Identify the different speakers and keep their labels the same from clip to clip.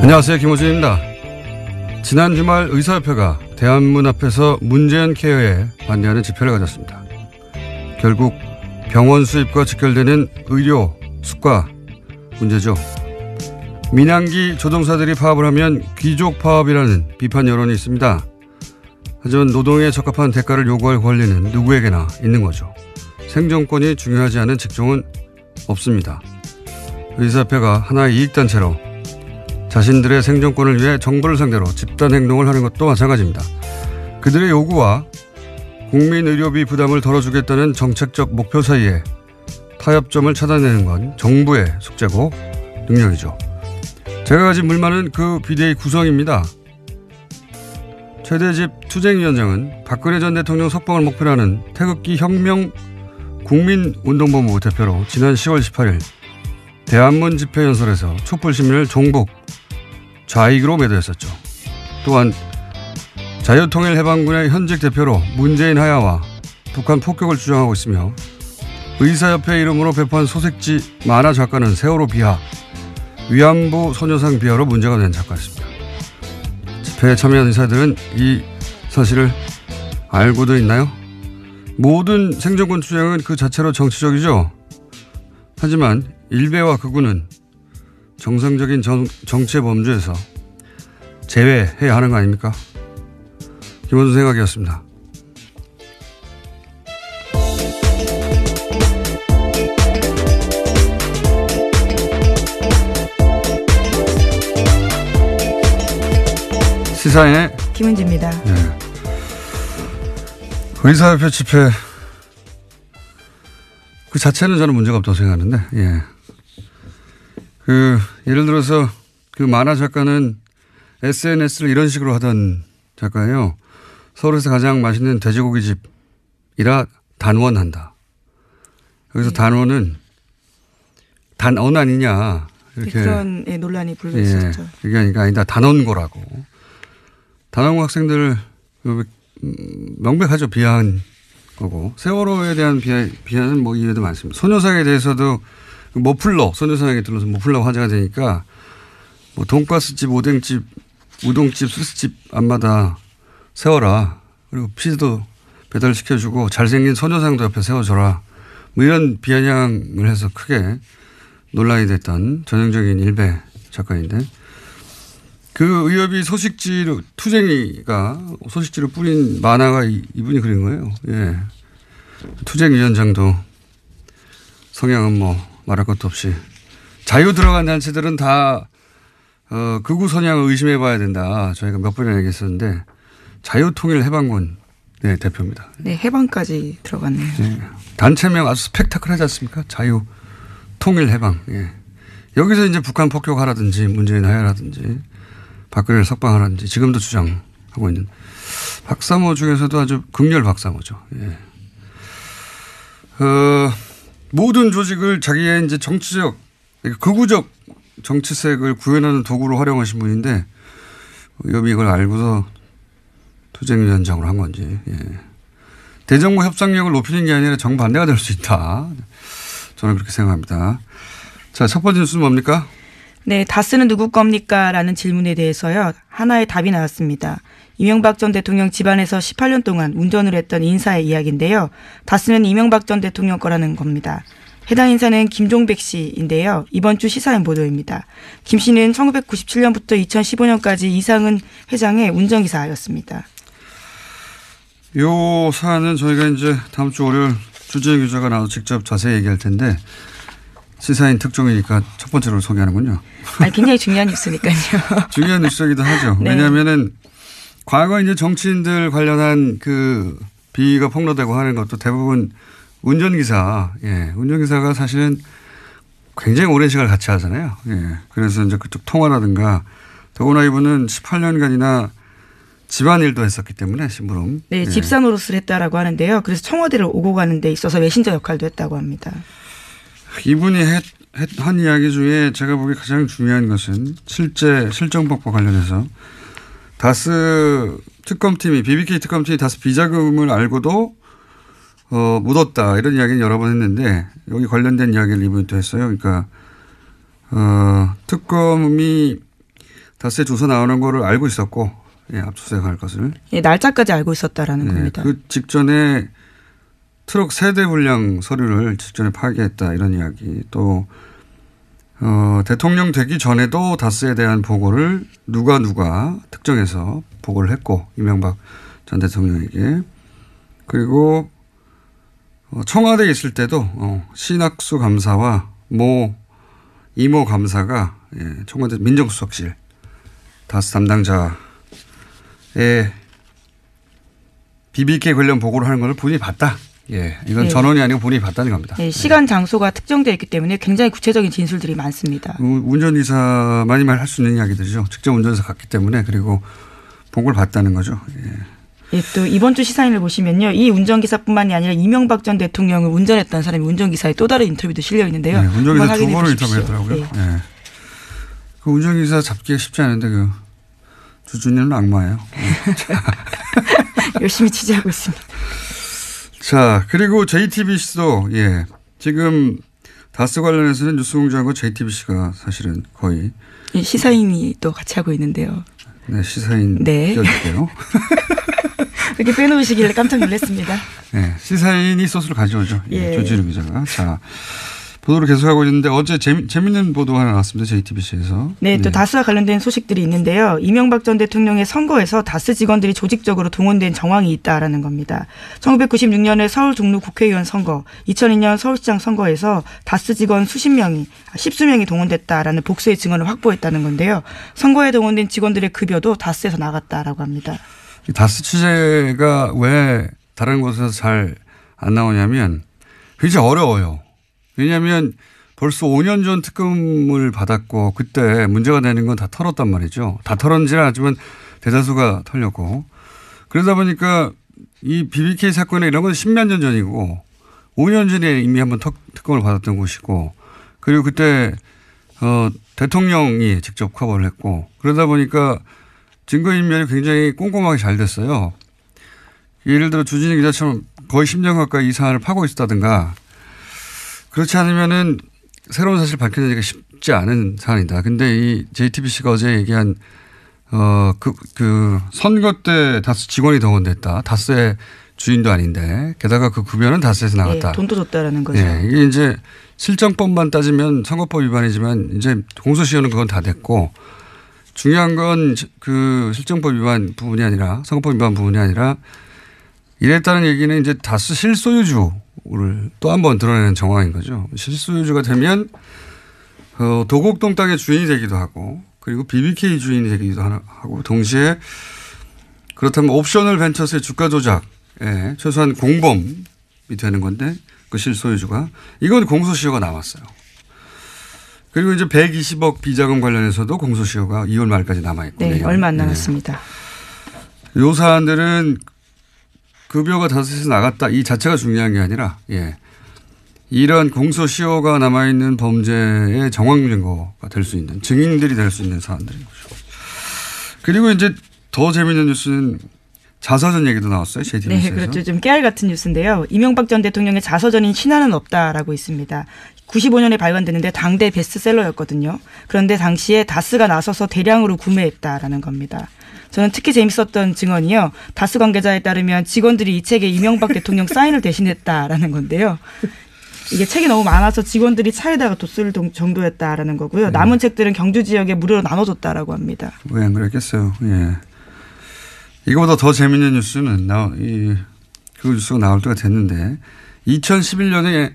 Speaker 1: 안녕하세요. 김호준입니다. 지난 주말 의사협회가 대한문 앞에서 문재인 케어에 반대하는 집회를 가졌습니다. 결국 병원 수입과 직결되는 의료 수가 문제죠. 민항기 조종사들이 파업을 하면 귀족 파업이라는 비판 여론이 있습니다. 하지만 노동에 적합한 대가를 요구할 권리는 누구에게나 있는 거죠. 생존권이 중요하지 않은 직종은 없습니다. 의사협회가 하나의 이익단체로 자신들의 생존권을 위해 정부를 상대로 집단행동을 하는 것도 마찬가지입니다. 그들의 요구와 국민 의료비 부담을 덜어주겠다는 정책적 목표 사이에 타협점을 찾아내는 건 정부의 숙제고 능력이죠. 제가 가진 불만은 그 비대위 구성입니다. 최대집 투쟁위원장은 박근혜 전 대통령 석방을 목표로 하는 태극기 혁명 국민운동본부 대표로 지난 10월 18일 대한문 집회 연설에서 촛불 시민을 종북 좌익으로 매도했었죠. 또한 자유통일해방군의 현직 대표로 문재인 하야와 북한 폭격을 주장하고 있으며 의사협회 이름으로 배포한 소식지 만화 작가는 세월호 비하, 위안부 소녀상 비하로 문제가 된 작가였습니다. 집회에 참여한 의사들은 이 사실을 알고도 있나요? 모든 생존권 투쟁은 그 자체로 정치적이죠. 하지만 일베와 극우는 정상적인 정치의 범주에서 제외해야 하는 거 아닙니까? 김원준 생각이었습니다. 시사인의
Speaker 2: 김은지입니다.
Speaker 1: 네. 의사협회 집회 그 자체는 저는 문제가 없다고 생각하는데, 예. 예를 들어서 그 만화 작가는 SNS를 이런 식으로 하던 작가예요. 서울에서 가장 맛있는 돼지고기 집이라 단원한다. 여기서 단원은 단언 아니냐. 이렇게.
Speaker 2: 그런 논란이 불고 있었죠.
Speaker 1: 그게 아니다. 단원고라고. 단원고 학생들을 명백하죠. 비하한 거고. 세월호에 대한 비하는 뭐 이유도 많습니다. 소녀상에 대해서도 머플러, 소녀상에 들러서 머플러 화제가 되니까 뭐 돈가스집, 오뎅집, 우동집, 수수집 앞마다 세워라. 그리고 피자도 배달시켜주고 잘생긴 소녀상도 옆에 세워줘라. 뭐 이런 비아냥을 해서 크게 논란이 됐던 전형적인 일베 작가인데 그 의협이 소식지로 투쟁이가 소식지로 뿌린 만화가 이분이 그린 거예요. 예. 투쟁위원장도 성향은 뭐 말할 것도 없이 자유 들어간 단체들은 다 극우 선양을 의심해 봐야 된다. 저희가 몇 번이나 얘기했었는데 자유통일해방군 네, 대표입니다.
Speaker 2: 네, 해방까지 들어갔네요.
Speaker 1: 네. 단체명 아주 스펙타클하지 않습니까? 자유통일해방. 예. 여기서 이제 북한 폭격하라든지 문재인 하야라든지 박근혜를 석방하라든지 지금도 주장하고 있는 박사모 중에서도 아주 극렬 박사모죠. 예. 모든 조직을 자기의 이제 정치적, 극우적 정치색을 구현하는 도구로 활용하신 분인데, 여비 이걸 알고서 투쟁위원장으로 한 건지, 예. 대정부 협상력을 높이는 게 아니라 정반대가 될 수 있다. 저는 그렇게 생각합니다. 자, 첫 번째 뉴스는 뭡니까?
Speaker 2: 네, 다스는 누구 겁니까? 라는 질문에 대해서요. 하나의 답이 나왔습니다. 이명박 전 대통령 집안에서 18년 동안 운전을 했던 인사의 이야기인데요. 다스는 이명박 전 대통령 거라는 겁니다. 해당 인사는 김종백 씨인데요. 이번 주 시사인 보도입니다. 김 씨는 1997년부터 2015년까지 이상은 회장의 운전기사였습니다.
Speaker 1: 요 사안은 저희가 이제 다음 주 월요일 주재영 기자가 나와서 직접 자세히 얘기할 텐데 시사인 특종이니까 첫 번째로 소개하는군요.
Speaker 2: 굉장히 중요한 뉴스니까요.
Speaker 1: 중요한 뉴스이기도 하죠. 네. 왜냐하면은 과거 이제 정치인들 관련한 그 비위가 폭로되고 하는 것도 대부분 운전기사, 예, 운전기사가 사실은 굉장히 오랜 시간을 같이 하잖아요. 예, 그래서 이제 그쪽 통화라든가 더구나 이분은 18년간이나 집안일도 했었기 때문에 심부름.
Speaker 2: 네,
Speaker 1: 예.
Speaker 2: 집사 노릇을 했다라고 하는데요. 그래서 청와대를 오고 가는 데 있어서 메신저 역할도 했다고 합니다.
Speaker 1: 이분이 한 이야기 중에 제가 보기에 가장 중요한 것은 실제 실정법과 관련해서 다스 특검팀이 BBK 특검팀이 다스 비자금을 알고도 묻었다 이런 이야기는 여러 번 했는데 여기 관련된 이야기를 이분이 또 했어요. 그러니까 특검이 다스에 조사 나오는 거를 알고 있었고, 예, 압수수색할 것을.
Speaker 2: 예, 날짜까지 알고 있었다라는 겁니다.
Speaker 1: 그 직전에 트럭 세대 분량 서류를 직전에 파기했다 이런 이야기. 또 대통령 되기 전에도 다스에 대한 보고를 누가 특정해서 보고를 했고 이명박 전 대통령에게. 그리고 청와대에 있을 때도 신학수 감사와 이모 감사가 청와대 민정수석실 다스 담당자의 BBK 관련 보고를 하는 걸 본인이 봤다. 예, 이건 전원이 아니고 본인이 봤다는 겁니다.
Speaker 2: 예, 시간 장소가 특정되어 있기 때문에 굉장히 구체적인 진술들이 많습니다.
Speaker 1: 운전기사만이 할 수 있는 이야기들이죠. 직접 운전해서 갔기 때문에. 그리고 보고를 봤다는 거죠. 예.
Speaker 2: 예, 또 이번 주 시사인을 보시면요. 이 운전기사뿐만이 아니라 이명박 전 대통령을 운전했던 사람이 운전기사의 또 다른 인터뷰도 실려 있는데요.
Speaker 1: 네, 운전기사 두 번을 인터뷰했더라고요.
Speaker 2: 예.
Speaker 1: 예. 그 운전기사 잡기가 쉽지 않은데 그 주준이는 악마예요.
Speaker 2: 열심히 취재하고 있습니다.
Speaker 1: 자, 그리고 JTBC도 지금 다스 관련해서는 뉴스공장과 JTBC가 사실은 거의
Speaker 2: 시사인이 또 같이 하고 있는데요.
Speaker 1: 네, 시사인 띄워줄게요.
Speaker 2: 이렇게 빼놓으시길래 깜짝 놀랐습니다.
Speaker 1: 네, 시사인이 소스를 가져오죠.
Speaker 2: 예.
Speaker 1: 조지루 기자가. 자, 보도를 계속하고 있는데 어제 재밌는 보도가 하나 나왔습니다. JTBC에서.
Speaker 2: 네, 또 다스와 관련된 소식들이 있는데요. 이명박 전 대통령의 선거에서 다스 직원들이 조직적으로 동원된 정황이 있다라는 겁니다. 1996년에 서울 종로 국회의원 선거, 2002년 서울시장 선거에서 다스 직원 십수 명이 동원됐다라는 복수의 증언을 확보했다는 건데요. 선거에 동원된 직원들의 급여도 다스에서 나갔다라고 합니다.
Speaker 1: 다스 취재가 왜 다른 곳에서 잘 안 나오냐면 굉장히 어려워요. 왜냐하면 벌써 5년 전 특검을 받았고 그때 문제가 되는 건 다 털었단 말이죠. 다 털었는지는 아니지만 대다수가 털렸고. 그러다 보니까 이 BBK 사건에 이런 건 10몇 년 전이고 5년 전에 이미 한번 특검을 받았던 곳이고 그리고 그때 대통령이 직접 커버를 했고 그러다 보니까 증거인멸이 굉장히 꼼꼼하게 잘 됐어요. 예를 들어 주진희 기자처럼 거의 10년 가까이 이 사안을 파고 있었다든가 그렇지 않으면은 새로운 사실 밝혀내기가 쉽지 않은 사안이다. 근데 이 JTBC가 어제 얘기한 선거 때 다스 직원이 동원됐다. 다스의 주인도 아닌데 게다가 그 급여는 다스에서 나갔다.
Speaker 2: 네, 돈도 줬다라는 거죠.
Speaker 1: 네, 이게 이제 실정법만 따지면 선거법 위반이지만 이제 공소시효는 그건 다 됐고 중요한 건 그 실정법 위반 부분이 아니라 선거법 위반 부분이 아니라 이랬다는 얘기는 이제 다스 실소유주를 또 한 번 드러내는 정황인 거죠. 실소유주가 되면 도곡동 땅의 주인이 되기도 하고 그리고 BBK 주인이 되기도 하고 동시에 그렇다면 옵셔널 벤처스의 주가 조작에 최소한 공범이 되는 건데 그 실소유주가 이건 공소시효가 남았어요. 그리고 이제 120억 비자금 관련해서도 공소시효가 2월 말까지 남아있고.
Speaker 2: 네, 얼마 안 남았습니다.
Speaker 1: 요 사안들은 급여가 다스에서 나갔다 이 자체가 중요한 게 아니라 이런 공소시효가 남아있는 범죄의 정황 증거가 될 수 있는 증인들이 될 수 있는 사안들인 거죠. 그리고 이제 더 재미있는 뉴스는 자서전 얘기도 나왔어요. JTBC에서.
Speaker 2: 네, 그렇죠. 좀 깨알 같은 뉴스인데요. 이명박 전 대통령의 자서전인 신화는 없다라고 있습니다. 95년에 발간됐는데 당대 베스트셀러였거든요. 그런데 당시에 다스가 나서서 대량으로 구매했다라는 겁니다. 저는 특히 재밌었던 증언이요. 다스 관계자에 따르면 직원들이 이 책에 이명박 대통령 사인을 대신했다라는 건데요. 이게 책이 너무 많아서 직원들이 차에다가 뒀을 정도였다라는 거고요. 남은 책들은 경주 지역에 무료로 나눠줬다라고 합니다.
Speaker 1: 왜 안 그랬겠어요. 예. 이거보다 더 재밌는 뉴스는 그 뉴스가 나올 때가 됐는데 2011년에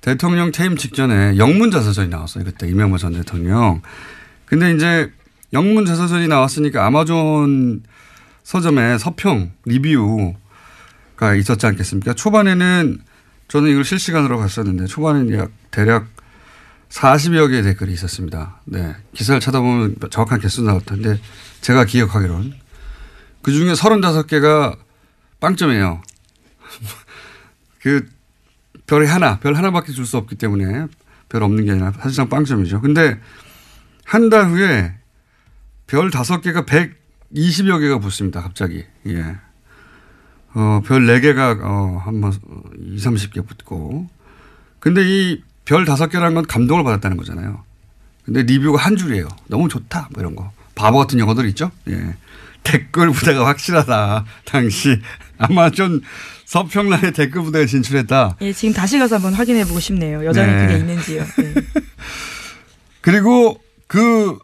Speaker 1: 대통령 퇴임 직전에 영문자서전이 나왔어요. 그때 이명박 전 대통령. 근데 이제 영문자서전이 나왔으니까 아마존 서점에 서평 리뷰가 있었지 않겠습니까? 초반에는 저는 이걸 실시간으로 봤었는데 초반에는 대략 40여 개의 댓글이 있었습니다. 네. 기사를 찾아보면 정확한 개수 나올 텐데 제가 기억하기로는 그 중에 35개가 빵점이에요. 별 하나밖에 줄 수 없기 때문에 별 없는 게 아니라 사실상 빵점이죠. 근데 한 달 후에 별 5개가 120여 개가 붙습니다. 갑자기. 예. 별 4개가 한번 20, 30개 붙고. 근데 이 별 5개라는 건 감동을 받았다는 거잖아요. 근데 리뷰가 한 줄이에요. 너무 좋다. 뭐 이런 거. 바보 같은 용어들 있죠. 예. 댓글 부대가 확실하다. 당시 아마 좀 서평란에 댓글 부대가 진출했다.
Speaker 2: 예, 지금 다시 가서 한번 확인해 보고 싶네요. 여전히
Speaker 1: 네.
Speaker 2: 그게 있는지요. 네.
Speaker 1: 그리고 그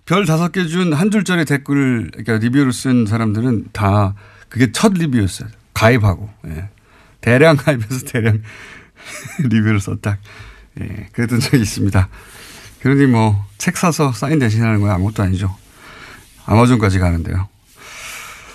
Speaker 1: 별 5개 준 한 줄짜리 댓글, 그러니까 리뷰를 쓴 사람들은 다 그게 첫 리뷰였어요. 가입하고. 예. 대량 가입해서 대량 리뷰를 썼다. 예. 그랬던 적이 있습니다. 그러니 뭐 책 사서 사인 대신하는 건 아무것도 아니죠. 아마존까지 가는데요.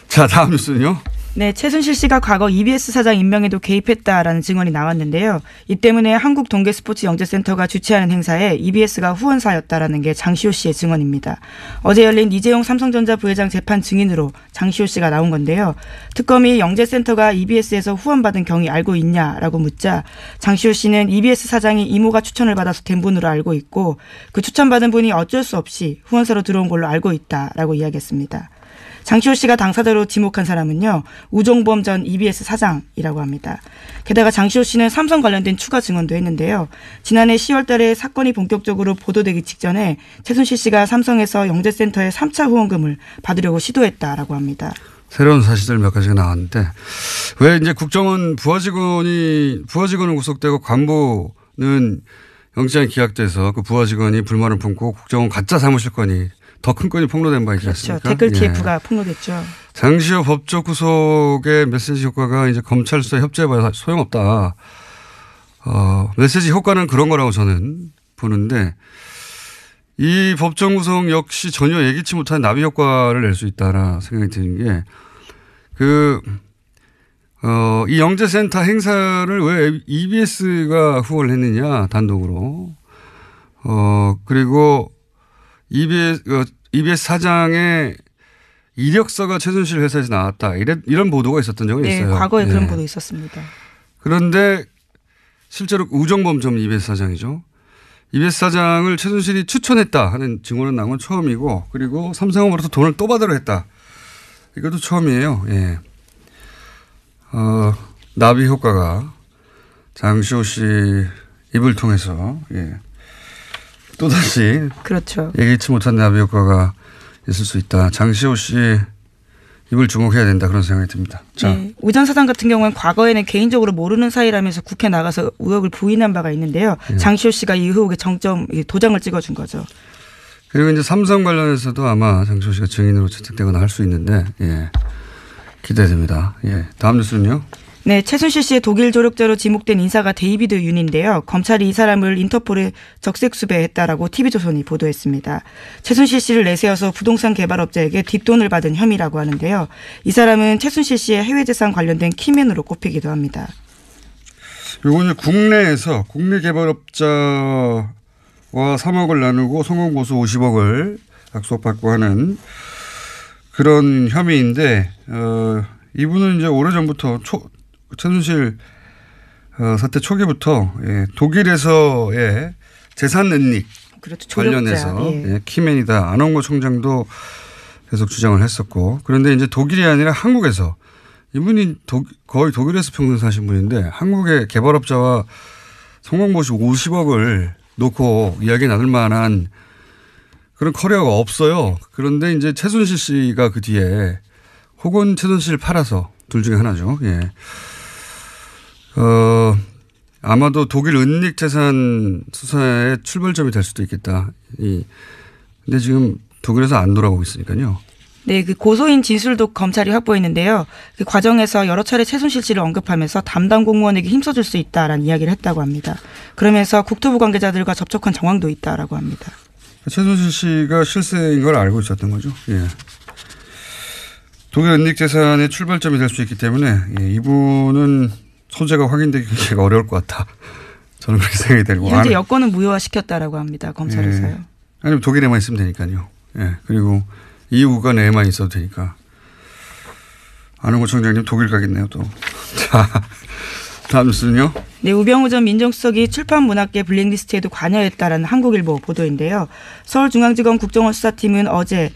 Speaker 1: 자, 다음 뉴스는요.
Speaker 2: 네, 최순실 씨가 과거 EBS 사장 임명에도 개입했다라는 증언이 나왔는데요. 이 때문에 한국동계스포츠영재센터가 주최하는 행사에 EBS가 후원사였다라는 게 장시호 씨의 증언입니다. 어제 열린 이재용 삼성전자 부회장 재판 증인으로 장시호 씨가 나온 건데요. 특검이 영재센터가 EBS에서 후원받은 경위 알고 있냐라고 묻자 장시호 씨는 EBS 사장이 이모가 추천을 받아서 된 분으로 알고 있고 그 추천받은 분이 어쩔 수 없이 후원사로 들어온 걸로 알고 있다라고 이야기했습니다. 장시호 씨가 당사자로 지목한 사람은요. 우종범 전 EBS 사장이라고 합니다. 게다가 장시호 씨는 삼성 관련된 추가 증언도 했는데요. 지난해 10월 달에 사건이 본격적으로 보도되기 직전에 최순실 씨가 삼성에서 영재센터에 3차 후원금을 받으려고 시도했다라고 합니다.
Speaker 1: 새로운 사실들 몇 가지가 나왔는데 왜 이제 국정원 부하직원은 구속되고 간부는 영장이 기각돼서 그 부하직원이 불만을 품고 국정원 가짜 사무실 건이 더 큰 건이 폭로된 바 있지 않습니까?
Speaker 2: 그렇죠. 댓글 TF가 폭로됐죠.
Speaker 1: 장시호 법적 구속의 메시지 효과가 이제 검찰 수사 협조해봐야 소용없다. 메시지 효과는 그런 거라고 저는 보는데 이 법정 구속 역시 전혀 예기치 못한 나비 효과를 낼 수 있다라 생각이 드는 게 이 영재센터 행사를 왜 EBS가 후원을 했느냐 단독으로. 그리고 EBS 사장의 이력서가 최순실 회사에서 나왔다. 이런 보도가 있었던 적이 있어요.
Speaker 2: 네, 과거에
Speaker 1: 네.
Speaker 2: 그런 보도 있었습니다.
Speaker 1: 그런데 실제로 우정범 전 EBS 사장이죠. EBS 사장을 최순실이 추천했다 하는 증언은 나온 건 처음이고 그리고 삼성으로부터 돈을 또 받으려 했다. 이것도 처음이에요. 예. 나비 효과가 장시호 씨 입을 통해서 또다시
Speaker 2: 그렇죠.
Speaker 1: 예기치 못한 나비 효과가 있을 수 있다. 장시호 씨 입을 주목해야 된다. 그런 생각이 듭니다. 자.
Speaker 2: 네. 우 전 사장 같은 경우는 과거에는 개인적으로 모르는 사이라면서 국회 나가서 의혹을 부인한 바가 있는데요. 장시호 씨가 이 의혹의 도장을 찍어준 거죠.
Speaker 1: 그리고 이제 삼성 관련해서도 아마 장시호 씨가 증인으로 채택되거나 할 수 있는데 기대됩니다. 다음 뉴스는요.
Speaker 2: 네, 최순실 씨의 독일 조력자로 지목된 인사가 데이비드 윤인데요. 검찰이 이 사람을 인터폴에 적색 수배했다라고 TV조선이 보도했습니다. 최순실 씨를 내세워서 부동산 개발업자에게 뒷돈을 받은 혐의라고 하는데요. 이 사람은 최순실 씨의 해외재산 관련된 키맨으로 꼽히기도 합니다.
Speaker 1: 이거는 국내에서 국내 개발업자와 3억을 나누고 성공보수 50억을 약속받고 하는 그런 혐의인데 이분은 이제 오래전부터 최순실 사태 초기부터 독일에서의 재산 은닉
Speaker 2: 그렇죠.
Speaker 1: 관련해서 키맨이다. 안홍구 총장도 계속 주장을 했었고 그런데 이제 독일이 아니라 한국에서 이분이 거의 독일에서 평생 사신 분인데 한국의 개발업자와 성공보수 50억을 놓고 이야기 나눌 만한 그런 커리어가 없어요. 그런데 이제 최순실 씨가 그 뒤에 혹은 최순실을 팔아서 둘 중에 하나죠. 아마도 독일 은닉 재산 수사의 출발점이 될 수도 있겠다. 근데 지금 독일에서 안 돌아오고 있으니까요.
Speaker 2: 네, 그 고소인 진술도 검찰이 확보했는데요. 그 과정에서 여러 차례 최순실 씨를 언급하면서 담당 공무원에게 힘써줄 수 있다라는 이야기를 했다고 합니다. 그러면서 국토부 관계자들과 접촉한 정황도 있다라고 합니다.
Speaker 1: 최순실 씨가 실세인 걸 알고 있었던 거죠. 독일 은닉 재산의 출발점이 될 수 있기 때문에 이분은 소재가 확인되기 굉장히 어려울 것 같다. 저는 그렇게 생각이 들고.
Speaker 2: 현재 여권은 무효화시켰다라고 합니다. 검찰에서요.
Speaker 1: 아니면 독일에만 있으면 되니까요. 그리고 EU가 내에만 있어도 되니까. 안홍구 총장님 독일 가겠네요 또. 자, 다음 뉴스는요.
Speaker 2: 네, 우병우 전 민정수석이 출판문학계 블랙리스트에도 관여했다라는 한국일보 보도인데요. 서울중앙지검 국정원 수사팀은 어제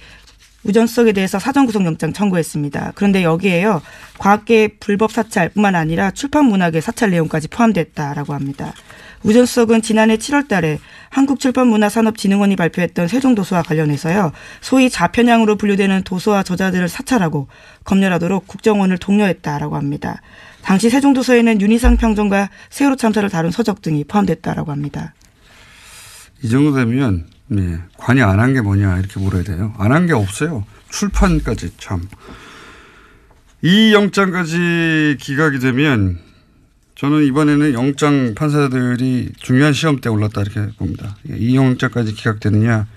Speaker 2: 우 전 수석에 대해서 사전구속영장 청구했습니다. 그런데 여기에요. 과학계 불법 사찰뿐만 아니라 출판문학의 사찰 내용까지 포함됐다라고 합니다. 우전 수석은 지난해 7월 달에 한국출판문화산업진흥원이 발표했던 세종도서와 관련해서요. 소위 좌편향으로 분류되는 도서와 저자들을 사찰하고 검열하도록 국정원을 독려했다라고 합니다. 당시 세종도서에는 윤희상 평전과 세월호 참사를 다룬 서적 등이 포함됐다라고 합니다.
Speaker 1: 이 정도 되면 네, 관여 안 한 게 뭐냐 이렇게 물어야 돼요. 안 한 게 없어요. 출판까지 참. 이 영장까지 기각이 되면 저는 이번에는 영장 판사들이 중요한 시험 때 올랐다 이렇게 봅니다. 이 영장까지 기각되느냐.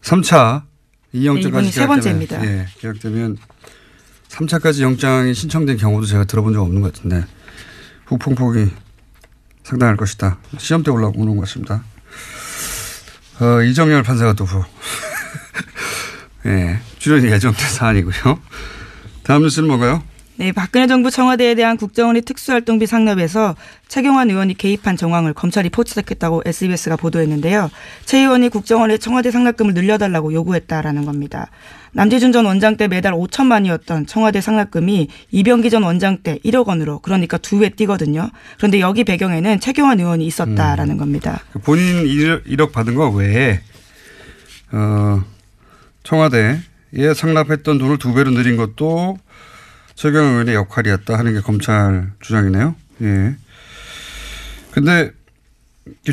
Speaker 1: 3차 이 영장까지
Speaker 2: 세 번째입니다.
Speaker 1: 예, 기각되면 3차까지 영장이 신청된 경우도 제가 들어본 적 없는 것 같은데 후폭풍이 상당할 것이다. 시험 때 올라오는 것 같습니다. 이정열 판사가 또 예, 출연이 예정된 사안이고요. 다음 뉴스는 뭔가요?
Speaker 2: 네, 박근혜 정부 청와대에 대한 국정원의 특수활동비 상납에서 최경환 의원이 개입한 정황을 검찰이 포착했다고 SBS가 보도했는데요. 최 의원이 국정원에 청와대 상납금을 늘려달라고 요구했다라는 겁니다. 남재준 전 원장 때 매달 5천만이었던 청와대 상납금이 이병기 전 원장 때 1억 원으로 그러니까 2배 뛰거든요. 그런데 여기 배경에는 최경환 의원이 있었다라는 겁니다.
Speaker 1: 본인 1억 받은 거 외에 청와대에 상납했던 돈을 2배로 늘린 것도 최경환 의원의 역할이었다 하는 게 검찰 주장이네요. 예. 근데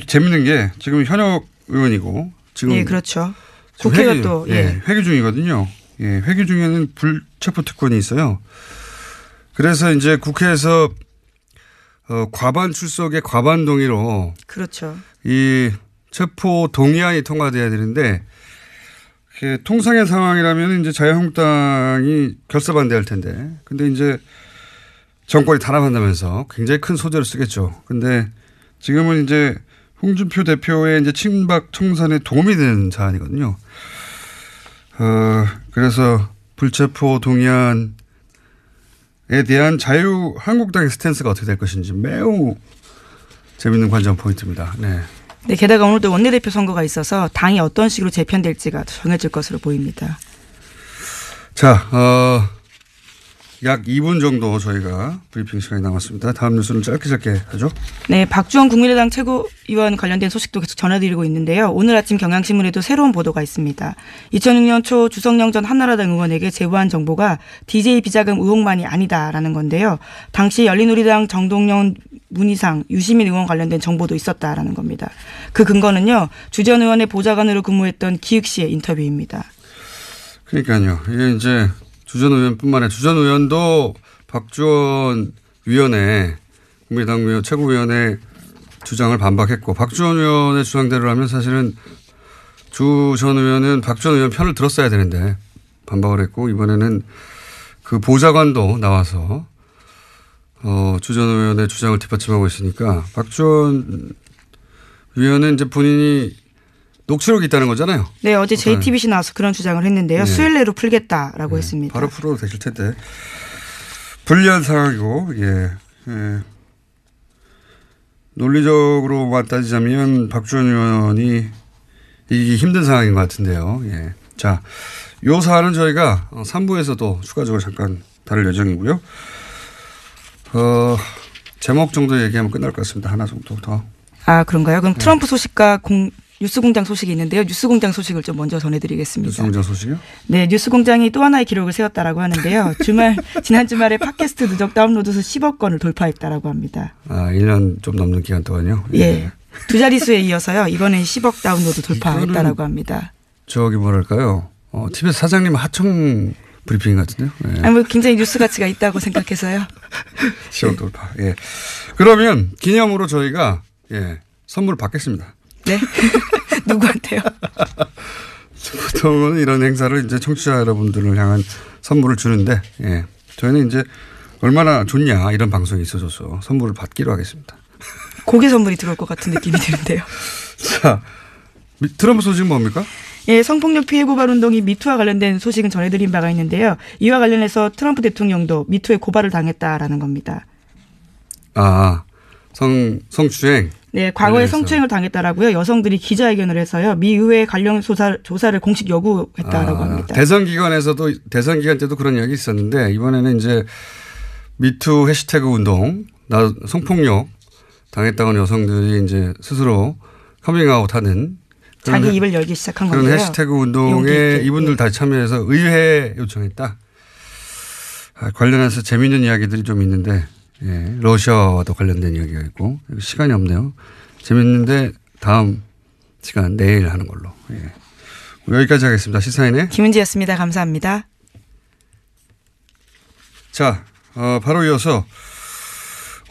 Speaker 1: 재밌는 게 지금 현역 의원이고 지금
Speaker 2: 예, 그렇죠. 국회가 또
Speaker 1: 회기 중이거든요. 예, 회기 중에는 불체포 특권이 있어요. 그래서 이제 국회에서 과반 출석의 과반 동의로
Speaker 2: 그렇죠.
Speaker 1: 이 체포 동의안이 통과돼야 되는데 통상의 상황이라면 이제 자유한국당이 결사 반대할 텐데, 근데 이제 정권이 탄압한다면서 굉장히 큰 소재를 쓰겠죠. 근데 지금은 이제 홍준표 대표의 이제 친박 청산에 도움이 되는 사안이거든요. 그래서 불체포 동의안에 대한 자유한국당의 스탠스가 어떻게 될 것인지 매우 재밌는 관전 포인트입니다. 네.
Speaker 2: 네, 게다가 오늘도 원내대표 선거가 있어서 당이 어떤 식으로 재편될지가 정해질 것으로 보입니다.
Speaker 1: 자, 약 2분 정도 저희가 브리핑 시간이 남았습니다. 다음 뉴스는 짧게 하죠.
Speaker 2: 네, 박주원 국민의당 최고위원 관련된 소식도 계속 전해드리고 있는데요. 오늘 아침 경향신문에도 새로운 보도가 있습니다. 2006년 초 주성영 전 한나라당 의원에게 제보한 정보가 DJ 비자금 의혹만이 아니다라는 건데요. 당시 열린우리당 정동영, 문희상, 유시민 의원 관련된 정보도 있었다라는 겁니다. 그 근거는요. 주 전 의원의 보좌관으로 근무했던 기익 씨의 인터뷰입니다.
Speaker 1: 그러니까요. 이게 이제 주 전 의원뿐만 아니라 주 전 의원도 박주원 위원회, 국민의당 위원, 최고위원회 주장을 반박했고 박주원 의원의 주장대로 하면 사실은 주 전 의원은 박주원 의원 편을 들었어야 되는데 반박을 했고 이번에는 그 보좌관도 나와서 주 전 의원의 주장을 뒷받침하고 있으니까 박주원 위원은 이제 본인이 녹취록이 있다는 거잖아요.
Speaker 2: 네, 어제 JTBC 나와서 그런 주장을 했는데요. 네. 수요일 내로 풀겠다라고 했습니다.
Speaker 1: 바로 풀어도 되실 텐데. 불리한 상황이고, 예. 논리적으로만 따지자면 박주원 의원이 이기기 힘든 상황인 것 같은데요. 예. 자, 요 사안은 저희가 3부에서도 추가적으로 잠깐 다룰 예정이고요. 제목 정도 얘기하면 끝날 것 같습니다. 하나 정도 더.
Speaker 2: 아, 그런가요? 그럼 트럼프 소식과 뉴스공장 소식이 있는데요. 뉴스공장 소식을 좀 먼저 전해드리겠습니다.
Speaker 1: 뉴스공장 소식이요?
Speaker 2: 네, 뉴스공장이 또 하나의 기록을 세웠다라고 하는데요. 지난 주말에 팟캐스트 누적 다운로드 수 10억 건을 돌파했다라고 합니다.
Speaker 1: 아, 1년 좀 넘는 기간 동안요?
Speaker 2: 예. 두 자릿수에 이어서요. 이번엔 10억 다운로드 돌파했다라고 합니다.
Speaker 1: 저기 뭐랄까요? TBS 사장님 하청 브리핑 같은데요? 예.
Speaker 2: 아니, 뭐 굉장히 뉴스 가치가 있다고 생각해서요.
Speaker 1: 10억 돌파. 예. 그러면 기념으로 저희가 선물을 받겠습니다.
Speaker 2: 네? 누구한테요?
Speaker 1: 보통은 이런 행사를 이제 청취자 여러분들을 향한 선물을 주는데, 저희는 이제 얼마나 좋냐 이런 방송이 있어줘서 선물을 받기로 하겠습니다.
Speaker 2: 고개 선물이 들어올 것 같은 느낌이 드는데요.
Speaker 1: 자, 트럼프 소식은 뭡니까?
Speaker 2: 예, 성폭력 피해 고발 운동이 미투와 관련된 소식은 전해드린 바가 있는데요. 이와 관련해서 트럼프 대통령도 미투에 고발을 당했다라는 겁니다.
Speaker 1: 아, 성추행.
Speaker 2: 네, 과거에 성추행을 당했다라고요. 여성들이 기자회견을 해서요. 미 의회 관련 조사를 공식 요구했다라고 합니다.
Speaker 1: 대선 기간 때도 그런 이야기 있었는데 이번에는 이제 미투 해시태그 운동 성폭력 당했다고 하는 여성들이 이제 스스로 커밍아웃하는
Speaker 2: 자기 입을 열기 시작한
Speaker 1: 그런
Speaker 2: 건데요.
Speaker 1: 해시태그 운동에 이분들 다시 참여해서 의회 요청했다. 관련해서 재미있는 이야기들이 좀 있는데 예, 러시아와도 관련된 이야기가 있고 시간이 없네요. 재밌는데 다음 시간 내일 하는 걸로. 예. 여기까지 하겠습니다. 시사인의
Speaker 2: 김은지였습니다. 감사합니다.
Speaker 1: 자, 바로 이어서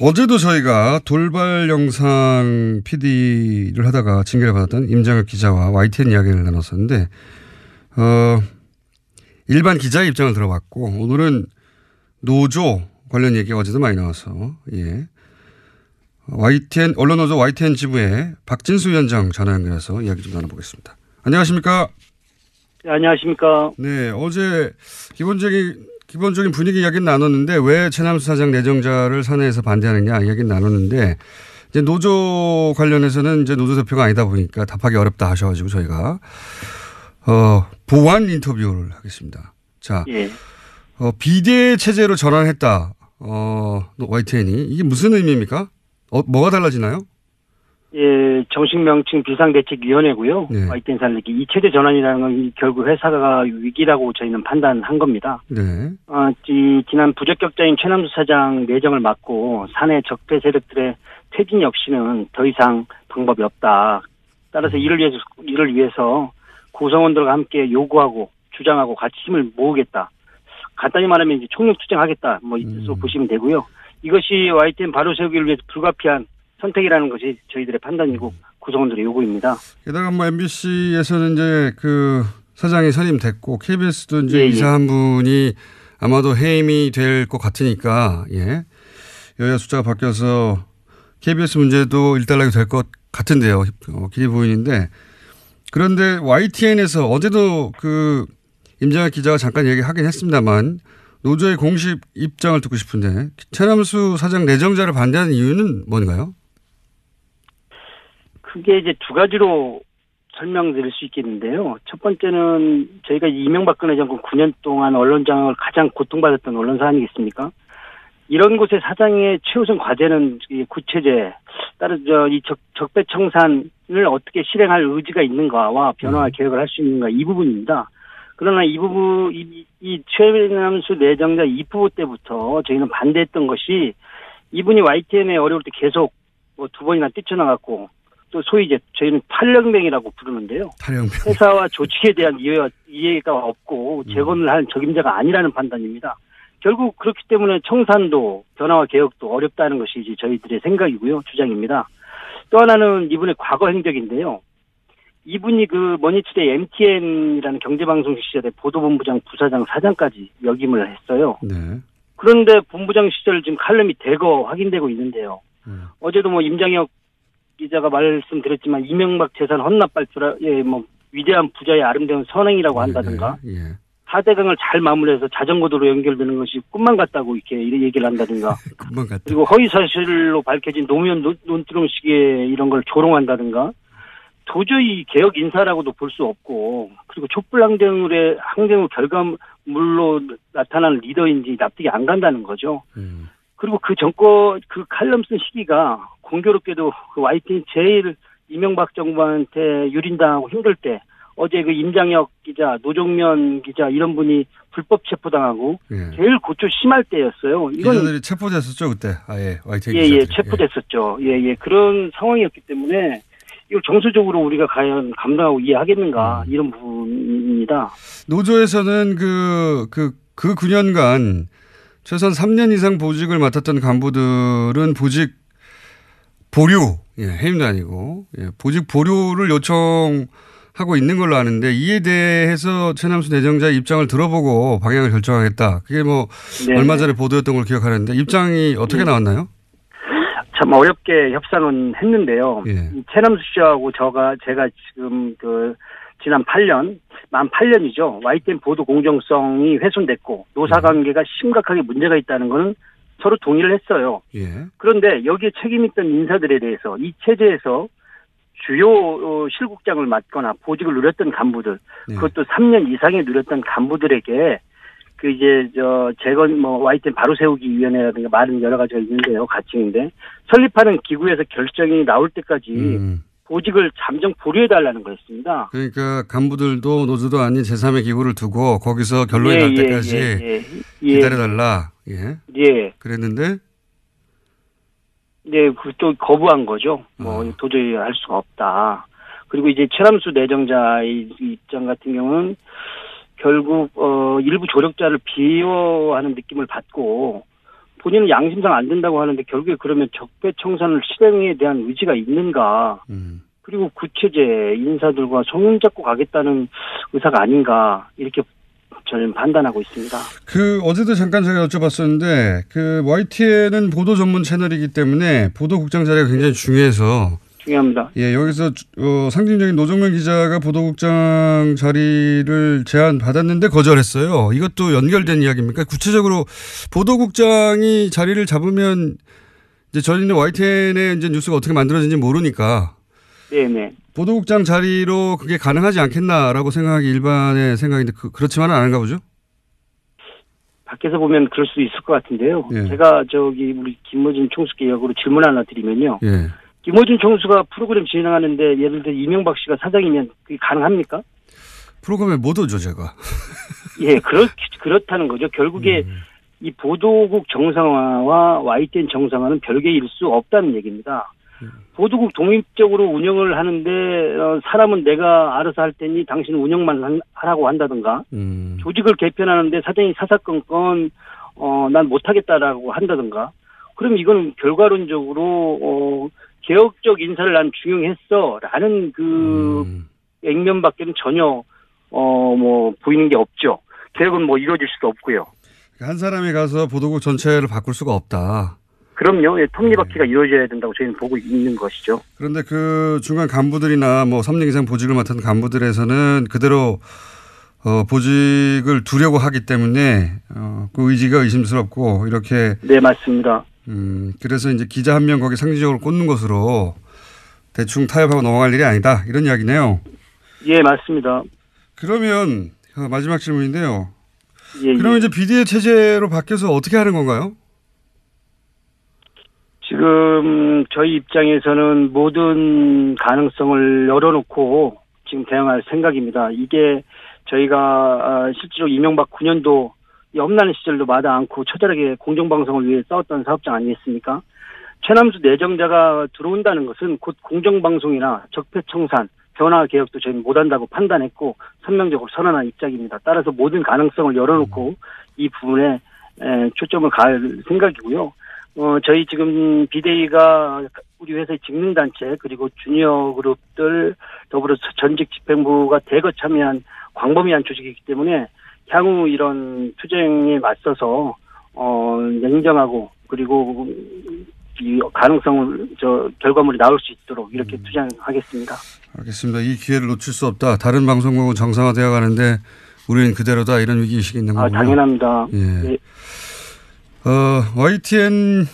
Speaker 1: 어제도 저희가 돌발 영상 PD를 하다가 징계를 받았던 임장혁 기자와 YTN 이야기를 나눴었는데 일반 기자의 입장을 들어봤고 오늘은 노조 관련 얘기가 어제도 많이 나와서 예. YTN 언론노조 YTN 지부의 박진수 위원장 전화 연결해서 이야기 좀 나눠보겠습니다. 안녕하십니까?
Speaker 3: 네, 안녕하십니까?
Speaker 1: 네, 어제 기본적인 분위기 이야기는 나눴는데 왜 최남수 사장 내정자를 사내에서 반대하느냐 이야기는 나눴는데 이제 노조 관련해서는 이제 노조 대표가 아니다 보니까 답하기 어렵다 하셔가지고 저희가 보완 인터뷰를 하겠습니다. 자,
Speaker 3: 예.
Speaker 1: 비대 체제로 전환했다. YTN이 이게 무슨 의미입니까? 뭐가 달라지나요?
Speaker 3: 예, 정식 명칭 비상대책위원회고요.
Speaker 1: 네.
Speaker 3: YTN 살리기 이 체제 전환이라는 건 결국 회사가 위기라고 저희는 판단한 겁니다.
Speaker 1: 네.
Speaker 3: 지난 부적격자인 최남수 사장 내정을 막고 사내 적폐 세력들의 퇴진 역시는 더 이상 방법이 없다. 따라서 이를 위해서 구성원들과 함께 요구하고 주장하고 같이 힘을 모으겠다. 간단히 말하면 이제 총력투쟁하겠다. 뭐 이뜻으로 보시면 되고요. 이것이 YTN 바로 세우기를 위해서 불가피한 선택이라는 것이 저희들의 판단이고 구성원들의 요구입니다.
Speaker 1: 게다가 뭐 MBC에서는 이제 그 사장이 선임됐고 KBS도 이제
Speaker 3: 예,
Speaker 1: 이사 한 분이 아마도 해임이 될 것 같으니까 예. 여야 숫자가 바뀌어서 KBS 문제도 일단락이 될 것 같은데요. 길이 보이는데 그런데 YTN에서 어제도 그 임장혁 기자가 잠깐 얘기하긴 했습니다만 노조의 공식 입장을 듣고 싶은데 최남수 사장 내정자를 반대하는 이유는 뭔가요?
Speaker 3: 크게 이제 두 가지로 설명드릴 수 있겠는데요. 첫 번째는 저희가 이명박근혜 정권 9년 동안 언론장악을 가장 고통받았던 언론사 아니겠습니까? 이런 곳의 사장의 최우선 과제는 구체제, 따라서 이 적폐 청산을 어떻게 실행할 의지가 있는가와 변화와 개혁을 할 수 있는가 이 부분입니다. 그러나 이 부분, 이 최남수 내정자 입후보 때부터 저희는 반대했던 것이 이분이 YTN에 어려울 때 계속 뭐 두 번이나 뛰쳐나갔고 또 소위 이제 저희는 탈영병이라고 부르는데요.
Speaker 1: 탈영병.
Speaker 3: 회사와 조직에 대한 이해가 없고 재건을 할 적임자가 아니라는 판단입니다. 결국 그렇기 때문에 청산도 변화와 개혁도 어렵다는 것이 이제 저희들의 생각이고요. 주장입니다. 또 하나는 이분의 과거 행적인데요. 이분이 그 머니투데이 MTN이라는 경제방송 시절에 보도본부장, 부사장, 사장까지 역임을 했어요.
Speaker 1: 네.
Speaker 3: 그런데 본부장 시절 지금 칼럼이 대거 확인되고 있는데요. 어제도 뭐 임장혁 기자가 말씀드렸지만 이명박 재산 헌납 발표에 뭐 위대한 부자의 아름다운 선행이라고 한다든가
Speaker 1: 예.
Speaker 3: 4대강을 잘 마무리해서 자전거도로 연결되는 것이 꿈만 같다고 이렇게 얘기를 한다든가
Speaker 1: 꿈만 같다.
Speaker 3: 그리고 허위사실로 밝혀진 노무현 논두렁식의 이런 걸 조롱한다든가 도저히 개혁 인사라고도 볼 수 없고 그리고 촛불항쟁의 결과물로 나타난 리더인지 납득이 안 간다는 거죠. 그리고 그 칼럼 쓴 시기가 공교롭게도 그 YTN 제일 이명박 정부한테 유린당하고 힘들 때 어제 그 임장혁 기자, 노종면 기자 이런 분이 불법 체포당하고 제일 고초 심할 때였어요. 이건
Speaker 1: 기자들이 체포됐었죠 그때. 아예 YTN
Speaker 3: 예, 체포됐었죠. 예, 그런 상황이었기 때문에 이걸 정서적으로 우리가 과연 감당하고 이해하겠는가 이런 부분입니다. 노조에서는
Speaker 1: 그 9년간 최소한 3년 이상 보직을 맡았던 간부들은 보직 보류, 해임도 아니고 보직 보류를 요청하고 있는 걸로 아는데 이에 대해서 최남수 내정자의 입장을 들어보고 방향을 결정하겠다. 그게 뭐 네네. 얼마 전에 보도였던 걸 기억하는데 입장이 어떻게 나왔나요?
Speaker 3: 참 어렵게 협상은 했는데요. 최남수 씨하고 제가 지금 지난 8년, 만 8년이죠. YTN 보도 공정성이 훼손됐고 노사관계가 심각하게 문제가 있다는 것은 서로 동의를 했어요. 그런데 여기에 책임있던 인사들에 대해서 이 체제에서 주요 실국장을 맡거나 보직을 누렸던 간부들, 그것도 3년 이상에 누렸던 간부들에게 그 이제 재건 YTN 바로 세우기 위원회라든가 말은 여러 가지가 있는데요. 가칭인데 설립하는 기구에서 결정이 나올 때까지 보직을 잠정 보류해달라는 거였습니다.
Speaker 1: 그러니까 간부들도 노조도 아닌 제3의 기구를 두고 거기서 결론이 날 때까지 기다려달라. 예.
Speaker 3: 예.
Speaker 1: 그랬는데
Speaker 3: 네, 또 거부한 거죠. 도저히 할 수가 없다. 그리고 이제 최남수 내정자의 입장 같은 경우는 결국 일부 조력자를 비호하는 느낌을 받고 본인은 양심상 안 된다고 하는데 결국에 그러면 적폐청산을 실행에 대한 의지가 있는가? 그리고 구체제 인사들과 손잡고 가겠다는 의사가 아닌가 이렇게 저는 판단하고 있습니다.
Speaker 1: 어제도 잠깐 제가 여쭤봤었는데 YTN은 보도 전문 채널이기 때문에 보도국장 자리가 굉장히 중요해서.
Speaker 3: 중요합니다.
Speaker 1: 예, 여기서 상징적인 노정면 기자가 보도국장 자리를 제안받았는데 거절했어요. 이것도 연결된 이야기입니까? 구체적으로 보도국장이 자리를 잡으면 이제 저희는 YTN의 이제 뉴스가 어떻게 만들어지는지 모르니까. 네네. 보도국장 자리로 그게 가능하지 않겠나라고 생각하기 일반의 생각인데 그렇지만은 않은가 보죠?
Speaker 3: 밖에서 보면 그럴 수도 있을 것 같은데요. 예. 제가 우리 김어준 총수께 역으로 질문 하나 드리면요. 예. 김어준 총수가 프로그램 진행하는데 예를 들어 이명박 씨가 사장이면 그게 가능합니까?
Speaker 1: 프로그램에 못 오죠, 제가.
Speaker 3: 예, 그렇다는 거죠. 결국에 이 보도국 정상화와 YTN 정상화는 별개일 수 없다는 얘기입니다. 보도국 독립적으로 운영을 하는데 사람은 내가 알아서 할 테니 당신은 운영만 하라고 한다든가 조직을 개편하는데 사장이 사사건건 난 못하겠다라고 한다든가 그럼 이거는 결과론적으로 개혁적 인사를 난 중용했어라는 액면밖에는 전혀 보이는 게 없죠. 개혁은 이루어질 수도 없고요.
Speaker 1: 한 사람이 가서 보도국 전체를 바꿀 수가 없다.
Speaker 3: 그럼요. 예, 톱니바퀴가 이루어져야 된다고 저희는 보고 있는 것이죠.
Speaker 1: 그런데 중간 간부들이나 3년 이상 보직을 맡은 간부들에서는 그대로 보직을 두려고 하기 때문에 그 의지가 의심스럽고 이렇게.
Speaker 3: 네, 맞습니다.
Speaker 1: 그래서 이제 기자 한 명 거기 상징적으로 꽂는 것으로 대충 타협하고 넘어갈 일이 아니다. 이런 이야기네요.
Speaker 3: 예, 맞습니다.
Speaker 1: 그러면 마지막 질문인데요. 그러면 이제 비대위 체제로 바뀌어서 어떻게 하는 건가요?
Speaker 3: 지금 저희 입장에서는 모든 가능성을 열어놓고 지금 대응할 생각입니다. 이게 저희가 실제로 이명박 9년도 험난한 시절도 마다 않고 처절하게 공정방송을 위해 싸웠던 사업장 아니겠습니까? 최남수 내정자가 들어온다는 것은 곧 공정방송이나 적폐청산, 변화개혁도 저희는 못한다고 판단했고 선명적으로 선언한 입장입니다. 따라서 모든 가능성을 열어놓고 이 부분에 초점을 갈 생각이고요. 저희 지금 비대위가 우리 회사의 직능단체 그리고 주니어 그룹들 더불어 전직 집행부가 대거 참여한 광범위한 조직이기 때문에 향후 이런 투쟁에 맞서서 냉정하고 그리고 이 가능성을 결과물이 나올 수 있도록 이렇게 투쟁하겠습니다. 알겠습니다.
Speaker 1: 이 기회를 놓칠 수 없다. 다른 방송국은 정상화되어 가는데 우리는 그대로다. 이런 위기의식이 있는 거군요.
Speaker 3: 당연합니다.
Speaker 1: 예. 네. YTN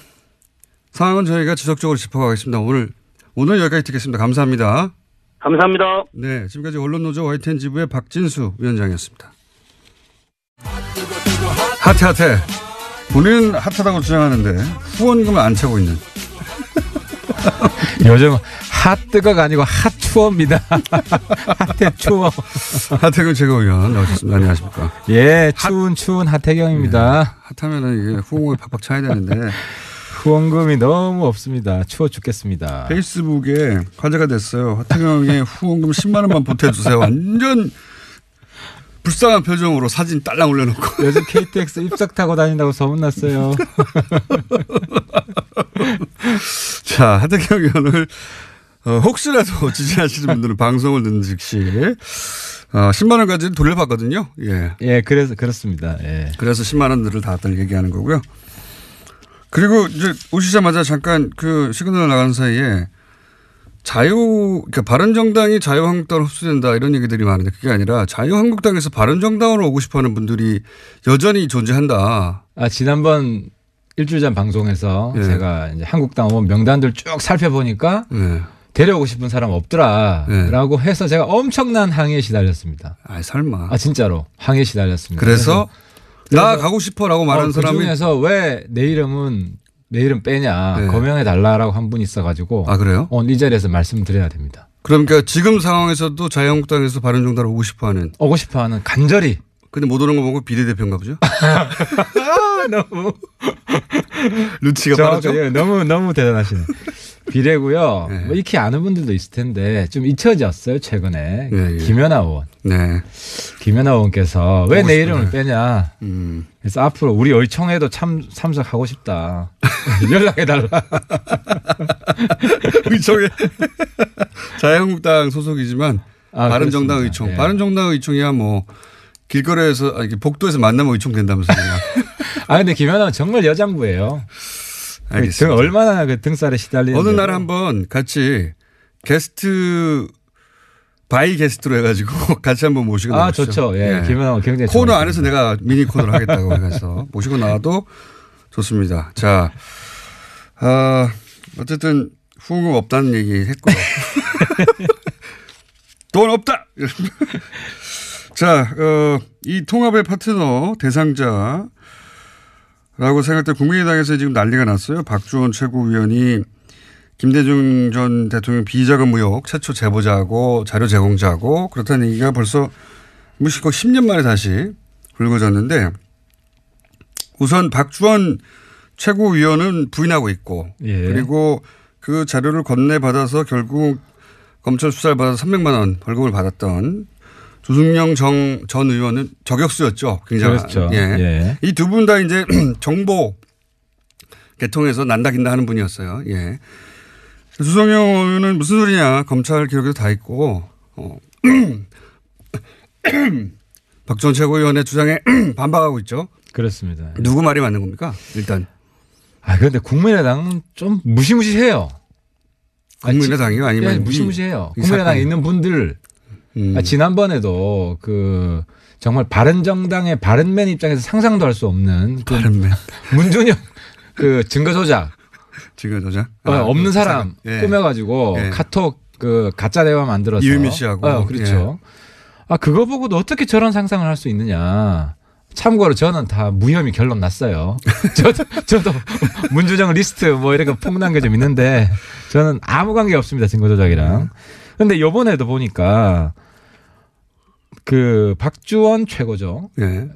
Speaker 1: 상황은 저희가 지속적으로 짚어가겠습니다. 오늘 여기까지 듣겠습니다. 감사합니다.
Speaker 3: 감사합니다.
Speaker 1: 네, 지금까지 언론노조 YTN 지부의 박진수 위원장이었습니다. 핫해. 우리는 핫하다고 주장하는데 후원금을 안 차고 있는.
Speaker 4: 요즘 핫뜨거가 아니고 핫추어입니다. 핫해추어.
Speaker 1: 하태경 최고위원 나오셨습니다. 안녕하십니까.
Speaker 4: 예, 추운 하태경입니다.
Speaker 1: 핫하면은 이게 후원금을 팍팍 차야 되는데.
Speaker 4: 후원금이 너무 없습니다. 추워 죽겠습니다.
Speaker 1: 페이스북에 화제가 됐어요. 하태경의 후원금 10만 원만 보태주세요. 완전 불쌍한 표정으로 사진 딸랑 올려놓고.
Speaker 4: 요즘 KTX 입석 타고 다닌다고 소문났어요.
Speaker 1: 자, 하태경 의원을 혹시라도 지지하시는 분들은 방송을 듣는 즉시 10만 원까지 돌려받거든요.
Speaker 4: 예, 그래서 그렇습니다. 예.
Speaker 1: 그래서 10만 원들을 다 얘기하는 거고요. 그리고 이제 오시자마자 잠깐 시그널 나가는 사이에 그러니까 바른정당이 자유한국당으로 흡수된다 이런 얘기들이 많은데 그게 아니라 자유한국당에서 바른정당으로 오고 싶어 하는 분들이 여전히 존재한다.
Speaker 4: 지난번 일주일 전 방송에서 제가 이제 한국당 의원 명단들 쭉 살펴보니까 데려오고 싶은 사람 없더라라고 해서 제가 엄청난 항의에 시달렸습니다.
Speaker 1: 설마.
Speaker 4: 진짜로 항의에 시달렸습니다.
Speaker 1: 그래서 나 가고 싶어라고 말하는 사람이.
Speaker 4: 그중에서 왜 내 이름 빼냐
Speaker 1: 네.
Speaker 4: 거명해달라고 한 분이 있어가지고.
Speaker 1: 아, 그래요?
Speaker 4: 이 자리에서 말씀드려야 됩니다.
Speaker 1: 그러니까 지금 상황에서도 자유한국당에서 바른정당을 오고 싶어하는.
Speaker 4: 간절히.
Speaker 1: 근데 못 오는 거 보고 비례대표인가 보죠?
Speaker 4: 너무.
Speaker 1: 루치가 빠르죠?
Speaker 4: 예, 너무 대단하시네. 비례고요.
Speaker 1: 네.
Speaker 4: 뭐 익히 아는 분들도 있을 텐데 좀 잊혀졌어요 최근에.
Speaker 1: 예.
Speaker 4: 김연아 의원.
Speaker 1: 네.
Speaker 4: 김연아 의원께서 왜 내 이름을 빼냐. 그래서 앞으로 우리 의총에도 참석하고 싶다. 연락해달라.
Speaker 1: 의총에 자유한국당 소속이지만 바른정당
Speaker 4: 그렇습니다.
Speaker 1: 의총.
Speaker 4: 예.
Speaker 1: 바른정당 의총이야 뭐 길거리에서 복도에서 만나면 의총 된다면서요.
Speaker 4: 근데 김연아는 정말 여장부예요.
Speaker 1: 알겠습니다.
Speaker 4: 얼마나 그 등살에 시달리는데.
Speaker 1: 어느 날 한번 같이 바이 게스트로 해가지고 같이 한번 모시고 나오시죠.
Speaker 4: 좋죠. 예.
Speaker 1: 예.
Speaker 4: 김연아 굉장히
Speaker 1: 코너 안에서 내가 미니 코너를 하겠다고 해서 모시고 나와도 좋습니다. 자, 어쨌든 후원금 없다는 얘기 했고요. 돈 없다! 자, 이 통합의 파트너 대상자라고 생각될 국민의당에서 지금 난리가 났어요. 박주원 최고위원이 김대중 전 대통령 비자금 의혹 최초 제보자고 자료 제공자고 그렇다는 얘기가 벌써 무시고 10년 만에 다시 불거졌는데 우선 박주원 최고위원은 부인하고 있고
Speaker 4: 예.
Speaker 1: 그리고 그 자료를 건네받아서 결국 검찰 수사를 받아서 300만 원 벌금을 받았던 조승영 전 의원은 저격수였죠. 굉장히.
Speaker 4: 그렇죠.
Speaker 1: 예.
Speaker 4: 예.
Speaker 1: 이 두 분 다 이제 정보 계통에서 난다 긴다 하는 분이었어요. 예. 조승영 의원은 무슨 소리냐. 검찰 기록에도 다 있고 박주원 최고위원의 주장에 반박하고 있죠.
Speaker 4: 그렇습니다.
Speaker 1: 누구 말이 맞는 겁니까? 일단.
Speaker 4: 그런데 국민의당은 좀 무시무시해요.
Speaker 1: 국민의당이요? 아니면
Speaker 4: 무시무시해요. 국민의당에 있는 분들. 지난번에도 정말 바른정당의 바른맨 입장에서 상상도 할 수 없는
Speaker 1: 바른맨
Speaker 4: 문준영 증거 조작.
Speaker 1: 증거 조작?
Speaker 4: 없는 사람
Speaker 1: 예.
Speaker 4: 꾸며가지고
Speaker 1: 예.
Speaker 4: 카톡 가짜 대화 만들어서.
Speaker 1: 이유미 씨하고.
Speaker 4: 그렇죠. 예. 그거 보고도 어떻게 저런 상상을 할 수 있느냐. 참고로 저는 다 무혐의 결론 났어요. 저도 문준영 리스트 이렇게 폭난 게 좀 있는데 저는 아무 관계 없습니다. 증거 조작이랑. 근데 요번에도 보니까 박주원 최고죠.
Speaker 1: 예.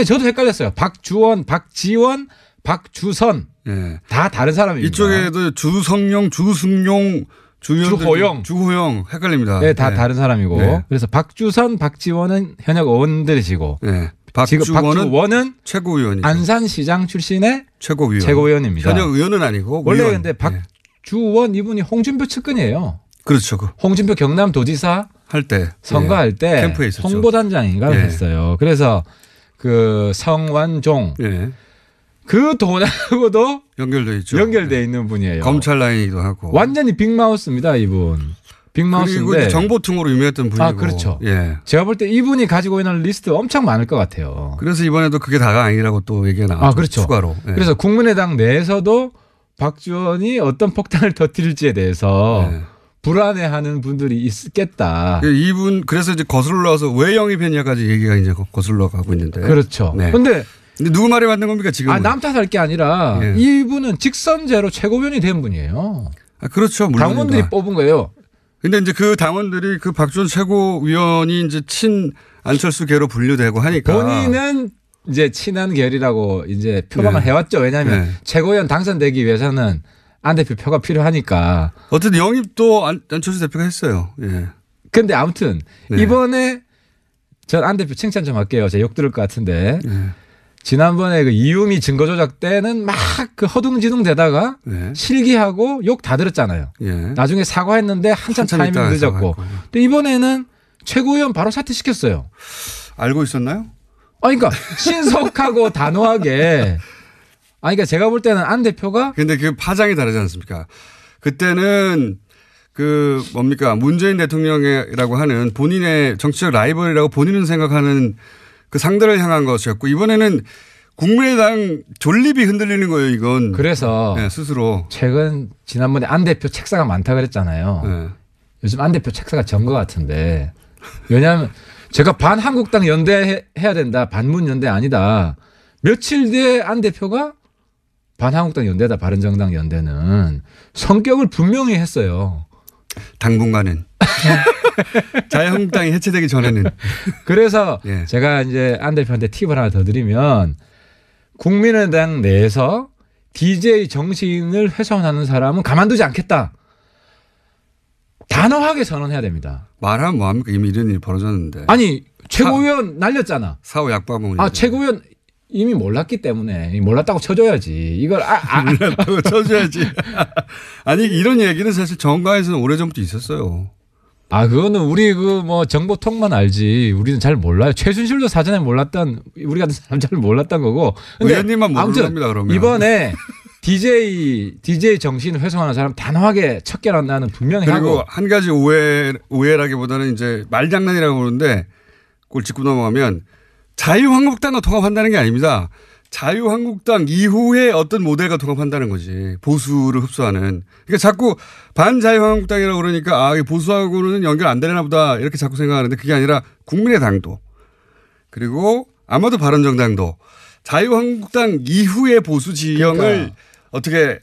Speaker 4: 저도 헷갈렸어요. 박주원, 박지원, 박주선.
Speaker 1: 예.
Speaker 4: 다 다른 사람입니다.
Speaker 1: 이쪽에도 주성용, 주승용, 주호영 헷갈립니다.
Speaker 4: 네, 다 다른 사람이고.
Speaker 1: 네.
Speaker 4: 그래서 박주선, 박지원은 현역 의원들이시고.
Speaker 1: 네.
Speaker 4: 박주원은
Speaker 1: 최고위원이죠.
Speaker 4: 안산시장 출신의
Speaker 1: 최고위원입니다. 현역 의원은 아니고
Speaker 4: 원래
Speaker 1: 위원.
Speaker 4: 근데 박주원 이분이 홍준표 측근이에요.
Speaker 1: 그렇죠.
Speaker 4: 홍준표 경남도지사
Speaker 1: 할 때
Speaker 4: 선거할 때
Speaker 1: 캠프에 있었죠.
Speaker 4: 홍보단장인가 했어요. 그래서 성완종 그 돈하고도
Speaker 1: 연결돼 있죠.
Speaker 4: 연결돼 있는 분이에요.
Speaker 1: 검찰 라인이기도 하고.
Speaker 4: 완전히 빅마우스입니다, 이분. 빅마우스인데.
Speaker 1: 그리고 정보통으로 유명했던 분이고.
Speaker 4: 그렇죠.
Speaker 1: 예.
Speaker 4: 제가 볼 때 이분이 가지고 있는 리스트 엄청 많을 것 같아요.
Speaker 1: 그래서 이번에도 그게 다가 아니라고 또 얘기가 나왔죠.
Speaker 4: 그렇죠.
Speaker 1: 추가로. 예.
Speaker 4: 그래서 국민의당 내에서도 박주원이 어떤 폭탄을 터뜨릴지에 대해서 불안해하는 분들이 있겠다.
Speaker 1: 이분 그래서 이제 거슬러 올라와서 왜 영입했냐까지 얘기가 이제 거슬러 가고 있는데.
Speaker 4: 그렇죠. 근데
Speaker 1: 누구 말이 맞는 겁니까 지금?
Speaker 4: 남 탓할 게 아니라 이분은 직선제로 최고위원이 된 분이에요.
Speaker 1: 그렇죠. 물론입니다.
Speaker 4: 당원들이 뽑은 거예요.
Speaker 1: 근데 이제 그 당원들이 그 박주원 최고위원이 이제 친 안철수계로 분류되고 하니까.
Speaker 4: 본인은 이제 친한 결이라고 이제 표방을 해왔죠. 왜냐하면 최고위원 당선되기 위해서는 안 대표 표가 필요하니까.
Speaker 1: 어쨌든 영입도 안철수 대표가 했어요. 예.
Speaker 4: 근데 아무튼 이번에 전 안 대표 칭찬 좀 할게요. 제가 욕 들을 것 같은데. 지난번에 이유미 증거 조작 때는 막 허둥지둥 대다가 실기하고 욕 다 들었잖아요. 나중에 사과했는데 한참 타이밍 늦었고. 또 이번에는 최고위원 바로 사퇴시켰어요.
Speaker 1: 알고 있었나요?
Speaker 4: 그러니까 신속하고 단호하게. 그러니까 제가 볼 때는 안 대표가.
Speaker 1: 근데 그 파장이 다르지 않습니까? 그때는 문재인 대통령이라고 하는 본인의 정치적 라이벌이라고 본인은 생각하는 그 상대를 향한 것이었고 이번에는 국민의당 존립이 흔들리는 거예요, 이건.
Speaker 4: 그래서
Speaker 1: 스스로.
Speaker 4: 지난번에 안 대표 책사가 많다 그랬잖아요. 요즘 안 대표 책사가 전 것 같은데. 왜냐하면 제가 반한국당 연대 해야 된다. 반문 연대 아니다. 며칠 뒤에 안 대표가 반한국당 연대다. 바른정당 연대는 성격을 분명히 했어요.
Speaker 1: 당분간은. 자유한국당이 해체되기 전에는.
Speaker 4: 그래서 예. 제가 이제 안 대표한테 팁을 하나 더 드리면 국민의당 내에서 DJ 정신을 훼손하는 사람은 가만두지 않겠다. 단호하게 선언해야 됩니다.
Speaker 1: 말하면 뭐합니까? 이미 이런 일이 벌어졌는데.
Speaker 4: 아니 최고위원 날렸잖아.
Speaker 1: 사후 약방문.
Speaker 4: 최고위원 이미 몰랐기 때문에 몰랐다고 쳐줘야지. 이걸
Speaker 1: 몰랐다고 쳐줘야지. 아니 이런 얘기는 사실 정가에서는 오래전부터 있었어요.
Speaker 4: 그거는 우리 정보통만 알지. 우리는 잘 몰라요. 최순실도 사전에 몰랐던 우리 같은 사람 잘 몰랐던 거고.
Speaker 1: 의원님만 모르는 겁니다. 그러면
Speaker 4: 이번에 DJ 정신을 훼손하는 사람 단호하게 척결한다는 분명히
Speaker 1: 그리고
Speaker 4: 하고.
Speaker 1: 한 가지 오해라기보다는 이제 말장난이라고 그러는데 그걸 짚고 넘어가면 자유한국당과 통합한다는 게 아닙니다. 자유한국당 이후에 어떤 모델과 통합한다는 거지. 보수를 흡수하는. 그러니까 자꾸 반자유한국당이라고 그러니까 보수하고는 연결 안 되나 보다 이렇게 자꾸 생각하는데 그게 아니라 국민의당도 그리고 아마도 바른정당도 자유한국당 이후의 보수 지형을 그러니까. 어떻게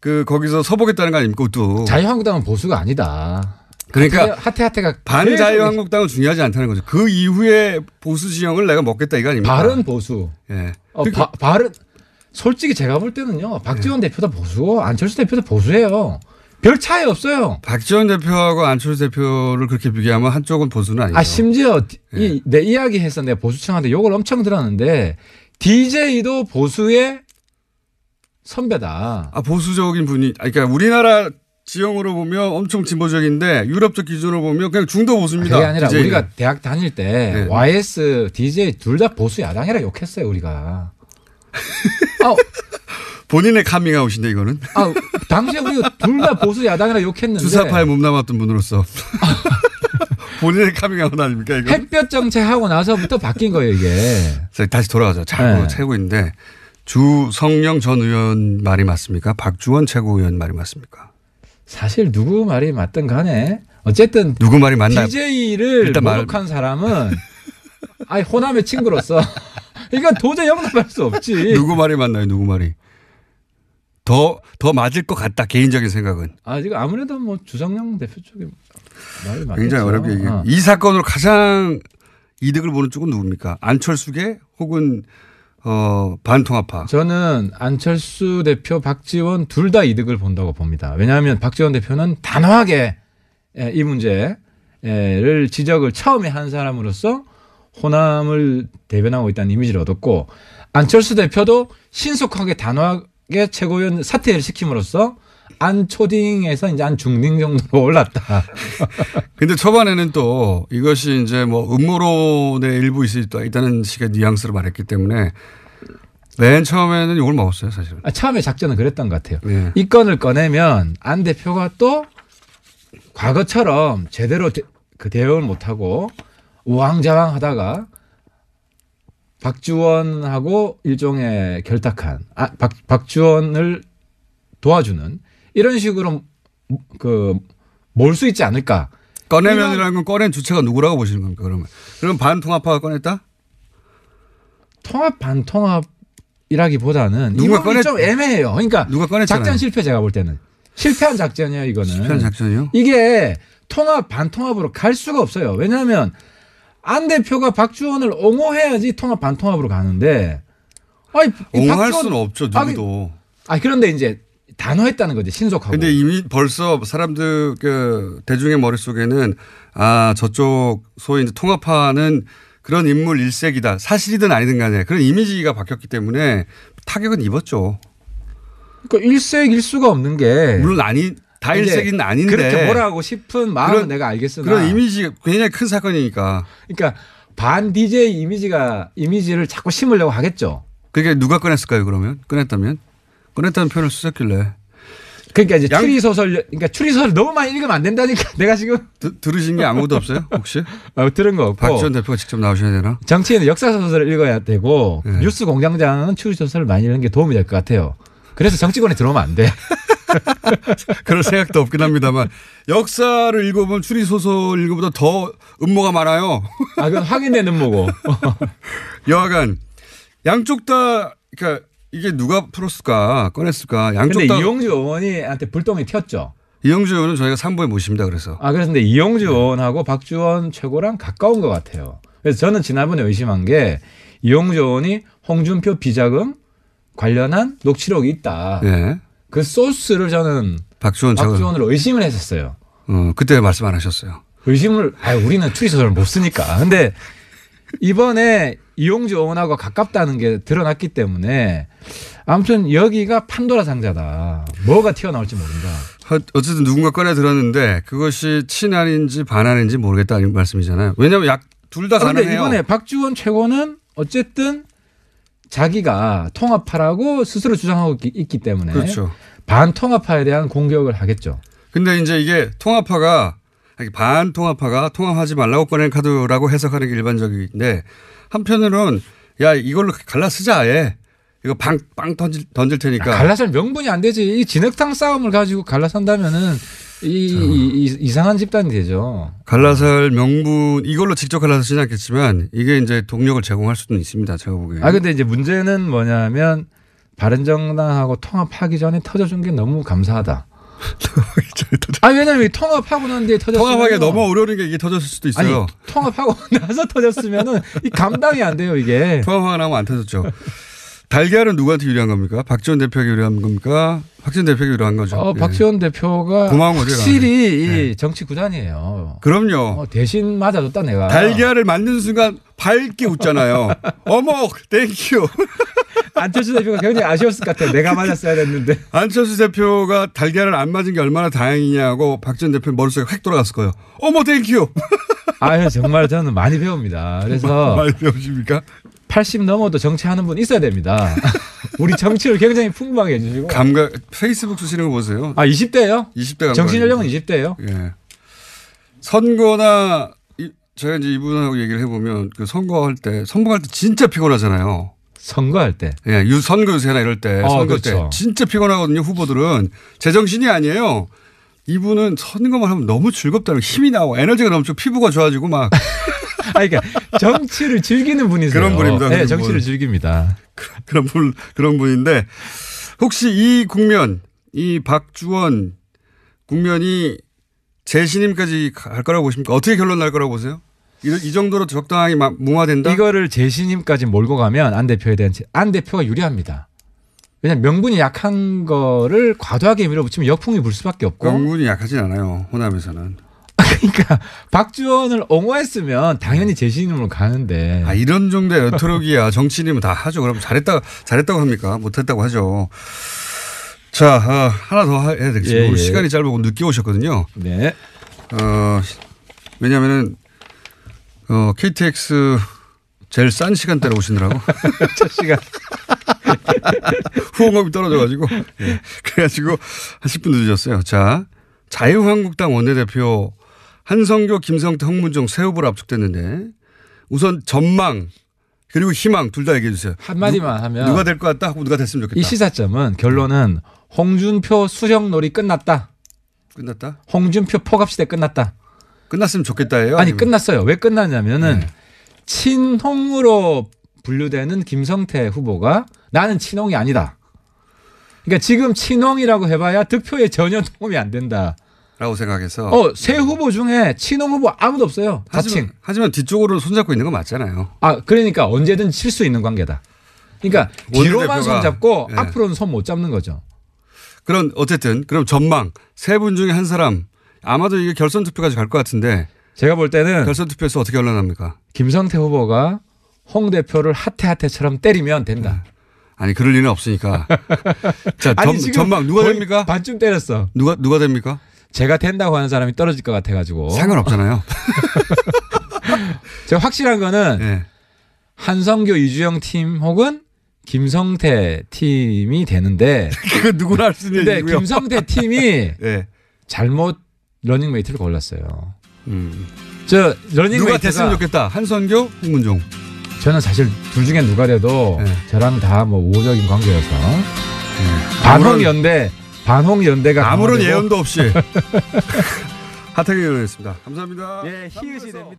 Speaker 1: 거기서 서보겠다는 거 아닙니까? 또
Speaker 4: 자유한국당은 보수가 아니다.
Speaker 1: 그러니까
Speaker 4: 하태가
Speaker 1: 반자유한국당은 중요하지 않다는 거죠. 그 이후에 보수 지형을 내가 먹겠다 이거 아닙니까?
Speaker 4: 바른 보수.
Speaker 1: 예.
Speaker 4: 바른 솔직히 제가 볼 때는요. 박지원 대표도 보수고 안철수 대표도 보수예요. 별 차이 없어요.
Speaker 1: 박지원 대표하고 안철수 대표를 그렇게 비교하면 한쪽은 보수는 아니죠.
Speaker 4: 심지어 내 이야기해서 내가 보수층한테 욕을 엄청 들었는데 DJ도 보수의 선배다.
Speaker 1: 보수적인 분이 그러니까 우리나라 지형으로 보면 엄청 진보적인데 유럽적 기준으로 보면 그냥 중도 보수입니다.
Speaker 4: 그게 아니라
Speaker 1: DJ는.
Speaker 4: 우리가 대학 다닐 때 YS, DJ 둘 다 보수 야당이라 욕했어요 우리가.
Speaker 1: 본인의 카밍아웃인데 이거는.
Speaker 4: 당시에 우리가 둘 다 보수 야당이라 욕했는데.
Speaker 1: 주사파에 몸담았던 분으로서. 본인의 카밍아웃 아닙니까 이거.
Speaker 4: 햇볕 정책하고 나서부터 바뀐 거예요 이게.
Speaker 1: 다시 돌아가자. 자꾸 최고인데 주성영 전 의원 말이 맞습니까? 박주원 최고위원 말이 맞습니까?
Speaker 4: 사실 누구 말이 맞든 간에 어쨌든
Speaker 1: 누구 말이 맞나?
Speaker 4: DJ를 모독한 사람은 호남의 친구로서 이건 도저히 용납할 수 없지.
Speaker 1: 누구 말이 맞나요? 누구 말이? 더 맞을 것 같다. 개인적인 생각은.
Speaker 4: 지금 아무래도 주성영 대표 쪽에 말이 맞겠죠.
Speaker 1: 굉장히 어렵게 얘기해요. 이 사건으로 가장 이득을 보는 쪽은 누굽니까? 안철수계 혹은 반통합파.
Speaker 4: 저는 안철수 대표, 박지원 둘 다 이득을 본다고 봅니다. 왜냐하면 박지원 대표는 단호하게 이 문제를 지적을 처음에 한 사람으로서 호남을 대변하고 있다는 이미지를 얻었고 안철수 대표도 신속하게 단호하게 최고위원 사퇴를 시킴으로써 안초딩에서 이제 안중딩 정도로 올랐다.
Speaker 1: 근데 초반에는 또 이것이 이제 음모론의 일부 있다는 식의 뉘앙스로 말했기 때문에 맨 처음에는 욕을 먹었어요, 사실은.
Speaker 4: 처음에 작전은 그랬던 것 같아요. 네. 이 건을 꺼내면 안 대표가 또 과거처럼 제대로 대응을 못하고 우왕좌왕 하다가 박지원하고 일종의 결탁한 박지원을 도와주는 이런 식으로 몰 수 있지 않을까.
Speaker 1: 꺼내면이라는 건 꺼낸 주체가 누구라고 보시는 겁니까? 그럼 반통합파가 꺼냈다?
Speaker 4: 통합 반통합이라기보다는 이건 좀 애매해요. 그러니까
Speaker 1: 누가 꺼냈잖아요.
Speaker 4: 작전 실패 제가 볼 때는. 실패한 작전이에요 이거는.
Speaker 1: 실패한 작전이요?
Speaker 4: 이게 통합 반통합으로 갈 수가 없어요. 왜냐하면 안 대표가 박지원을 옹호해야지 통합 반통합으로 가는데.
Speaker 1: 옹호할 수는 없죠. 누구도.
Speaker 4: 그런데 이제 단호했다는 거지 신속하고.
Speaker 1: 근데 이미 벌써 사람들 대중의 머릿속에는 저쪽 소위 이제 통합파는 그런 인물 일색이다. 사실이든 아니든 간에 그런 이미지가 바뀌었기 때문에 타격은 입었죠.
Speaker 4: 그러니까 일색일 수가 없는 게.
Speaker 1: 물론 다 일색은 아닌데.
Speaker 4: 그렇게 뭐라고 싶은 마음은 내가 알겠으나.
Speaker 1: 그런 이미지가 굉장히 큰 사건이니까.
Speaker 4: 그러니까 반 DJ 이미지를 자꾸 심으려고 하겠죠.
Speaker 1: 그게 누가 꺼냈을까요 그러면? 꺼냈다는 표현을 쓰셨길래.
Speaker 4: 그러니까 이제 추리소설 너무 많이 읽으면 안 된다니까. 내가 지금
Speaker 1: 들으신 게 아무도 없어요 혹시?
Speaker 4: 들은 거 없고.
Speaker 1: 박지원 대표가 직접 나오셔야 되나?
Speaker 4: 정치인은 역사소설을 읽어야 되고 뉴스 공장장은 추리소설을 많이 읽는 게 도움이 될 것 같아요. 그래서 정치권에 들어오면 안 돼.
Speaker 1: 그럴 생각도 없긴 합니다만 역사를 읽어보면 추리소설 읽어보다 더 음모가 많아요.
Speaker 4: 아, 그건 확인된 음모고.
Speaker 1: 여하간 양쪽 다 그러니까 이게 누가 풀었을까 꺼냈을까 양쪽
Speaker 4: 근데
Speaker 1: 다.
Speaker 4: 이용주 의원한테 불똥이 튀었죠.
Speaker 1: 이용주 의원은 저희가 3부에 모십니다. 그래서.
Speaker 4: 그래서 근데 이용주 의원하고 박주원 최고랑 가까운 것 같아요. 그래서 저는 지난번에 의심한 게 이용주 의원이 홍준표 비자금 관련한 녹취록이 있다.
Speaker 1: 네.
Speaker 4: 그 소스를 저는 박주원으로 의심을 했었어요.
Speaker 1: 그때 말씀 안 하셨어요.
Speaker 4: 우리는 추리소설을 못 쓰니까. 근데 이번에 이용주 의원하고 가깝다는 게 드러났기 때문에 아무튼 여기가 판도라 상자다. 뭐가 튀어나올지 모른다.
Speaker 1: 어쨌든 누군가 꺼내 들었는데 그것이 친한인지 반한인지 모르겠다는 말씀이잖아요. 왜냐하면 둘 다 가능해요.
Speaker 4: 그런데 이번에 박주원 최고는 어쨌든 자기가 통합파라고 스스로 주장하고 있기 때문에
Speaker 1: 그렇죠.
Speaker 4: 반통합파에 대한 공격을 하겠죠.
Speaker 1: 근데 이제 이게 반통합파가 통합하지 말라고 꺼낸 카드라고 해석하는 게 일반적인데 한편으로는 야 이걸로 갈라 쓰자 아예. 이거 빵 던질 테니까.
Speaker 4: 갈라설 명분이 안 되지. 이 진흙탕 싸움을 가지고 갈라선다면은 이상한 집단이 되죠.
Speaker 1: 갈라설 명분 이걸로 직접 갈라서지는 않겠지만 이게 이제 동력을 제공할 수도 있습니다. 제가 보기에.
Speaker 4: 근데 이제 문제는 뭐냐면 바른정당하고 통합하기 전에 터져준 게 너무 감사하다. 왜냐면 통합하고 난 뒤에 터졌으면
Speaker 1: 통합하기가 너무 어려운 게 이게 터졌을 수도 있어요.
Speaker 4: 아니, 통합하고 나서 터졌으면은 이 감당이 안 돼요 이게.
Speaker 1: 통합하고 나면 안 터졌죠. 달걀은 누구한테 유리한 겁니까? 박지원 대표에게 유리한 겁니까? 박지원 대표에게 유리한 거죠.
Speaker 4: 박지원 대표가 확실히 이 정치 구단이에요.
Speaker 1: 그럼요.
Speaker 4: 대신 맞아줬다 내가.
Speaker 1: 달걀을 만든 순간 밝게 웃잖아요. 어머 땡큐.
Speaker 4: 안철수 대표가 굉장히 아쉬웠을 것 같아요. 내가 맞았어야 됐는데.
Speaker 1: 안철수 대표가 달걀을 안 맞은 게 얼마나 다행이냐고 박지원 대표 머릿속에 획 돌아갔을 거예요. 어머 땡큐.
Speaker 4: 정말 저는 많이 배웁니다. 그래서
Speaker 1: 많이 배우십니까?
Speaker 4: 80 넘어도 정치하는 분 있어야 됩니다. 우리 정치를 굉장히 풍부하게 해주시고.
Speaker 1: 페이스북 쓰시는 거 보세요.
Speaker 4: 20대예요?
Speaker 1: 20대
Speaker 4: 정신 연령은 20대예요.
Speaker 1: 예. 선거나 제가 이제 이분하고 얘기를 해보면 그 선거할 때 진짜 피곤하잖아요.
Speaker 4: 선거할 때.
Speaker 1: 예, 선거 유세나 이럴 때. 선거
Speaker 4: 그렇죠.
Speaker 1: 때 진짜 피곤하거든요. 후보들은 제정신이 아니에요. 이분은 선거만 하면 너무 즐겁다는 힘이 나와 에너지가 넘치고 피부가 좋아지고 막.
Speaker 4: 그러니까 정치를 즐기는 분이세요.
Speaker 1: 그런 분입니다.
Speaker 4: 네, 정치를 즐깁니다.
Speaker 1: 그런 분인데 혹시 이 국면, 이 박주원 국면이 재신임까지 갈 거라고 보십니까? 어떻게 결론 날 거라고 보세요? 이 정도로 적당하게 무마된다?
Speaker 4: 이거를 재신임까지 몰고 가면 안 대표가 유리합니다. 왜냐하면 명분이 약한 거를 과도하게 밀어붙이면 역풍이 불 수밖에 없고.
Speaker 1: 명분이 약하진 않아요. 호남에서는.
Speaker 4: 그러니까 박주원을 옹호했으면 당연히 재신임으로 가는데.
Speaker 1: 이런 정도의 연토력이야. 정치인이면 다 하죠. 그럼 잘했다고 합니까? 못했다고 하죠. 자, 하나 더 해야 되겠습니다. 오늘 시간이 짧고 늦게 오셨거든요.
Speaker 4: 네.
Speaker 1: 왜냐하면은 KTX 제일 싼 시간대로 오시느라고.
Speaker 4: 첫 시간.
Speaker 1: 후원금이 떨어져가지고. 네. 그래가지고 한 10분 늦으셨어요. 자, 자유한국당 원내대표 한성교, 김성태, 홍문종 새 후보로 압축됐는데 우선 전망 그리고 희망 둘 다 얘기해 주세요.
Speaker 2: 한마디만 하면.
Speaker 1: 누가 될 것 같다 하고 누가 됐으면 좋겠다.
Speaker 2: 이 시사점은 결론은 홍준표 수령놀이 끝났다.
Speaker 1: 끝났다?
Speaker 2: 홍준표 포갑시대 끝났다.
Speaker 1: 끝났으면 좋겠다예요?
Speaker 2: 아니 끝났어요. 왜 끝났냐면은 친홍으로 분류되는 김성태 후보가 나는 친홍이 아니다. 그러니까 지금 친홍이라고 해봐야 득표에 전혀 도움이 안 된다.
Speaker 1: 라고 생각해서.
Speaker 2: 세 후보 중에 친홍 후보 아무도 없어요.
Speaker 1: 하지만 뒤쪽으로 손잡고 있는 건 맞잖아요.
Speaker 2: 그러니까 언제든 칠 수 있는 관계다. 그러니까 뒤로만 손잡고 앞으로는 손 못 잡는 거죠.
Speaker 1: 그럼 전망 세 분 중에 한 사람 아마도 이게 결선 투표까지 갈 것 같은데
Speaker 2: 제가 볼 때는
Speaker 1: 결선 투표에서 어떻게 결론납니까?
Speaker 2: 김성태 후보가 홍 대표를 하태하태처럼 때리면 된다.
Speaker 1: 아니 그럴 리는 없으니까. 자, 전망 누가 됩니까?
Speaker 2: 반쯤 때렸어.
Speaker 1: 누가 됩니까?
Speaker 2: 제가 된다고 하는 사람이 떨어질 것 같아가지고.
Speaker 1: 상관없잖아요.
Speaker 2: 제가 확실한 거는 한성교 이주영 팀 혹은 김성태 팀이 되는데.
Speaker 1: 그건 누구나 할 수 있는
Speaker 2: 근데
Speaker 1: 얘기고요.
Speaker 2: 김성태 팀이 잘못 러닝메이트를 골랐어요. 저 러닝메이트가
Speaker 1: 누가 됐으면 좋겠다. 한성교, 홍문종.
Speaker 2: 저는 사실 둘 중에 누가 돼도 저랑 다 뭐 우호적인 관계여서 반홍연대
Speaker 4: 반홍 연대가
Speaker 1: 아무런 예언도 없이 하태경 의원이었습니다. 감사합니다.
Speaker 4: 예, 히읗이 됩니다.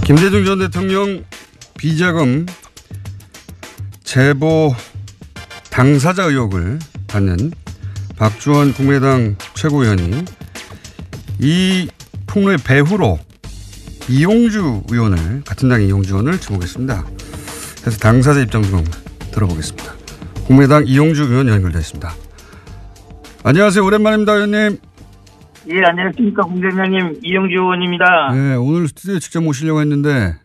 Speaker 1: 김대중 전 대통령 비자금 제보 당사자 의혹을 받는 박주원 국민의당 최고위원이 이 폭로의 배후로 이용주 의원을, 같은 당의 이용주 의원을 지목했습니다. 그래서 당사자 입장 좀 들어보겠습니다. 국민의당 이용주 의원 연결되어 있습니다. 안녕하세요. 오랜만입니다, 의원님.
Speaker 5: 예, 안녕하십니까. 공장장님 이용주 의원입니다.
Speaker 1: 네, 오늘 스튜디오에 직접 모시려고 했는데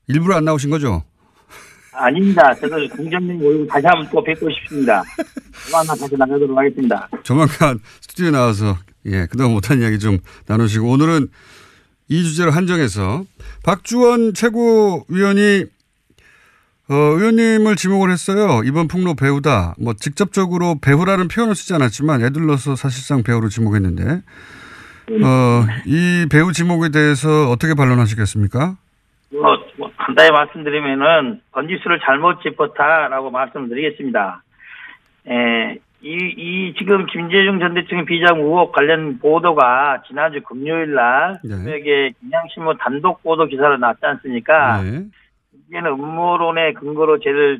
Speaker 1: 일부러 안 나오신 거죠?
Speaker 5: 아닙니다. 저도 공장장님 모이고 다시 한번 또 뵙고 싶습니다. 조만간 다시 나가도록 하겠습니다.
Speaker 1: 조만간 스튜디오에 나와서 그동안 못한 이야기 좀 나누시고, 오늘은 이 주제로 한정해서 박주원 최고위원이 의원님을 지목을 했어요. 이번 폭로 배우다. 뭐 직접적으로 배우라는 표현을 쓰지 않았지만 애들러서 사실상 배우로 지목했는데 이 배우 지목에 대해서 어떻게 반론하시겠습니까?
Speaker 5: 간단히 말씀드리면은 번지수를 잘못 짚었다라고 말씀드리겠습니다. 이 지금 김대중 전 대통령 비자금 의혹 관련 보도가 지난주 금요일 날 새벽에 경향신문 단독 보도 기사로 났지 않습니까?
Speaker 1: 네.
Speaker 5: 이제는 음모론의 근거로 저를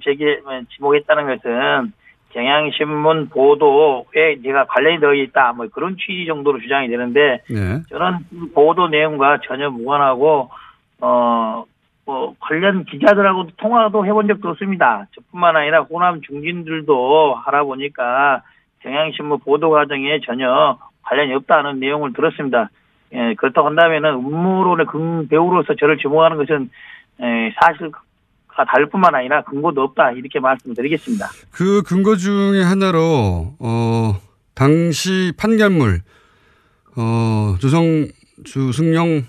Speaker 5: 지목했다는 것은 경향신문 보도에 제가 관련이 되어 있다, 뭐 그런 취지 정도로 주장이 되는데,
Speaker 1: 네.
Speaker 5: 저는 그 보도 내용과 전혀 무관하고 관련 기자들하고도 통화도 해본 적도 없습니다. 저뿐만 아니라 호남 중진들도 알아보니까 경향신문 보도 과정에 전혀 관련이 없다는 내용을 들었습니다. 그렇다고 한다면은 음모론의 배우로서 저를 지목하는 것은 사실과 다를 뿐만 아니라 근거도 없다, 이렇게 말씀드리겠습니다.
Speaker 1: 그 근거 중에 하나로 당시 판결물 주승용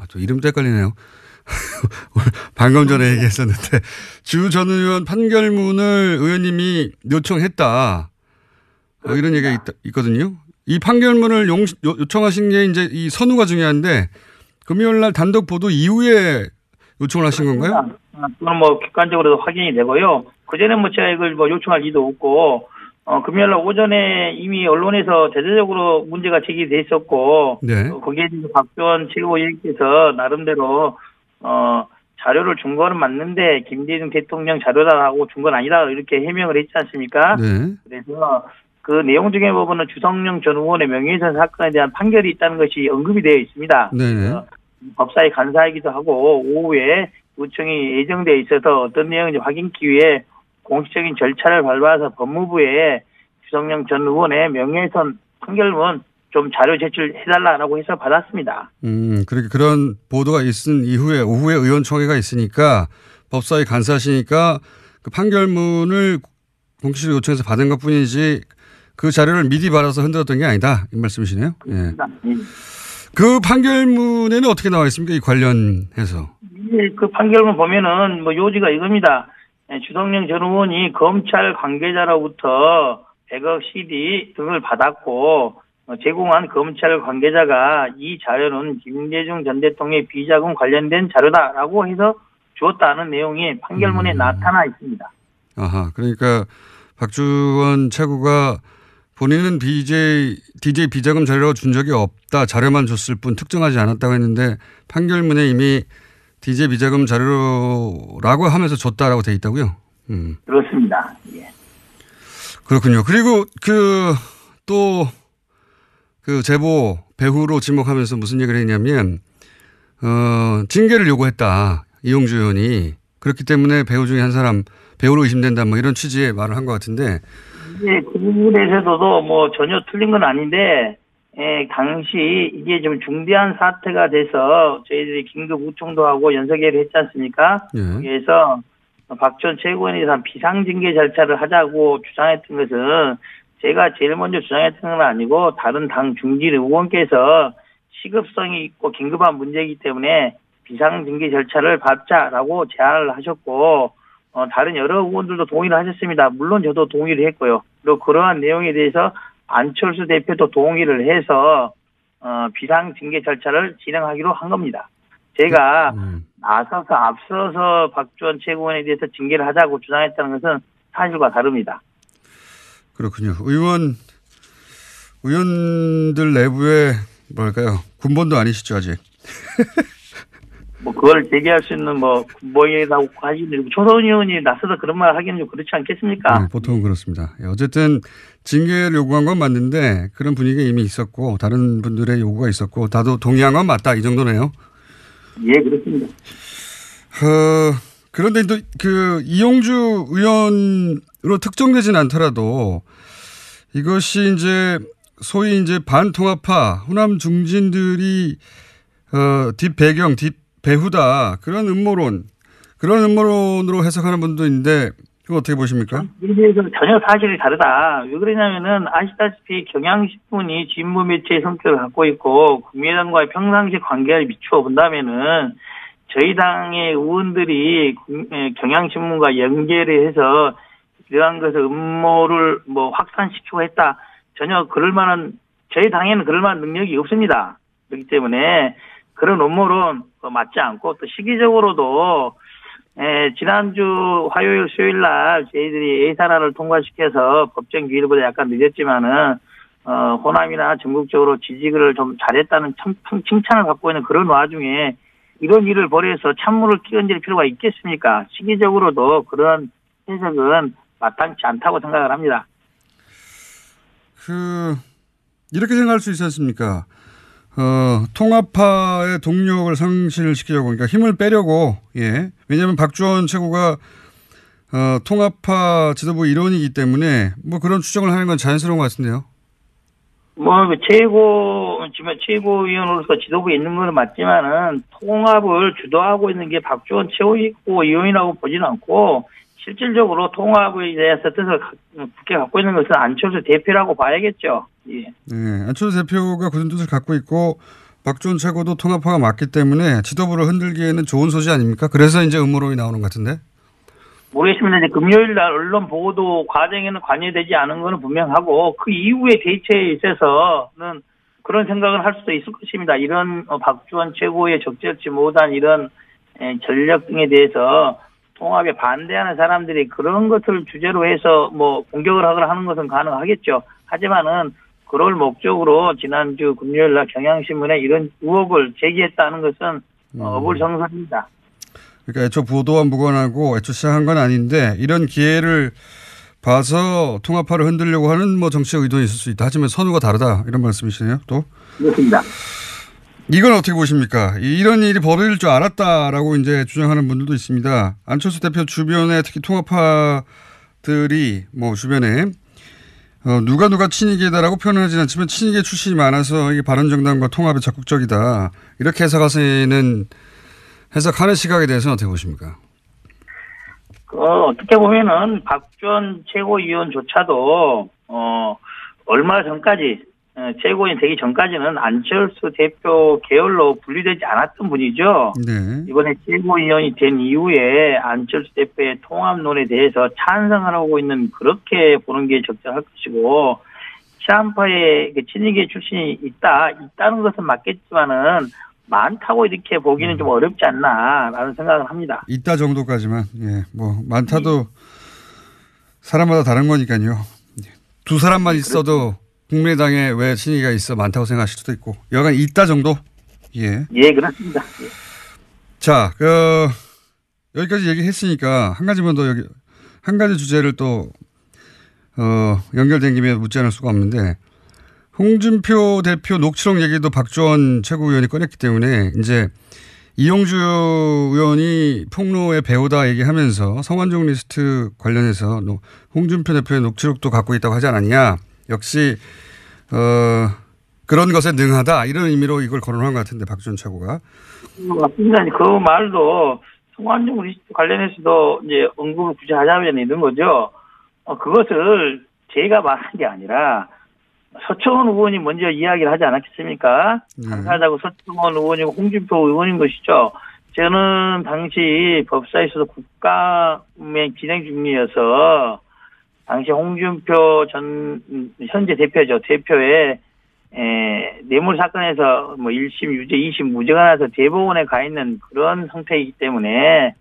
Speaker 1: 저 이름도 헷갈리네요. 방금 전에 얘기했었는데 주 전 의원 판결문을 의원님이 요청했다. 이런 얘기가 있거든요. 이 판결문을 요청하신 게 이제 이 선우가 중요한데, 금요일 날 단독 보도 이후에 요청을 하신 건가요?
Speaker 5: 그건 뭐 객관적으로 확인이 되고요. 그전에 뭐 제가 이걸 뭐 요청할 리도 없고, 금요일 날 오전에 이미 언론에서 대대적으로 문제가 제기돼 있었고,
Speaker 1: 네.
Speaker 5: 거기에 대해서 박주원 최고위원께서 나름대로 자료를 준 거는 맞는데 김대중 대통령 자료다라고 준 건 아니다, 이렇게 해명을 했지 않습니까?
Speaker 1: 네.
Speaker 5: 그래서 그 내용 중에 보면은 주성영 전 의원의 명예훼손 사건에 대한 판결이 있다는 것이 언급이 되어 있습니다.
Speaker 1: 네네.
Speaker 5: 법사위 간사이기도 하고 오후에 요청이 예정되어 있어서 어떤 내용인지 확인하기 위해 공식적인 절차를 밟아서 법무부에 주성영 전 의원의 명예훼손 판결문 좀 자료 제출해달라고 해서 받았습니다.
Speaker 1: 그렇게 그런 보도가 있은 이후에 오후에 의원총회가 있으니까 법사위 간사시니까 그 판결문을 공식적으로 요청해서 받은 것 뿐이지 그 자료를 미리 받아서 흔들었던 게 아니다, 이 말씀이시네요. 예. 그 판결문에는 어떻게 나와 있습니까? 이 관련해서.
Speaker 5: 그 판결문 보면은 뭐 요지가 이겁니다. 주성영 전 의원이 검찰 관계자로부터 100억 CD 등을 받았고 제공한 검찰 관계자가 이 자료는 김대중 전 대통령의 비자금 관련된 자료다라고 해서 주었다는 내용이 판결문에 나타나 있습니다.
Speaker 1: 아하, 그러니까 박주원 최고가 본인은 DJ 비자금 자료라고 준 적이 없다, 자료만 줬을 뿐 특정하지 않았다고 했는데 판결문에 이미 DJ 비자금 자료라고 하면서 줬다라고 돼 있다고요?
Speaker 5: 그렇습니다. 예.
Speaker 1: 그렇군요. 그리고 그 제보 배후로 지목하면서 무슨 얘기를 했냐면 징계를 요구했다, 이용주 의원이. 그렇기 때문에 배우 중에 한 사람 배우로 의심된다, 뭐 이런 취지의 말을 한 것 같은데.
Speaker 5: 예, 그 부분에서도 뭐 전혀 틀린 건 아닌데, 당시 이게 좀 중대한 사태가 돼서 저희들이 긴급 우총도 하고 연석회의를 했지 않습니까?
Speaker 1: 예.
Speaker 5: 그래서 박주원 최고위원에 대한 비상징계 절차를 하자고 주장했던 것은 제가 제일 먼저 주장했던 건 아니고 다른 당 중진 의원께서 시급성이 있고 긴급한 문제이기 때문에 비상징계 절차를 밟자라고 제안을 하셨고, 다른 여러 의원들도 동의를 하셨습니다. 물론 저도 동의를 했고요. 그리고 그러한 내용에 대해서 안철수 대표도 동의를 해서 비상징계 절차를 진행하기로 한 겁니다. 제가 나서서 앞서서 박지원 최고위원에 대해서 징계를 하자고 주장했다는 것은 사실과 다릅니다.
Speaker 1: 그렇군요. 의원들 내부에 뭐랄까요, 군번도 아니시죠 아직?
Speaker 5: 뭐 그걸 제기할 수 있는 뭐 군번이라고 하시는 초선 의원이 나서서 그런 말 하기는 좀 그렇지 않겠습니까?
Speaker 1: 네, 보통은 그렇습니다. 어쨌든 징계를 요구한 건 맞는데 그런 분위기가 이미 있었고 다른 분들의 요구가 있었고 다도 동의한 건 맞다, 이 정도네요.
Speaker 5: 예, 그렇습니다.
Speaker 1: 그런데 또 그 이용주 의원으로 특정되진 않더라도 이것이 이제 소위 이제 반통합파 호남 중진들이 뒷배경, 뒷배후다, 그런 음모론으로 해석하는 분도 있는데 그거 어떻게 보십니까?
Speaker 5: 이에 대해서 전혀 사실이 다르다. 왜 그러냐면은 아시다시피 경향신문이 진보 매체의 성격을 갖고 있고 국민의당과의 평상시 관계를 비추어 본다면은 저희 당의 의원들이 경향신문과 연계를 해서 이러한 것을 음모를 뭐 확산시키고 했다. 전혀 저희 당에는 그럴 만한 능력이 없습니다. 그렇기 때문에 그런 음모론 맞지 않고, 또 시기적으로도 지난주 화요일 수요일 날 저희들이 예산안을 통과시켜서 법정 기일보다 약간 늦었지만은 호남이나 전국적으로 지지를 좀 잘했다는 칭찬을 갖고 있는 그런 와중에 이런 일을 벌여서 찬물을 끼얹을 필요가 있겠습니까? 시기적으로도 그런 해석은 마땅치 않다고 생각을 합니다.
Speaker 1: 이렇게 생각할 수 있지 않습니까? 통합파의 동력을 상실시키려고, 그러니까 힘을 빼려고, 예. 왜냐하면 박지원 최고가 통합파 지도부 일원이기 때문에 뭐 그런 추정을 하는 건 자연스러운 것 같은데요.
Speaker 5: 최고위원으로서 지도부에 있는 건 맞지만은 통합을 주도하고 있는 게 박지원 최고위원이라고 보지는 않고, 실질적으로 통합에 대해서 뜻을 굳게 갖고 있는 것은 안철수 대표라고 봐야겠죠. 예.
Speaker 1: 네, 안철수 대표가 굳은 뜻을 갖고 있고 박지원 최고도 통합파가 맞기 때문에 지도부를 흔들기에는 좋은 소지 아닙니까? 그래서 이제 음모론이 나오는 것 같은데.
Speaker 5: 모르겠습니다. 이제 금요일 날 언론 보도 과정에는 관여되지 않은 것은 분명하고 그 이후의 대처에 있어서는 그런 생각을 할 수도 있을 것입니다. 이런 박지원 최고의 적절치 못한 이런 전력 등에 대해서 통합에 반대하는 사람들이 그런 것을 주제로 해서 뭐 공격을 하거나 하는 것은 가능하겠죠. 하지만은 그럴 목적으로 지난주 금요일 날 경향신문에 이런 의혹을 제기했다는 것은 어불성설입니다.
Speaker 1: 그러니까 애초 보도와 무관하고 애초 시작한 건 아닌데 이런 기회를 봐서 통합파를 흔들려고 하는 뭐 정치적 의도는 있을 수 있다. 하지만 선후가 다르다, 이런 말씀이시네요. 또
Speaker 5: 그렇습니다.
Speaker 1: 이건 어떻게 보십니까? 이런 일이 벌어질 줄 알았다라고 이제 주장하는 분들도 있습니다. 안철수 대표 주변에 특히 통합파들이 뭐 주변에 누가 친이계다라고 표현은 하진 않지만 친이계 출신이 많아서 이게 바른정당과 통합에 적극적이다, 이렇게 해석하는 시각에 대해서는 어떻게 보십니까?
Speaker 5: 어떻게 보면은 박지원 최고위원조차도 얼마 전까지 최고위원 되기 전까지는 안철수 대표 계열로 분리되지 않았던 분이죠.
Speaker 1: 네.
Speaker 5: 이번에 최고위원이 된 이후에 안철수 대표의 통합론에 대해서 찬성하고 있는, 그렇게 보는 게 적절할 것이고, 친한파의 친이계 출신이 있다는 것은 맞겠지만은 많다고 이렇게 보기는 좀 어렵지 않나라는 생각을 합니다.
Speaker 1: 있다 정도까지만. 예, 뭐 많다도 사람마다 다른 거니까요. 두 사람만 있어도 국민의당에 왜 친이계가 있어 많다고 생각하실 수도 있고, 여간 있다 정도. 예.
Speaker 5: 예, 그렇습니다. 예.
Speaker 1: 자, 여기까지 얘기했으니까 한 가지 주제를 또 연결된 김에 묻지 않을 수가 없는데, 홍준표 대표 녹취록 얘기도 박지원 최고위원이 꺼냈기 때문에 이제 이용주 의원이 폭로의 배우다 얘기하면서 성완종 리스트 관련해서 홍준표 대표의 녹취록도 갖고 있다고 하지 않았냐. 역시 그런 것에 능하다, 이런 의미로 이걸 거론한 것 같은데 박지원 최고가.
Speaker 5: 맞습니다. 그 말도 성완종 리스트 관련해서도 이제 언급을 굳이 하자면 이런 거죠. 그것을 제가 말한 게 아니라 서청원 의원이 먼저 이야기를 하지 않았겠습니까? 당사자고 서청원 의원이고 홍준표 의원인 것이죠. 저는 당시 법사에서도 국감에 진행 중이어서 당시 홍준표 현재 대표의 뇌물 사건에서 뭐 1심, 유죄, 2심 무죄가 나서 대법원에 가 있는 그런 상태이기 때문에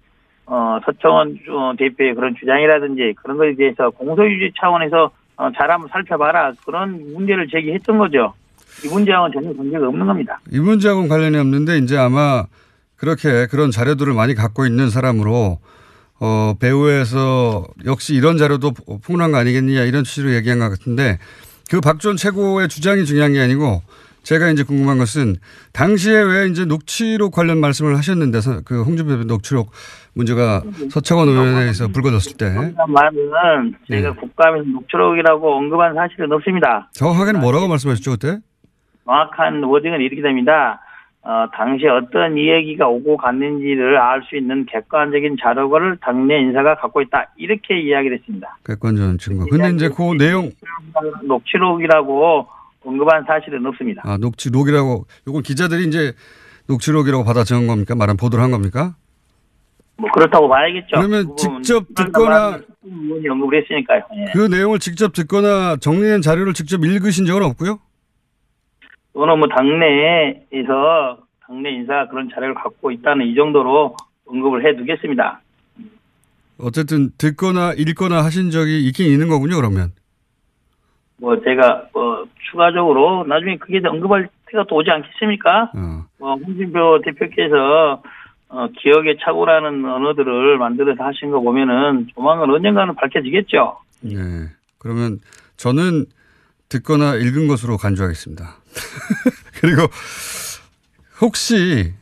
Speaker 5: 서청원 대표의 그런 주장이라든지 그런 것에 대해서 공소유지 차원에서 잘 한번 살펴봐라 그런 문제를 제기했던 거죠. 이 문제하고는 전혀 관계가 없는 겁니다.
Speaker 1: 이 문제하고는 관련이 없는데 이제 아마 그렇게 그런 자료들을 많이 갖고 있는 사람으로 배후에서 역시 이런 자료도 폭로한 거 아니겠느냐 이런 취지로 얘기한 것 같은데 그 박지원 최고의 주장이 중요한 게 아니고 제가 이제 궁금한 것은 당시에 왜 이제 녹취록 관련 말씀을 하셨는데 그 홍준표 녹취록 문제가 서청원 의원회에서 불거졌을 때
Speaker 5: 말은 제가 국감에서 녹취록이라고 언급한 사실은 없습니다.
Speaker 1: 정확하게는 뭐라고 말씀하셨죠 그때?
Speaker 5: 정확한 워딩은 이렇게 됩니다. 당시에 어떤 이야기가 오고 갔는지를 알 수 있는 객관적인 자료를 당내 인사가 갖고 있다. 이렇게 이야기를 했습니다.
Speaker 1: 객관적인 증거. 근데 이제 그 내용.
Speaker 5: 녹취록이라고 언급한 사실은 없습니다.
Speaker 1: 녹취록이라고, 요건 기자들이 이제 녹취록이라고 받아 적은 겁니까? 말한 보도를 한 겁니까?
Speaker 5: 뭐 그렇다고 봐야겠죠.
Speaker 1: 그러면 직접 듣거나.
Speaker 5: 의원이 언급을 했으니까요. 예.
Speaker 1: 그 내용을 직접 듣거나 정리된 자료를 직접 읽으신 적은 없고요?
Speaker 5: 또는 뭐 당내에서 당내 인사가 그런 자료를 갖고 있다는 이 정도로 언급을 해두겠습니다.
Speaker 1: 어쨌든 듣거나 읽거나 하신 적이 있긴 있는 거군요, 그러면.
Speaker 5: 뭐 제가 추가적으로 나중에 그게 언급할 때가 또 오지 않겠습니까? 홍준표 대표께서 기억의 착오라는 언어들을 만들어서 하신 거 보면은 조만간 언젠가는 밝혀지겠죠.
Speaker 1: 네. 그러면 저는 듣거나 읽은 것으로 간주하겠습니다. 그리고 혹시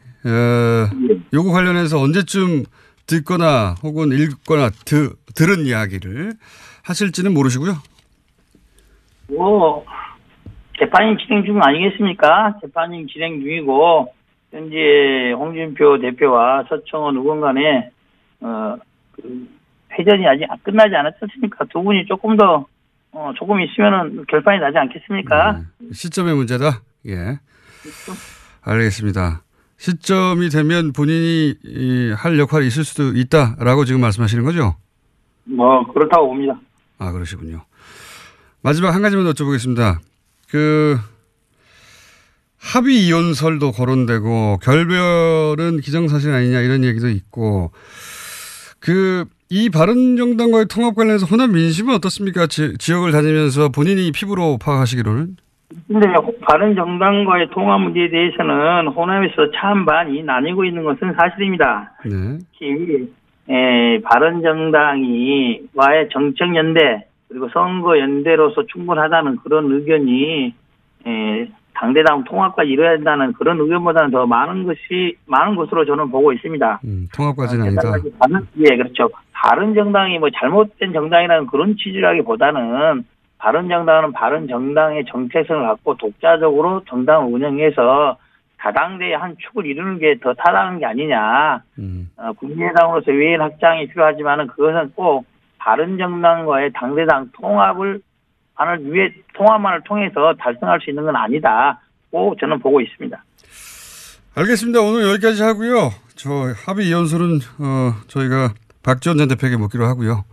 Speaker 1: 요거 관련해서 언제쯤 듣거나 혹은 읽거나 들은 이야기를 하실지는 모르시고요.
Speaker 5: 뭐 재판이 진행 중 아니겠습니까? 재판이 진행 중이고 현재 홍준표 대표와 서청원 의원 간에 회전이 아직 끝나지 않았지 않습니까? 두 분이 조금 있으면은 결판이 나지 않겠습니까?
Speaker 1: 시점의 문제다. 예. 알겠습니다. 시점이 되면 본인이 할 역할이 있을 수도 있다라고 지금 말씀하시는 거죠?
Speaker 5: 뭐 그렇다고 봅니다.
Speaker 1: 아, 그러시군요. 마지막 한 가지만 더 여쭤보겠습니다. 합의 이혼설도 거론되고 결별은 기정사실 아니냐 이런 얘기도 있고 이 바른정당과의 통합 관련해서 호남 민심은 어떻습니까? 지역을 다니면서 본인이 피부로 파악하시기로는?
Speaker 5: 근데 바른정당과의 통합 문제에 대해서는 호남에서 찬반이 나뉘고 있는 것은 사실입니다.
Speaker 1: 네.
Speaker 5: 특히 바른정당과의 정책연대 그리고 선거연대로서 충분하다는 그런 의견이 당대당 통합까지 이뤄야 된다는 그런 의견보다는 더 많은 것으로 저는 보고 있습니다.
Speaker 1: 통합까지는 아니다.
Speaker 5: 예, 그렇죠. 바른정당이 뭐 잘못된 정당이라는 그런 취지라기보다는 바른정당은 바른정당의 정체성을 갖고 독자적으로 정당을 운영해서 다당대의 한 축을 이루는 게 더 타당한 게 아니냐. 국민의당으로서 외연 확장이 필요하지만은 그것은 꼭 바른정당과의 당대당 통합만을 통해서 달성할 수 있는 건 아니다고 저는 보고 있습니다.
Speaker 1: 알겠습니다. 오늘 여기까지 하고요. 저 합의 이혼설은 저희가 박지원 전 대표에게 묻기로 하고요.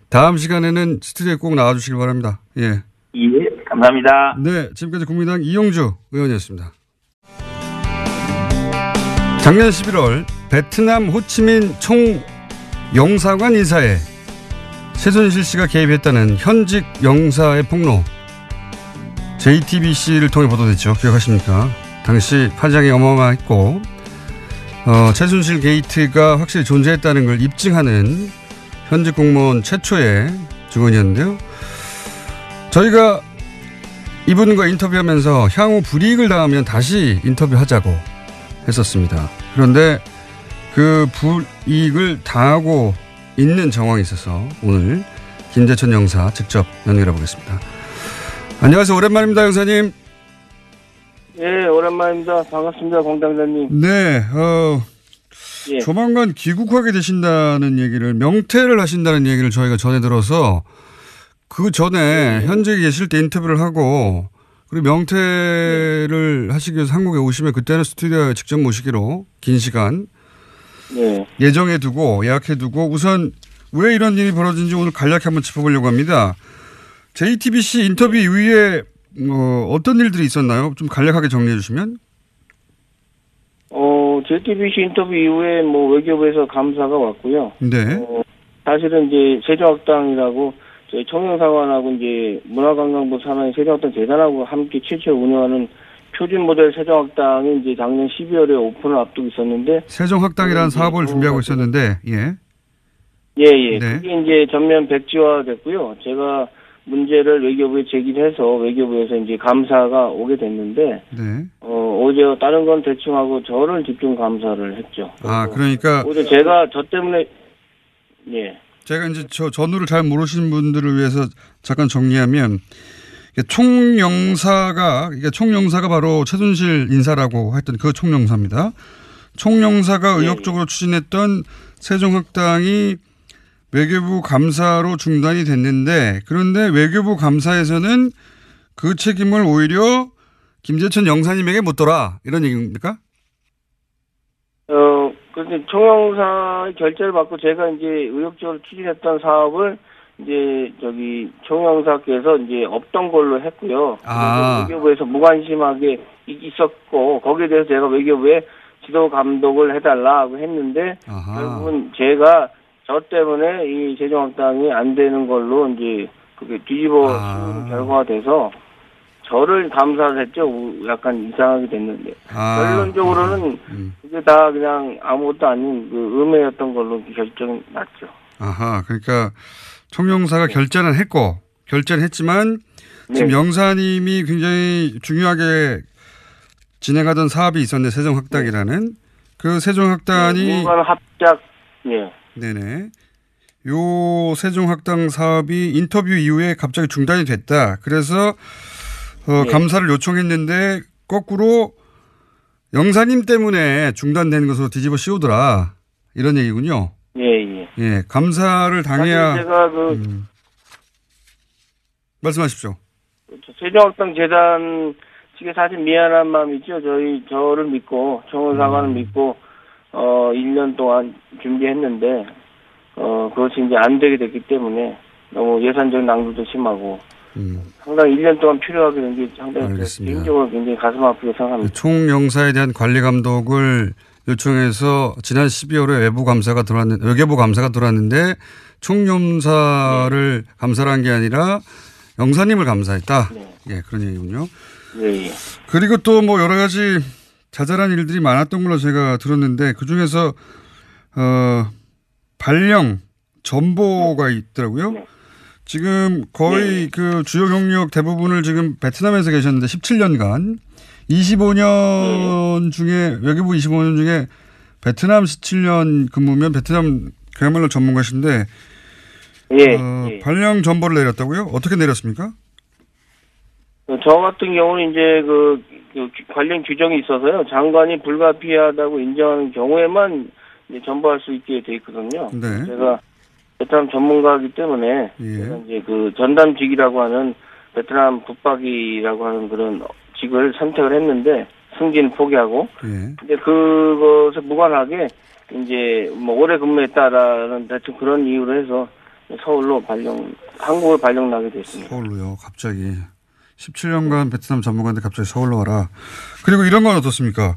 Speaker 1: 다음 시간에는 스튜디오에 꼭 나와주시길 바랍니다. 예.
Speaker 5: 예, 감사합니다.
Speaker 1: 네, 지금까지 국민의당 이용주 의원이었습니다. 작년 11월 베트남 호치민 총영사관 인사에 최순실 씨가 개입했다는 현직 영사의 폭로 JTBC를 통해 보도됐죠. 기억하십니까? 당시 파장이 어마어마했고 최순실 게이트가 확실히 존재했다는 걸 입증하는 현직 공무원 최초의 증언이었는데요. 저희가 이분과 인터뷰하면서 향후 불이익을 당하면 다시 인터뷰하자고 했었습니다. 그런데 그 불이익을 당하고 있는 정황이 있어서 오늘 김재천 영사 직접 연결해 보겠습니다. 안녕하세요. 오랜만입니다, 영사님.
Speaker 6: 예, 오랜만입니다. 반갑습니다, 공당장님.
Speaker 1: 네,
Speaker 6: 예.
Speaker 1: 조만간 귀국하게 되신다는 얘기를, 명퇴를 하신다는 얘기를 저희가 전해 들어서 그 전에 현직에 계실 때 인터뷰를 하고 그리고 명퇴를 하시기 위해서 한국에 오시면 그때는 스튜디오에 직접 모시기로 긴 시간 예정해 두고 예약해 두고 우선 왜 이런 일이 벌어진지 오늘 간략히 한번 짚어보려고 합니다. JTBC 인터뷰 이후에 어떤 일들이 있었나요? 좀 간략하게 정리해 주시면.
Speaker 6: JTBC 인터뷰 이후에 뭐 외교부에서 감사가 왔고요.
Speaker 1: 네.
Speaker 6: 사실은 이제 세종학당이라고 저희 청년사관하고 이제 문화관광부 산하의 세종학당 재단하고 함께 최초 운영하는 표준 모델 세종학당이 이제 작년 12월에 오픈을 앞두고 있었는데.
Speaker 1: 세종학당이라는 사업을 준비하고 있었는데, 예.
Speaker 6: 예.
Speaker 1: 네.
Speaker 6: 그게 이제 전면 백지화 됐고요. 제가 문제를 외교부에 제기해서 외교부에서 이제 감사가 오게 됐는데,
Speaker 1: 네.
Speaker 6: 오히려 다른 건 대충 하고 저를 집중 감사를 했죠.
Speaker 1: 그러니까.
Speaker 6: 오히려 제가 저 때문에, 예.
Speaker 1: 제가 이제 저 전후를 잘 모르시는 분들을 위해서 잠깐 정리하면, 총영사가 바로 최순실 인사라고 했던 그 총영사입니다. 총영사가 의욕적으로 추진했던 세종학당이 외교부 감사로 중단이 됐는데, 그런데 외교부 감사에서는 그 책임을 오히려 김재천 영사님에게 묻더라, 이런 얘기입니까?
Speaker 6: 그런데 총영사의 결재를 받고 제가 이제 의욕적으로 추진했던 사업을 이제 총영사께서 이제 없던 걸로 했고요. 외교부에서 무관심하게 있었고, 거기에 대해서 제가 외교부에 지도 감독을 해달라고 했는데, 결국은 제가 저 때문에 이 세종학당이 안 되는 걸로 이제 그게 뒤집어 씌우는 결과가 돼서 저를 감사를 했죠. 약간 이상하게 됐는데. 결론적으로는 그게 다 그냥 아무것도 아닌 그 음해였던 걸로 결정이 났죠.
Speaker 1: 그러니까 총영사가 결재는 했지만 지금 영사님이 굉장히 중요하게 진행하던 사업이 있었는데, 세종학당이라는 그 세종학당이
Speaker 6: 뭔가 합작,
Speaker 1: 네네. 요 세종학당 사업이 인터뷰 이후에 갑자기 중단이 됐다. 그래서 감사를 요청했는데 거꾸로 영사님 때문에 중단되는 것으로 뒤집어 씌우더라, 이런 얘기군요.
Speaker 6: 예.
Speaker 1: 감사를 당해야.
Speaker 6: 제가
Speaker 1: 말씀하십시오.
Speaker 6: 세종학당 재단 측에 사실 미안한 마음이 있죠. 저를 믿고 청원사관을 믿고 1년 동안 준비했는데 그것이 이제 안 되게 됐기 때문에 너무 예산적 낭비도 심하고 상당히 1년 동안 필요하게 된 게 상당히 개인적으로 굉장히 가슴 아프게 생각합니다.
Speaker 1: 총영사에 대한 관리 감독을 요청해서 지난 12월에 외교부 감사가 들어왔는데 총영사를 감사를 한 게 아니라 영사님을 감사했다. 예, 그런 얘기군요.
Speaker 6: 네.
Speaker 1: 그리고 또 뭐 여러 가지 자잘한 일들이 많았던 걸로 제가 들었는데, 그 중에서 발령 전보가 있더라고요. 지금 거의 그 주요 경력 대부분을 지금 베트남에서 계셨는데 17년간 25년 중에, 외교부 25년 중에 베트남 17년 근무면 베트남 그야말로 전문가신데, 발령 전보를 내렸다고요? 어떻게 내렸습니까?
Speaker 6: 저 같은 경우는 이제 그 관련 규정이 있어서요. 장관이 불가피하다고 인정하는 경우에만 이제 전보할 수 있게 돼 있거든요.
Speaker 1: 네.
Speaker 6: 제가 베트남 전문가이기 때문에 제가 이제 그 전담직이라고 하는 베트남 붙박이라고 하는 그런 직을 선택을 했는데 승진 포기하고. 근데 그것에 무관하게 이제 뭐 오래 근무했다라는 대충 그런 이유로 해서 서울로 한국을 발령나게 됐습니다.
Speaker 1: 서울로요, 갑자기. 17년간 베트남 전문가인데 갑자기 서울로 와라. 그리고 이런 건 어떻습니까?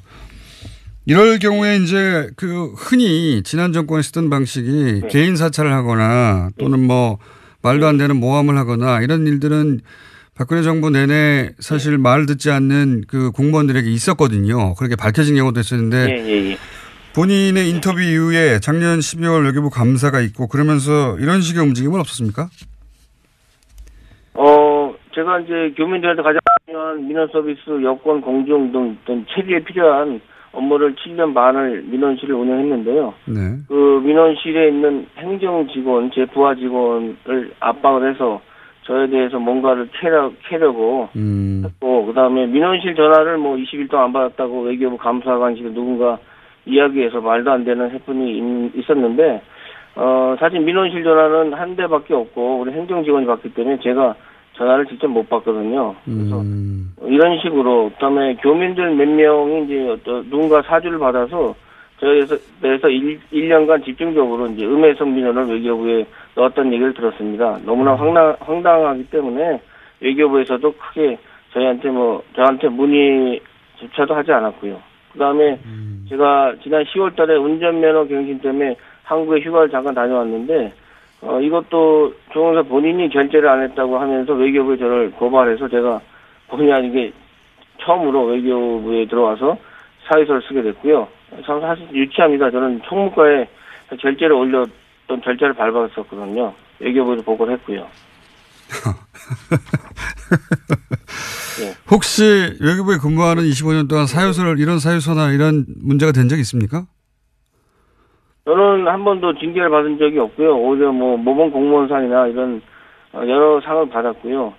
Speaker 1: 이럴 경우에 이제 그 흔히 지난 정권에 쓰던 방식이 개인 사찰을 하거나 또는 뭐 말도 안 되는 모함을 하거나 이런 일들은 박근혜 정부 내내 사실 말 듣지 않는 그 공무원들에게 있었거든요. 그렇게 밝혀진 경우도 있었는데 본인의 인터뷰 이후에 작년 12월 외교부 감사가 있고 그러면서 이런 식의 움직임은 없었습니까?
Speaker 6: 제가 이제 교민들한테 가장 중요한 민원 서비스, 여권 공정 등 체계에 필요한 업무를 7년 반을 민원실을 운영했는데요. 그 민원실에 있는 행정 직원, 제 부하 직원을 압박을 해서 저에 대해서 뭔가를 캐려고 했고, 그 다음에 민원실 전화를 뭐 20일 동안 안 받았다고 외교부 감사관실에 누군가 이야기해서 말도 안 되는 해프닝이 있었는데, 사실 민원실 전화는 한 대밖에 없고 우리 행정 직원이 받기 때문에 제가 전화를 직접 못 받거든요. 그래서 이런 식으로, 그다음에 교민들 몇 명이 이제 누군가 사주를 받아서 저에 대해서 1년간 집중적으로 이제 음해성 민원을 외교부에 넣었던 얘기를 들었습니다. 너무나 황당하기 때문에 외교부에서도 크게 저한테 문의조차도 하지 않았고요. 그 다음에 제가 지난 10월 달에 운전면허 갱신 때문에 한국에 휴가를 잠깐 다녀왔는데, 이것도 조영사 본인이 결제를 안 했다고 하면서 외교부에 저를 고발해서 제가 본의 아니게 처음으로 외교부에 들어와서 사유서를 쓰게 됐고요. 참 사실 유치합니다. 저는 총무과에 결제를 올렸던 절차를 밟았었거든요. 외교부에도 보고를 했고요.
Speaker 1: 네. 혹시 외교부에 근무하는 25년 동안 이런 사유서나 이런 문제가 된 적이 있습니까?
Speaker 6: 저는 한 번도 징계를 받은 적이 없고요. 오히려 모범 공무원상이나 이런 여러 상을 받았고요.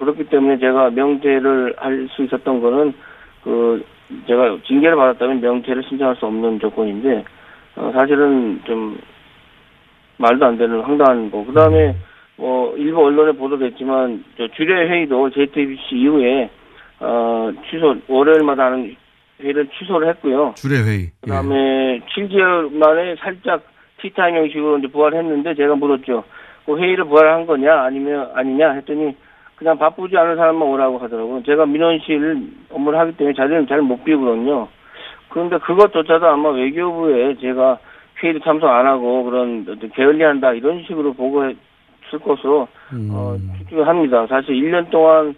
Speaker 6: 그렇기 때문에 제가 명퇴를 할 수 있었던 거는 제가 징계를 받았다면 명퇴를 신청할 수 없는 조건인데, 사실은 좀 말도 안 되는 황당한 거. 그 다음에 일부 언론에 보도됐지만 주례 회의도 JTBC 이후에 월요일마다 하는 회의를 취소를 했고요.
Speaker 1: 주례 회의.
Speaker 6: 그다음에 7개월 만에 살짝 티타임 형식으로 이제 부활했는데, 제가 물었죠. 그 회의를 부활한 거냐 아니냐 했더니 그냥 바쁘지 않은 사람만 오라고 하더라고요. 제가 민원실 업무를 하기 때문에 자리는 잘 못 비우거든요. 그런데 그것조차도 아마 외교부에 제가 회의도 참석 안 하고 그런 게을리한다 이런 식으로 보고했을 것으로 추측합니다. 사실 1년 동안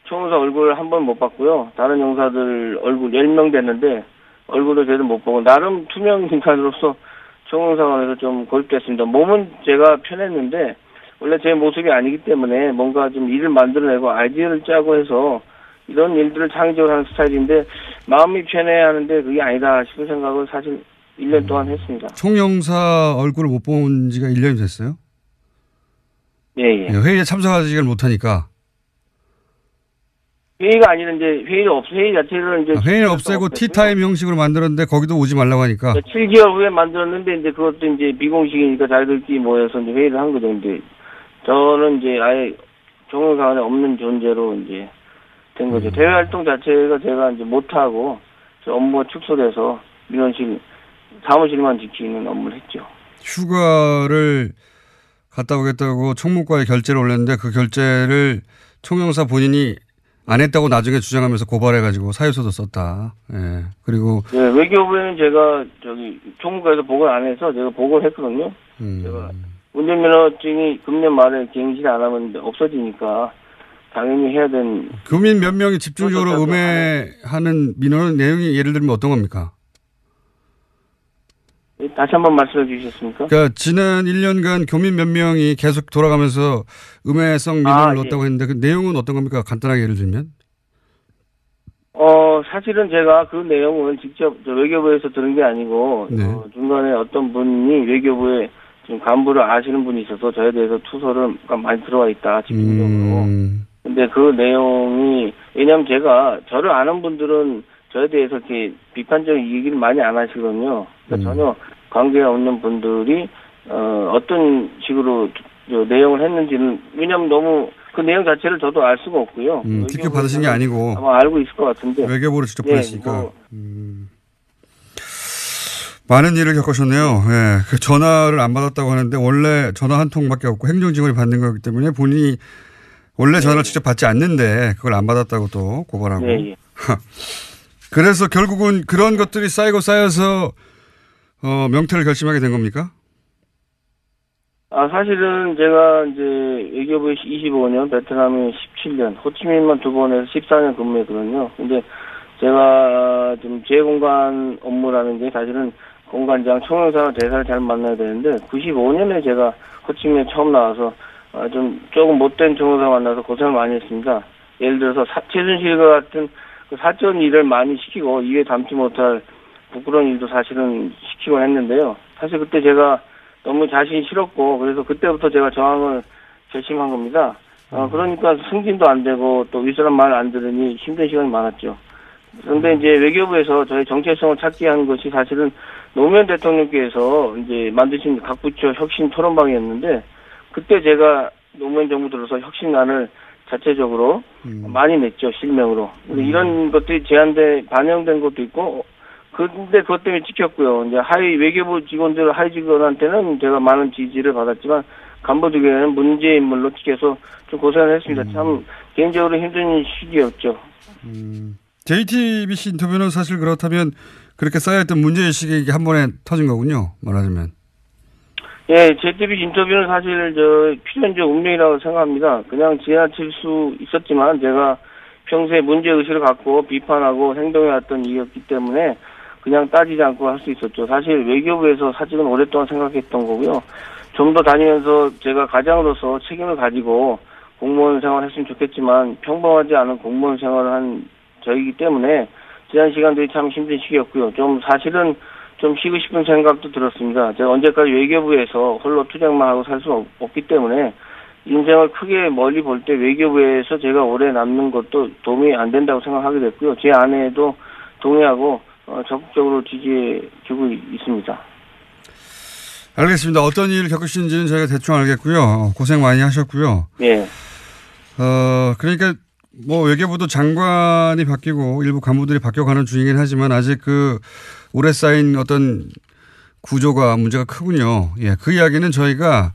Speaker 6: 총영사 얼굴을 한 번 못 봤고요. 다른 영사들 얼굴 10명 됐는데 얼굴도 제대로 못 보고, 나름 투명 인간으로서 총영사관에서 좀 고립됐습니다. 몸은 제가 편했는데 원래 제 모습이 아니기 때문에 뭔가 좀 일을 만들어내고 아이디어를 짜고 해서 이런 일들을 창의적으로 하는 스타일인데, 마음이 편해야 하는데 그게 아니다 싶은 생각을 사실 1년 동안 했습니다.
Speaker 1: 총영사 얼굴을 못 본 지가 1년이 됐어요?
Speaker 6: 예.
Speaker 1: 회의에 참석하지를 못하니까.
Speaker 6: 회의가 아니라 이제 회의 자체를 이제
Speaker 1: 회의를 없애고 티타임 형식으로 만들었는데 거기도 오지 말라고 하니까.
Speaker 6: 7개월 후에 만들었는데 이제 그것도 이제 비공식이니까 자기들끼리 모여서 이제 회의를 한 거죠. 근데 저는 이제 아예 총영사관에 없는 존재로 이제 된 거죠. 대외 활동 자체가 제가 이제 못하고 업무가 축소돼서 민원실 사무실만 지키는 업무를 했죠.
Speaker 1: 휴가를 갔다 오겠다고 총무과에 결제를 올렸는데 그 결제를 총영사 본인이 안 했다고 나중에 주장하면서 고발해가지고 사유서도 썼다. 예. 그리고.
Speaker 6: 네, 외교부에는 제가 총무과에서 보고를 안 해서 제가 보고를 했거든요. 제가 운전면허증이 금년 말에 갱신 안 하면 없어지니까 당연히 해야 되는.
Speaker 1: 교민 몇 명이 집중적으로 음해하는 민원 내용이 예를 들면 어떤 겁니까?
Speaker 6: 다시 한번 말씀해 주시겠습니까?
Speaker 1: 그러니까 지난 1년간 교민 몇 명이 계속 돌아가면서 음해성 민원을 넣었다고 했는데 그 내용은 어떤 겁니까? 간단하게 예를 들면?
Speaker 6: 사실은 제가 그 내용은 직접 외교부에서 들은 게 아니고 중간에 어떤 분이 외교부에 지금 간부를 아시는 분이 있어서 저에 대해서 투서를 많이 들어와 있다 집중적으로. 근데 그 내용이, 왜냐하면 제가 저를 아는 분들은 저에 대해서 이렇게 비판적인 얘기를 많이 안 하시거든요. 그러니까 전혀 관계가 없는 분들이 어떤 식으로 내용을 했는지는, 왜냐하면 너무 그 내용 자체를 저도 알 수가 없고요.
Speaker 1: 직접 받으신 게 아니고
Speaker 6: 아마 알고 있을 것 같은데
Speaker 1: 외교부로 직접 보냈으니까. 많은 일을 겪으셨네요. 예. 그 전화를 안 받았다고 하는데 원래 전화 한 통밖에 없고 행정직원이 받는 거기 때문에 본인이 원래 전화를 직접 받지 않는데 그걸 안 받았다고 또 고발하고. 그래서 결국은 그런 것들이 쌓여서 명퇴를 결심하게 된 겁니까?
Speaker 6: 사실은 제가 이제 외교부에 25년, 베트남에 17년, 호치민만 2번에서 14년 근무했거든요. 근데 제가 좀 제공간 업무라는 게 사실은 공관장, 총영사나 대사를 잘 만나야 되는데 95년에 제가 호치민에 처음 나와서 조금 못된 총영사 만나서 고생을 많이 했습니다. 예를 들어서 최순실과 같은 그 사건 일을 많이 시키고 입에 담지 못할 부끄러운 일도 사실은 시키곤 했는데요. 사실 그때 제가 너무 자신이 싫었고 그래서 그때부터 제가 저항을 결심한 겁니다. 그러니까 승진도 안 되고 또 윗사람 말 안 들으니 힘든 시간이 많았죠. 그런데 이제 외교부에서 저의 정체성을 찾게 한 것이 사실은 노무현 대통령께서 이제 만드신 각 부처 혁신 토론방이었는데 그때 제가 노무현 정부 들어서 혁신안을 자체적으로 많이 냈죠, 실명으로. 근데 이런 것들이 제한돼 반영된 것도 있고, 근데 그것 때문에 찍혔고요. 이제 외교부 직원들, 하위 직원한테는 제가 많은 지지를 받았지만, 간부들에게는 문제 인물로 찍혀서 좀 고생을 했습니다. 참 개인적으로 힘든 시기였죠.
Speaker 1: JTBC 인터뷰는 사실 그렇다면 그렇게 쌓여있던 문제의식이 한 번에 터진 거군요. 말하자면.
Speaker 6: 예, JTBC 인터뷰는 사실 필연적 운명이라고 생각합니다. 그냥 지나칠 수 있었지만 제가 평소에 문제의식을 갖고 비판하고 행동해왔던 이유였기 때문에 그냥 따지지 않고 할 수 있었죠. 사실 외교부에서 사직은 오랫동안 생각했던 거고요. 좀 더 다니면서 제가 가장으로서 책임을 가지고 공무원 생활을 했으면 좋겠지만 평범하지 않은 공무원 생활을 한 저이기 때문에 지난 시간들이 참 힘든 시기였고요. 좀 사실은 좀 쉬고 싶은 생각도 들었습니다. 제가 언제까지 외교부에서 홀로 투쟁만 하고 살 수 없기 때문에 인생을 크게 멀리 볼 때 외교부에서 제가 오래 남는 것도 도움이 안 된다고 생각하게 됐고요. 제 아내도 동의하고 적극적으로 지지해주고 있습니다.
Speaker 1: 알겠습니다. 어떤 일을 겪으시는지는 저희가 대충 알겠고요. 고생 많이 하셨고요.
Speaker 6: 네.
Speaker 1: 그러니까 뭐 외교부도 장관이 바뀌고 일부 간부들이 바뀌어가는 중이긴 하지만 아직 그 오래 쌓인 어떤 구조가 문제가 크군요. 예, 그 이야기는 저희가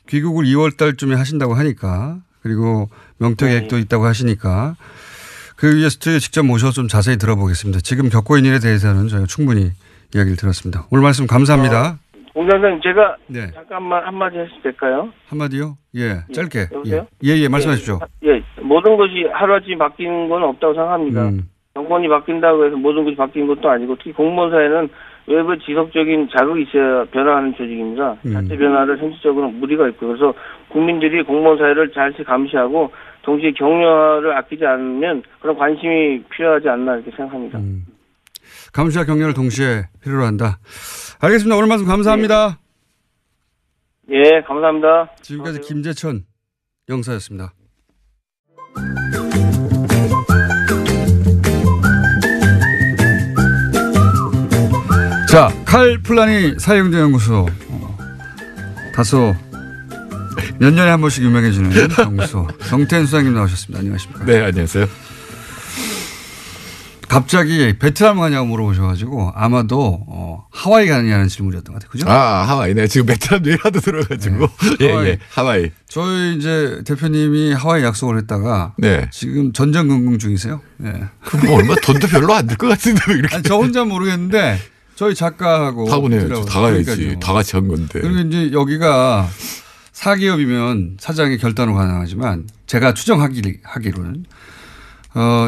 Speaker 1: 귀국을 2월 달쯤에 하신다고 하니까 그리고 명퇴 계획도 있다고 하시니까 그 위에 스튜디오에 직접 모셔서 좀 자세히 들어보겠습니다. 지금 겪고 있는 일에 대해서는 저희가 충분히 이야기를 들었습니다. 오늘 말씀 감사합니다.
Speaker 6: 공장장님 제가
Speaker 1: 네.
Speaker 6: 잠깐만 한마디 해도 될까요?
Speaker 1: 한마디요? 예, 짧게.
Speaker 6: 여보세요?
Speaker 1: 예, 말씀하십시오.
Speaker 6: 예, 모든 것이 하루아침에 바뀌는 건 없다고 생각합니다. 정권이 바뀐다고 해서 모든 것이 바뀌는 것도 아니고 특히 공무원 사회는 외부 지속적인 자극이 있어야 변화하는 조직입니다. 자체 변화를 현실적으로 무리가 있고 그래서 국민들이 공무원 사회를 잘 감시하고 동시에 격려를 아끼지 않으면 그런 관심이 필요하지 않나 이렇게 생각합니다.
Speaker 1: 감시와 격려를 동시에 필요로 한다. 알겠습니다. 오늘 말씀 감사합니다.
Speaker 6: 예, 감사합니다.
Speaker 1: 지금까지 김재천 영사였습니다. 자, 칼플라니 사회경제연구소. 다소 몇 년에 한 번씩 유명해지는 연구소. 정태현 수장님 나오셨습니다. 안녕하십니까?
Speaker 7: 네, 안녕하세요.
Speaker 1: 갑자기 베트남 가냐고 물어보셔가지고 아마도 하와이 가느냐는 질문이었던 것 같아요. 그죠?
Speaker 7: 하와이. 네, 지금 베트남 얘기라도 들어가지고. 네. 하와이.
Speaker 1: 저희 이제 대표님이 하와이 약속을 했다가
Speaker 7: 네.
Speaker 1: 지금 전전긍긍 중이세요. 네.
Speaker 7: 그럼 뭐 얼마 돈도 별로 안 들 것 같은데 이렇게.
Speaker 1: 아니, 저 혼자 모르겠는데 저희 작가하고
Speaker 7: 가보네요. 다 가야지. 다 같이 한 건데.
Speaker 1: 그리고 이제 여기가 사기업이면 사장이 결단으로 가능하지만 제가 추정하기로는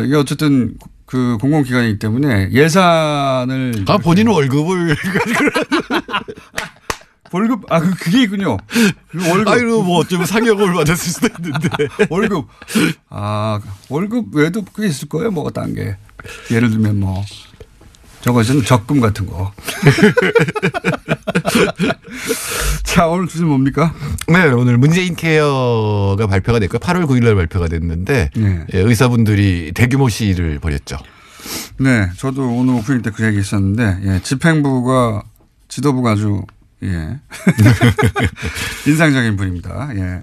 Speaker 1: 이게 어쨌든 그 공공기관이기 때문에 예산을
Speaker 7: 본인은 월급을
Speaker 1: 월급 그게 있군요. 월급
Speaker 7: 아이고 뭐 어쩌면 상여금을 받았을 수도 있는데
Speaker 1: 월급 월급 외에도 그게 있을 거예요. 뭐가 딴 게 예를 들면 뭐 저것은 적금 같은 거. 자, 오늘 주제 뭡니까?
Speaker 7: 네, 오늘 문재인 케어가 발표가 됐고요. 8월 9일 날 발표가 됐는데
Speaker 1: 네.
Speaker 7: 의사분들이 대규모 시위를 벌였죠.
Speaker 1: 네, 저도 오늘 오프닝 때 그 얘기 있었는데 집행부가 지도부가 아주 인상적인 분입니다. 예.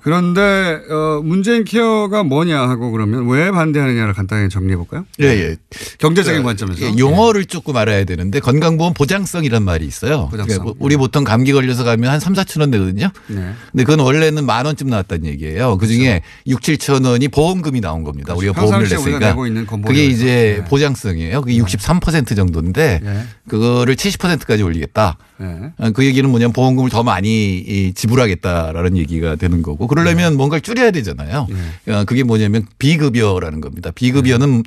Speaker 1: 그런데 문재인 케어가 뭐냐 하고 그러면 왜 반대하느냐를 간단히 정리해 볼까요?
Speaker 7: 예.
Speaker 1: 경제적인 관점에서.
Speaker 7: 용어를 조금 알아야 되는데 건강보험 보장성이란 말이 있어요.
Speaker 1: 보장성.
Speaker 7: 그러니까 우리 보통 감기 걸려서 가면 한 3, 4천 원 내거든요.
Speaker 1: 네.
Speaker 7: 근데 그건 원래는 10,000원쯤 나왔다는 얘기예요. 그중에 6, 7천 원이 보험금이 나온 겁니다.
Speaker 1: 그렇죠.
Speaker 7: 우리가 보험을 냈으니까. 그게 이제 보장성이에요. 그게 63% 정도인데 그거를 70%까지 올리겠다. 그 얘기는 뭐냐면 보험금을 더 많이 지불하겠다라는 얘기가 되는 거고 그러려면 뭔가를 줄여야 되잖아요. 그게 뭐냐면 비급여라는 겁니다. 비급여는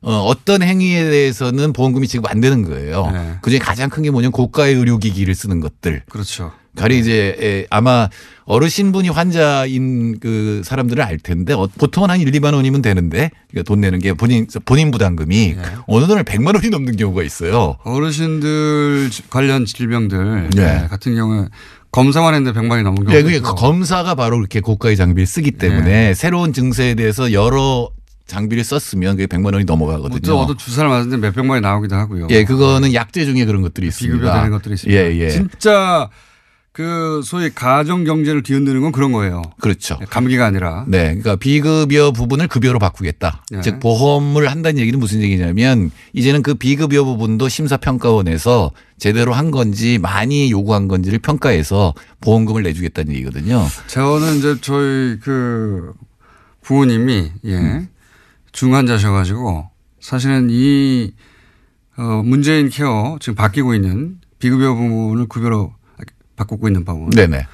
Speaker 7: 어떤 행위에 대해서는 보험금이 지급 안 되는 거예요. 그중에 가장 큰 게 뭐냐면 고가의 의료기기를 쓰는 것들.
Speaker 1: 그렇죠.
Speaker 7: 가령 이제 아마 어르신분이 환자인 그 사람들은 알 텐데 보통은 한 1, 2만 원이면 되는데 돈 내는 게 본인 부담금이 어느 날은 100만 원이 넘는 경우가 있어요.
Speaker 1: 어르신들 관련 질병들 같은 경우에 검사만 했는데 100만이 넘은 경우가
Speaker 7: 그게 검사가 바로 그렇게 고가의 장비를 쓰기 때문에 새로운 증세에 대해서 여러 장비를 썼으면 그게 100만 원이 넘어가거든요.
Speaker 1: 저도 주사를 맞았는데 몇백만이 나오기도 하고요.
Speaker 7: 그거는 약제 중에 그런 것들이 있습니다.
Speaker 1: 비급여되는 것들이 있습니다. 진짜 그 소위 가정 경제를 뒤흔드는 건 그런 거예요.
Speaker 7: 그렇죠.
Speaker 1: 감기가 아니라.
Speaker 7: 네. 그러니까 비급여 부분을 급여로 바꾸겠다. 네. 즉 보험을 한다는 얘기는 무슨 얘기냐면 이제는 그 비급여 부분도 심사평가원에서 제대로 한 건지 많이 요구한 건지를 평가해서 보험금을 내주겠다는 얘기거든요.
Speaker 1: 저는 이제 저희 그 부모님이 중환자셔가지고 사실은 이 문재인 케어 지금 바뀌고 있는 비급여 부분을 급여로 바꾸고 있는 부분.
Speaker 7: 네네.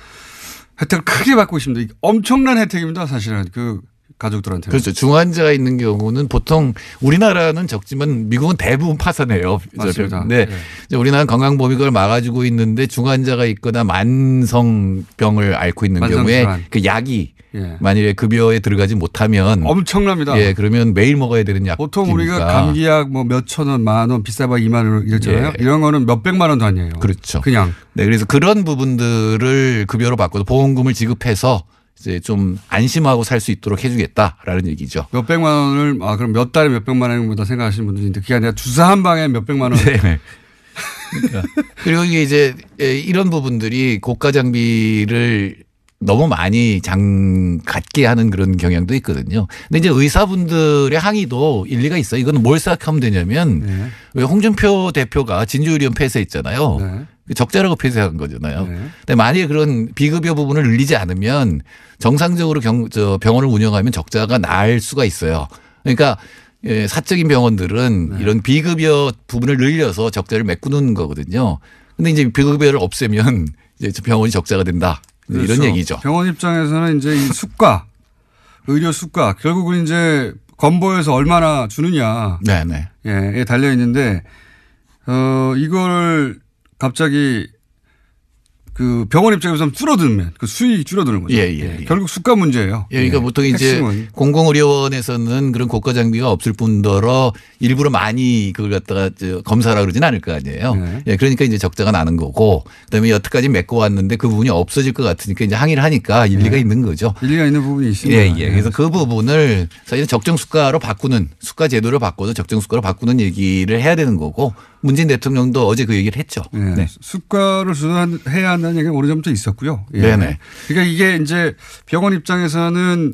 Speaker 1: 혜택을 크게 받고 있습니다. 엄청난 혜택입니다. 사실은 그 가족들한테.
Speaker 7: 그렇죠. 중환자가 있는 경우는 보통 우리나라는 적지만 미국은 대부분 파산해요.
Speaker 1: 맞습니다.
Speaker 7: 네. 우리나라는 건강보험이 그걸 막아주고 있는데 중환자가 있거나 만성병을 앓고 있는 경우에 그 약이 만일에 급여에 들어가지 못하면
Speaker 1: 엄청납니다.
Speaker 7: 예, 그러면 매일 먹어야 되는 약.
Speaker 1: 보통 우리가 감기약 뭐 몇천 원, 만 원, 비싸봐 2만 원 이랬잖아요. 이런 거는 몇백만 원도 아니에요.
Speaker 7: 그렇죠.
Speaker 1: 그냥.
Speaker 7: 네, 그래서 그런 부분들을 급여로 바꿔서 보험금을 지급해서 이제 좀 안심하고 살 수 있도록 해주겠다라는 얘기죠.
Speaker 1: 몇백만 원을 그럼 몇 달에 몇백만 원보다 생각하시는 분들이 있는데 그게 아니라 주사 한 방에 몇백만 원.
Speaker 7: 네. 그러니까. 그리고 이게 이제 이런 부분들이 고가 장비를 너무 많이 갖게 하는 그런 경향도 있거든요. 근데 이제 의사분들의 항의도 일리가 있어요. 이거는 뭘 생각하면 되냐면 왜 홍준표 대표가 진주의료원 폐쇄했잖아요. 적자라고 폐쇄한 거잖아요. 근데 만약에 그런 비급여 부분을 늘리지 않으면 정상적으로 병원을 운영하면 적자가 날 수가 있어요. 그러니까 사적인 병원들은 이런 비급여 부분을 늘려서 적자를 메꾸는 거거든요. 근데 이제 비급여를 없애면 이제 병원이 적자가 된다. 그렇죠. 이런 얘기죠.
Speaker 1: 병원 입장에서는 이제 이 수가, 의료 수가 결국은 이제 건보에서 얼마나 주느냐.
Speaker 7: 네네.
Speaker 1: 예, 달려 있는데 이걸 갑자기 그 병원 입장에서는 줄어들면 그 수익이 줄어드는 거죠.
Speaker 7: 예.
Speaker 1: 결국 수가 문제예요.
Speaker 7: 그러니까 보통 이제 공공의료원에서는 그런 고가 장비가 없을 뿐더러 일부러 많이 그걸 갖다가 검사라 그러진 않을 거 아니에요. 그러니까 이제 적자가 나는 거고 그다음에 여태까지 메꿔왔는데 그 부분이 없어질 것 같으니까 이제 항의를 하니까 일리가 있는 거죠.
Speaker 1: 일리가 있는 부분이 있습니다.
Speaker 7: 그래서 그 부분을 사실 적정 수가로 바꾸는 수가 제도를 바꿔서 적정 수가로 바꾸는 얘기를 해야 되는 거고 문재인 대통령도 어제 그 얘기를 했죠.
Speaker 1: 네. 수가를 해야 한다는 얘기가 오래전부터 있었고요.
Speaker 7: 네네.
Speaker 1: 그러니까 이게 이제 병원 입장에서는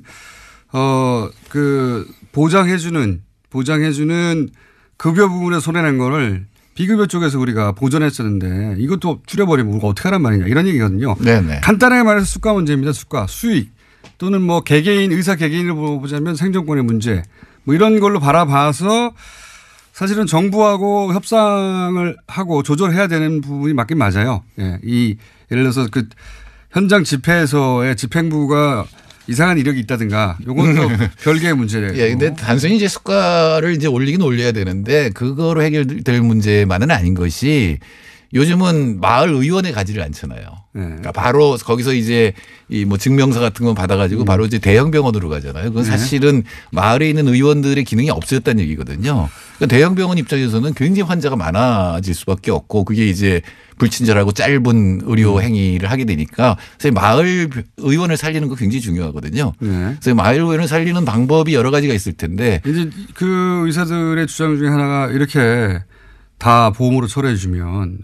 Speaker 1: 그 보장해주는 급여 부분에 손해낸 거를 비급여 쪽에서 우리가 보전했었는데 이것도 줄여버리면 우리가 어떻게 하란 말이냐 이런 얘기거든요.
Speaker 7: 네네.
Speaker 1: 간단하게 말해서 수가 문제입니다. 수가, 수익 또는 뭐 의사 개개인을 보자면 생존권의 문제 뭐 이런 걸로 바라봐서 사실은 정부하고 협상을 하고 조절해야 되는 부분이 맞긴 맞아요. 예를 들어서 그 현장 집회에서의 집행부가 이상한 이력이 있다든가 요건 또 별개의 문제래요.
Speaker 7: 근데 단순히 이제 수가를 이제 올리긴 올려야 되는데 그거로 해결될 문제만은 아닌 것이 요즘은 마을 의원에 가지를 않잖아요. 그러니까 바로 거기서 이제 이 뭐 증명서 같은 거 받아가지고 바로 이제 대형 병원으로 가잖아요. 그건 사실은 마을에 있는 의원들의 기능이 없어졌다는 얘기거든요. 그러니까 대형 병원 입장에서는 굉장히 환자가 많아질 수밖에 없고 그게 이제 불친절하고 짧은 의료 행위를 하게 되니까 사실 마을 의원을 살리는 거 굉장히 중요하거든요. 그래서 마을 의원을 살리는 방법이 여러 가지가 있을 텐데
Speaker 1: 이제 그 의사들의 주장 중에 하나가 이렇게 다 보험으로 처리해 주면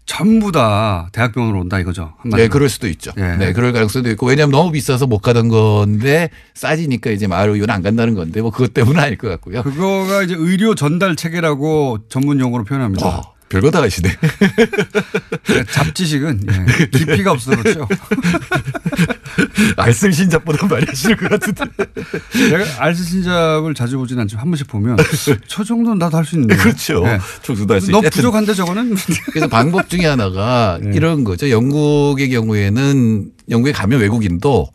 Speaker 1: 전부 다 대학병원으로 온다 이거죠.
Speaker 7: 네, 그럴 수도 있죠. 네, 그럴 가능성도 있고 왜냐하면 너무 비싸서 못 가던 건데 싸지니까 이제 마을 의원 안 간다는 건데 뭐 그것 때문은 아닐 것 같고요.
Speaker 1: 그거가 이제 의료 전달 체계라고 전문 용어로 표현합니다.
Speaker 7: 별거 다 하시네.
Speaker 1: 잡지식은 깊이가 없어서 그렇죠.
Speaker 7: 알쓸신잡보다 많이 하시는 것 같은데.
Speaker 1: 내가 알쓸신잡을 자주 보진 않지만 한 번씩 보면 저 정도는 나도 할 수 있는데.
Speaker 7: 그렇죠. 저도 할 수
Speaker 1: 너무 부족한데 저거는.
Speaker 7: 그래서 방법 중에 하나가 이런 거죠. 영국의 경우에는 영국에 가면 외국인도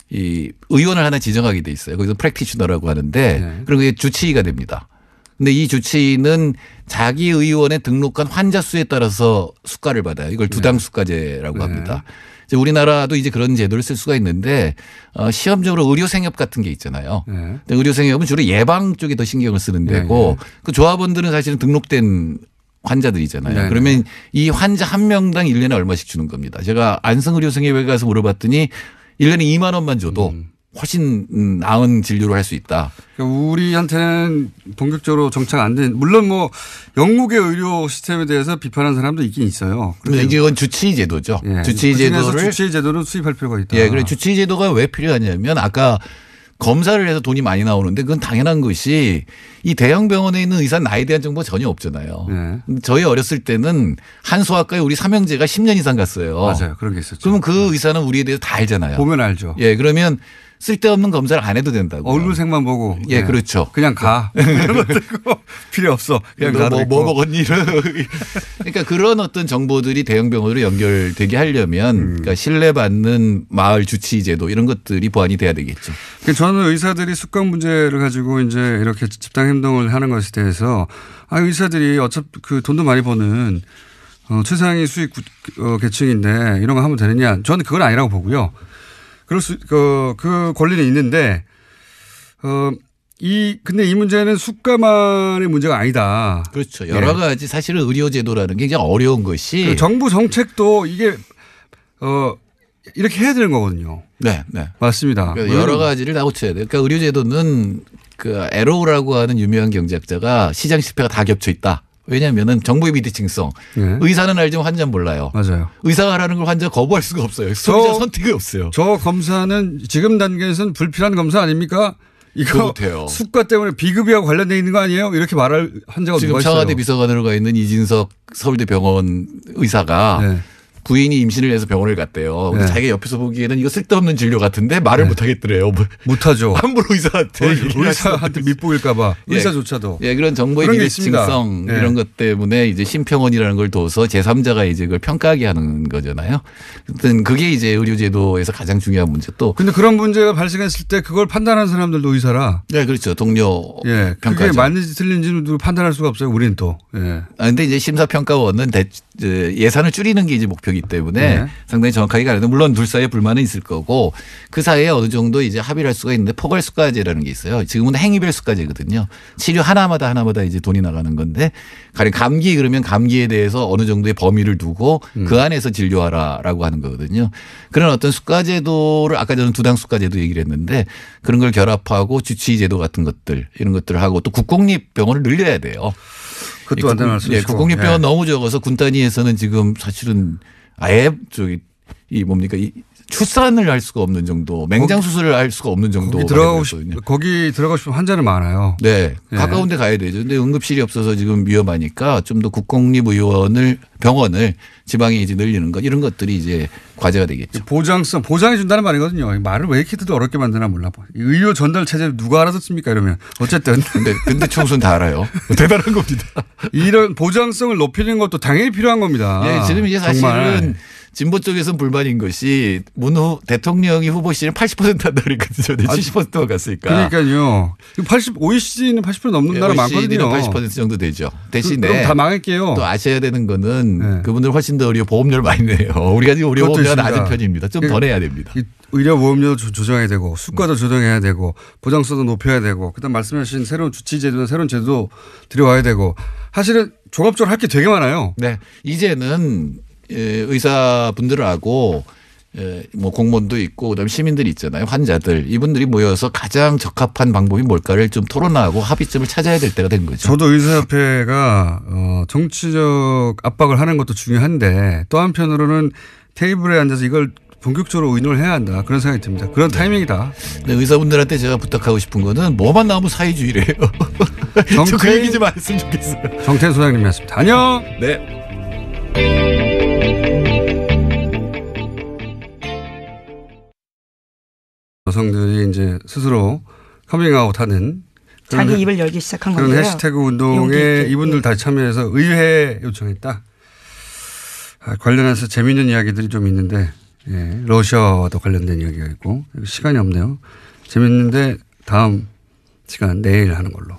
Speaker 7: 이 의원을 하나 지정하게 돼 있어요. 거기서 프랙티셔너라고 하는데 그런 게 주치의가 됩니다. 근데 이 주치의는 자기 의원에 등록한 환자 수에 따라서 수가를 받아요. 이걸 두당 수가제라고 합니다. 이제 우리나라도 이제 그런 제도를 쓸 수가 있는데 시험적으로 의료생협 같은 게 있잖아요. 근데 의료생협은 주로 예방 쪽에 더 신경을 쓰는 데고 그 조합원들은 사실은 등록된 환자들이잖아요. 그러면 이 환자 한 명당 1년에 얼마씩 주는 겁니다. 제가 안성의료생협에 가서 물어봤더니 1년에 2만 원만 줘도 훨씬 나은 진료를 할 수 있다.
Speaker 1: 그러니까 우리한테는 본격적으로 정착 안 된, 물론 뭐 영국의 의료 시스템에 대해서 비판하는 사람도 있긴 있어요.
Speaker 7: 근데 이건 주치의 제도죠.
Speaker 1: 예.
Speaker 7: 주치의
Speaker 1: 제도를 수입할 필요가 있다.
Speaker 7: 예, 그래 주치의 제도가 왜 필요하냐면 아까 검사를 해서 돈이 많이 나오는데 그건 당연한 것이 이 대형 병원에 있는 의사 나이에 대한 정보가 전혀 없잖아요. 네. 저희 어렸을 때는 한 소아과에 우리 삼형제가 10년 이상 갔어요.
Speaker 1: 맞아요. 그런 게 있었죠.
Speaker 7: 그러면 그 의사는 우리에 대해서 다 알잖아요.
Speaker 1: 보면 알죠.
Speaker 7: 예, 그러면 쓸데없는 검사를 안 해도 된다고.
Speaker 1: 얼굴색만 보고.
Speaker 7: 예, 네. 그렇죠.
Speaker 1: 그냥 가. 필요 없어. 그냥 가.
Speaker 7: 뭐 먹었니? 그러니까 그런 어떤 정보들이 대형 병원으로 연결되게 하려면 그러니까 신뢰받는 마을 주치의 제도 이런 것들이 보완이 돼야 되겠죠.
Speaker 1: 저는 의사들이 습관 문제를 가지고 이제 이렇게 집단 행동을 하는 것에 대해서 의사들이 어차피 그 돈도 많이 버는 최상위 수익 계층인데 이런 거 하면 되느냐. 저는 그건 아니라고 보고요. 그 권리는 있는데, 근데 이 문제는 수가만의 문제가 아니다.
Speaker 7: 그렇죠. 여러 가지 사실은 의료제도라는 게 굉장히 어려운 것이.
Speaker 1: 그 정부 정책도 이게, 이렇게 해야 되는 거거든요.
Speaker 7: 네, 네.
Speaker 1: 맞습니다.
Speaker 7: 그러니까 여러 가지를 다 고쳐야 돼요. 그러니까 의료제도는 그 에로우라고 하는 유명한 경제학자가 시장 실패가 다 겹쳐 있다. 왜냐하면은 정보의 비대칭성. 네. 의사는 알지만 환자는 몰라요.
Speaker 1: 맞아요.
Speaker 7: 의사가 하라는 걸 환자가 거부할 수가 없어요. 소비자 선택이 없어요.
Speaker 1: 저 검사는 지금 단계에서는 불필요한 검사 아닙니까? 이거 수가 때문에 비급여와 관련돼 있는 거 아니에요? 이렇게 말할 환자가 누가 있어요?
Speaker 7: 지금 청와대 비서관으로 가 있는 이진석 서울대 병원 의사가 네. 부인이 임신을 해서 병원을 갔대요. 근데 자기가 옆에서 보기에는 이거 쓸데없는 진료 같은데 말을 못 하겠더래요.
Speaker 1: 못하죠.
Speaker 7: 함부로 의사한테
Speaker 1: 밑보일까 봐. 의사조차도.
Speaker 7: 예, 그런 정보의 비대칭성 이런 것 때문에 이제 심평원이라는 걸 둬서 제3자가 이제 그걸 평가하게 하는 거잖아요. 어떤 그게 이제 의료제도에서 가장 중요한 문제 또.
Speaker 1: 근데 그런 문제가 발생했을 때 그걸 판단하는 사람들도 의사라.
Speaker 7: 네, 그렇죠. 동료 평가죠.
Speaker 1: 그게 맞는지 틀린지는 판단할 수가 없어요. 우리는 또. 예.
Speaker 7: 근데 이제 심사평가원은 예산을 줄이는 게 이제 목표이기 때문에 상당히 정확하게 가는데 물론 둘 사이에 불만은 있을 거고 그 사이에 어느 정도 이제 합의를 할 수가 있는데 포괄수가제라는 게 있어요. 지금은 행위별 수가제거든요. 치료 하나마다 이제 돈이 나가는 건데 가령 감기 그러면 감기에 대해서 어느 정도의 범위를 두고 그 안에서 진료하라라고 하는 거거든요. 그런 어떤 수가제도를 아까 저는 두당 수가제도 얘기를 했는데 그런 걸 결합하고 주치의제도 같은 것들 이런 것들을 하고 또 국공립병원을 늘려야 돼요.
Speaker 1: 그것도 안 되는 말씀이시고.
Speaker 7: 국공립병원 너무 적어서 군 단위에서는 지금 사실은 아예 이 출산을 할 수가 없는 정도, 맹장 수술을 할 수가 없는 정도.
Speaker 1: 거기 들어가고 싶으면 환자는 많아요.
Speaker 7: 네. 가까운 데 가야 되죠. 근데 응급실이 없어서 지금 위험하니까 좀 더 병원을 지방에 이제 늘리는 것 이런 것들이 이제 과제가 되겠죠.
Speaker 1: 보장해 준다는 말이거든요. 말을 왜 이렇게 어렵게 만드나 몰라. 의료 전달 체제 누가 알아듣습니까 이러면. 어쨌든.
Speaker 7: 근데 총수는 다 알아요. 대단한 겁니다.
Speaker 1: 이런 보장성을 높이는 것도 당연히 필요한 겁니다.
Speaker 7: 네. 지금 이제 사실은 정말. 진보 쪽에서는 불만인 것이 대통령이 후보 시절에 80% 한다 그랬거든요. 70%가 갔으니까.
Speaker 1: 그러니까요. OECD는 80% 넘는 나라 많거든요.
Speaker 7: OECD는 80% 정도 되죠. 대신에
Speaker 1: 그럼 다 망할게요.
Speaker 7: 또 아셔야 되는 거는 그분들 훨씬 더 의료 보험료를 많이 내요. 우리가 지금 의료 보험료가 낮은 편입니다. 좀 더 내야 됩니다.
Speaker 1: 의료 보험료 조정해야 되고 수가도 조정해야 되고 보장성도 높여야 되고 그다음 말씀하신 새로운 주치제도나 새로운 제도 들여와야 되고 사실은 종합적으로 할 게 되게 많아요.
Speaker 7: 네. 이제는 의사분들하고 뭐 공무원도 있고 그다음에 시민들이 있잖아요. 환자들 이분들이 모여서 가장 적합한 방법이 뭘까를 좀 토론하고 합의점을 찾아야 될 때가 된 거죠.
Speaker 1: 저도 의사협회가 정치적 압박을 하는 것도 중요한데 또 한편으로는 테이블에 앉아서 이걸 본격적으로 의논을 해야 한다. 그런 생각이 듭니다. 그런 타이밍이다.
Speaker 7: 네, 의사분들한테 제가 부탁하고 싶은 거는 뭐만 나오면 사회주의래요. 그 얘기 좀 안 했으면 좋겠어요.
Speaker 1: 정태인 소장님이었습니다. 안녕.
Speaker 7: 네.
Speaker 1: 여성들이 이제 스스로 커밍아웃하는
Speaker 2: 자기 입을 열기 시작한 건데요.
Speaker 1: 그런 해시태그 운동에 이분들 다 참여해서 의회 요청했다. 관련해서 재미있는 이야기들이 좀 있는데 러시아와도 관련된 이야기가 있고 시간이 없네요. 재미있는데 다음 시간 내일 하는 걸로.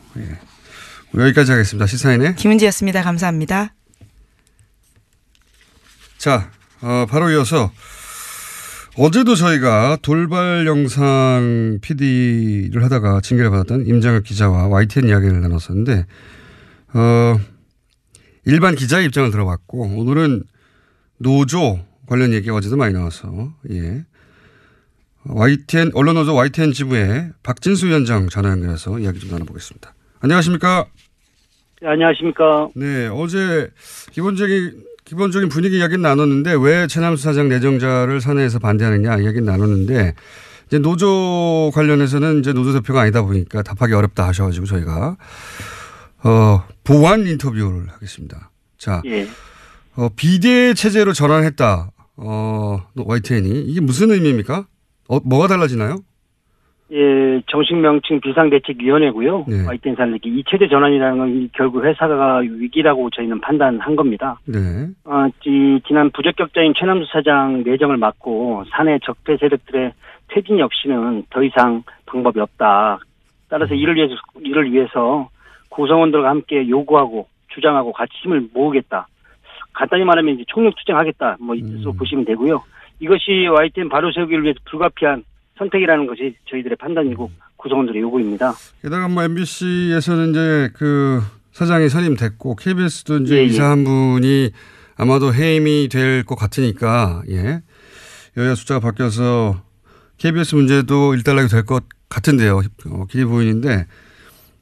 Speaker 1: 여기까지 하겠습니다. 시사인의
Speaker 2: 김은지였습니다. 감사합니다.
Speaker 1: 자, 바로 이어서 어제도 저희가 돌발 영상 PD를 하다가 징계를 받았던 임장혁 기자와 YTN 이야기를 나눴었는데 일반 기자의 입장을 들어봤고 오늘은 노조 관련 얘기가 어제도 많이 나와서 YTN 언론노조 YTN 지부의 박진수 위원장 전화 연결해서 이야기 좀 나눠보겠습니다. 안녕하십니까?
Speaker 3: 네, 안녕하십니까?
Speaker 1: 네, 어제 기본적인 분위기 이야기는 나눴는데 왜 최남수 사장 내정자를 사내에서 반대하느냐 이야기는 나눴는데 이제 노조 관련해서는 이제 노조 대표가 아니다 보니까 답하기 어렵다 하셔가지고 저희가 보완 인터뷰를 하겠습니다. 자,
Speaker 3: 예.
Speaker 1: 비대 체제로 전환했다. YTN이 이게 무슨 의미입니까? 뭐가 달라지나요?
Speaker 3: 예, 정식 명칭 비상대책위원회고요.
Speaker 1: 네.
Speaker 3: YTN 산업이 이 체제 전환이라는 건 결국 회사가 위기라고 저희는 판단한 겁니다.
Speaker 1: 네.
Speaker 3: 지난 부적격자인 최남수 사장 내정을 막고 사내 적폐 세력들의 퇴진 없이는 더 이상 방법이 없다. 따라서 이를 위해서 구성원들과 함께 요구하고 주장하고 같이 힘을 모으겠다. 간단히 말하면 이제 총력 투쟁하겠다. 이것으로 보시면 되고요. 이것이 YTN 바로 세우기를 위해서 불가피한 선택이라는 것이 저희들의 판단이고 구성원들의 요구입니다.
Speaker 1: 게다가 MBC에서는 이제 그 사장이 선임됐고 KBS도 이제 이사 한 분이 아마도 해임이 될 것 같으니까 여야 숫자가 바뀌어서 KBS 문제도 일단락이 될 것 같은데요. 길이 보이는데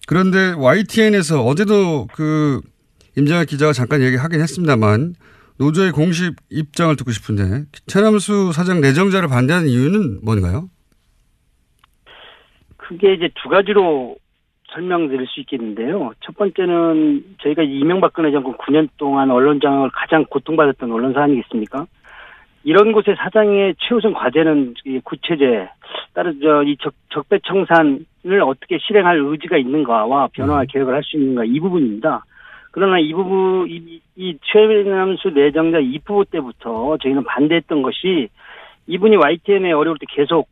Speaker 1: 그런데 YTN에서 어제도 그 임장혁 기자가 잠깐 얘기하긴 했습니다만 노조의 공식 입장을 듣고 싶은데 최남수 사장 내정자를 반대하는 이유는 뭔가요?
Speaker 3: 그게 이제 두 가지로 설명드릴 수 있겠는데요. 첫 번째는 저희가 이명박근혜 정권 9년 동안 언론장악을 가장 고통받았던 언론사 아니겠습니까? 이런 곳의 사장의 최우선 과제는 구체제, 따라 이 적폐 청산을 어떻게 실행할 의지가 있는가와 변화와 개혁을 할 수 있는가 이 부분입니다. 그러나 이 부분, 이 최남수 내정자 입후보 때부터 저희는 반대했던 것이 이분이 YTN에 어려울 때 계속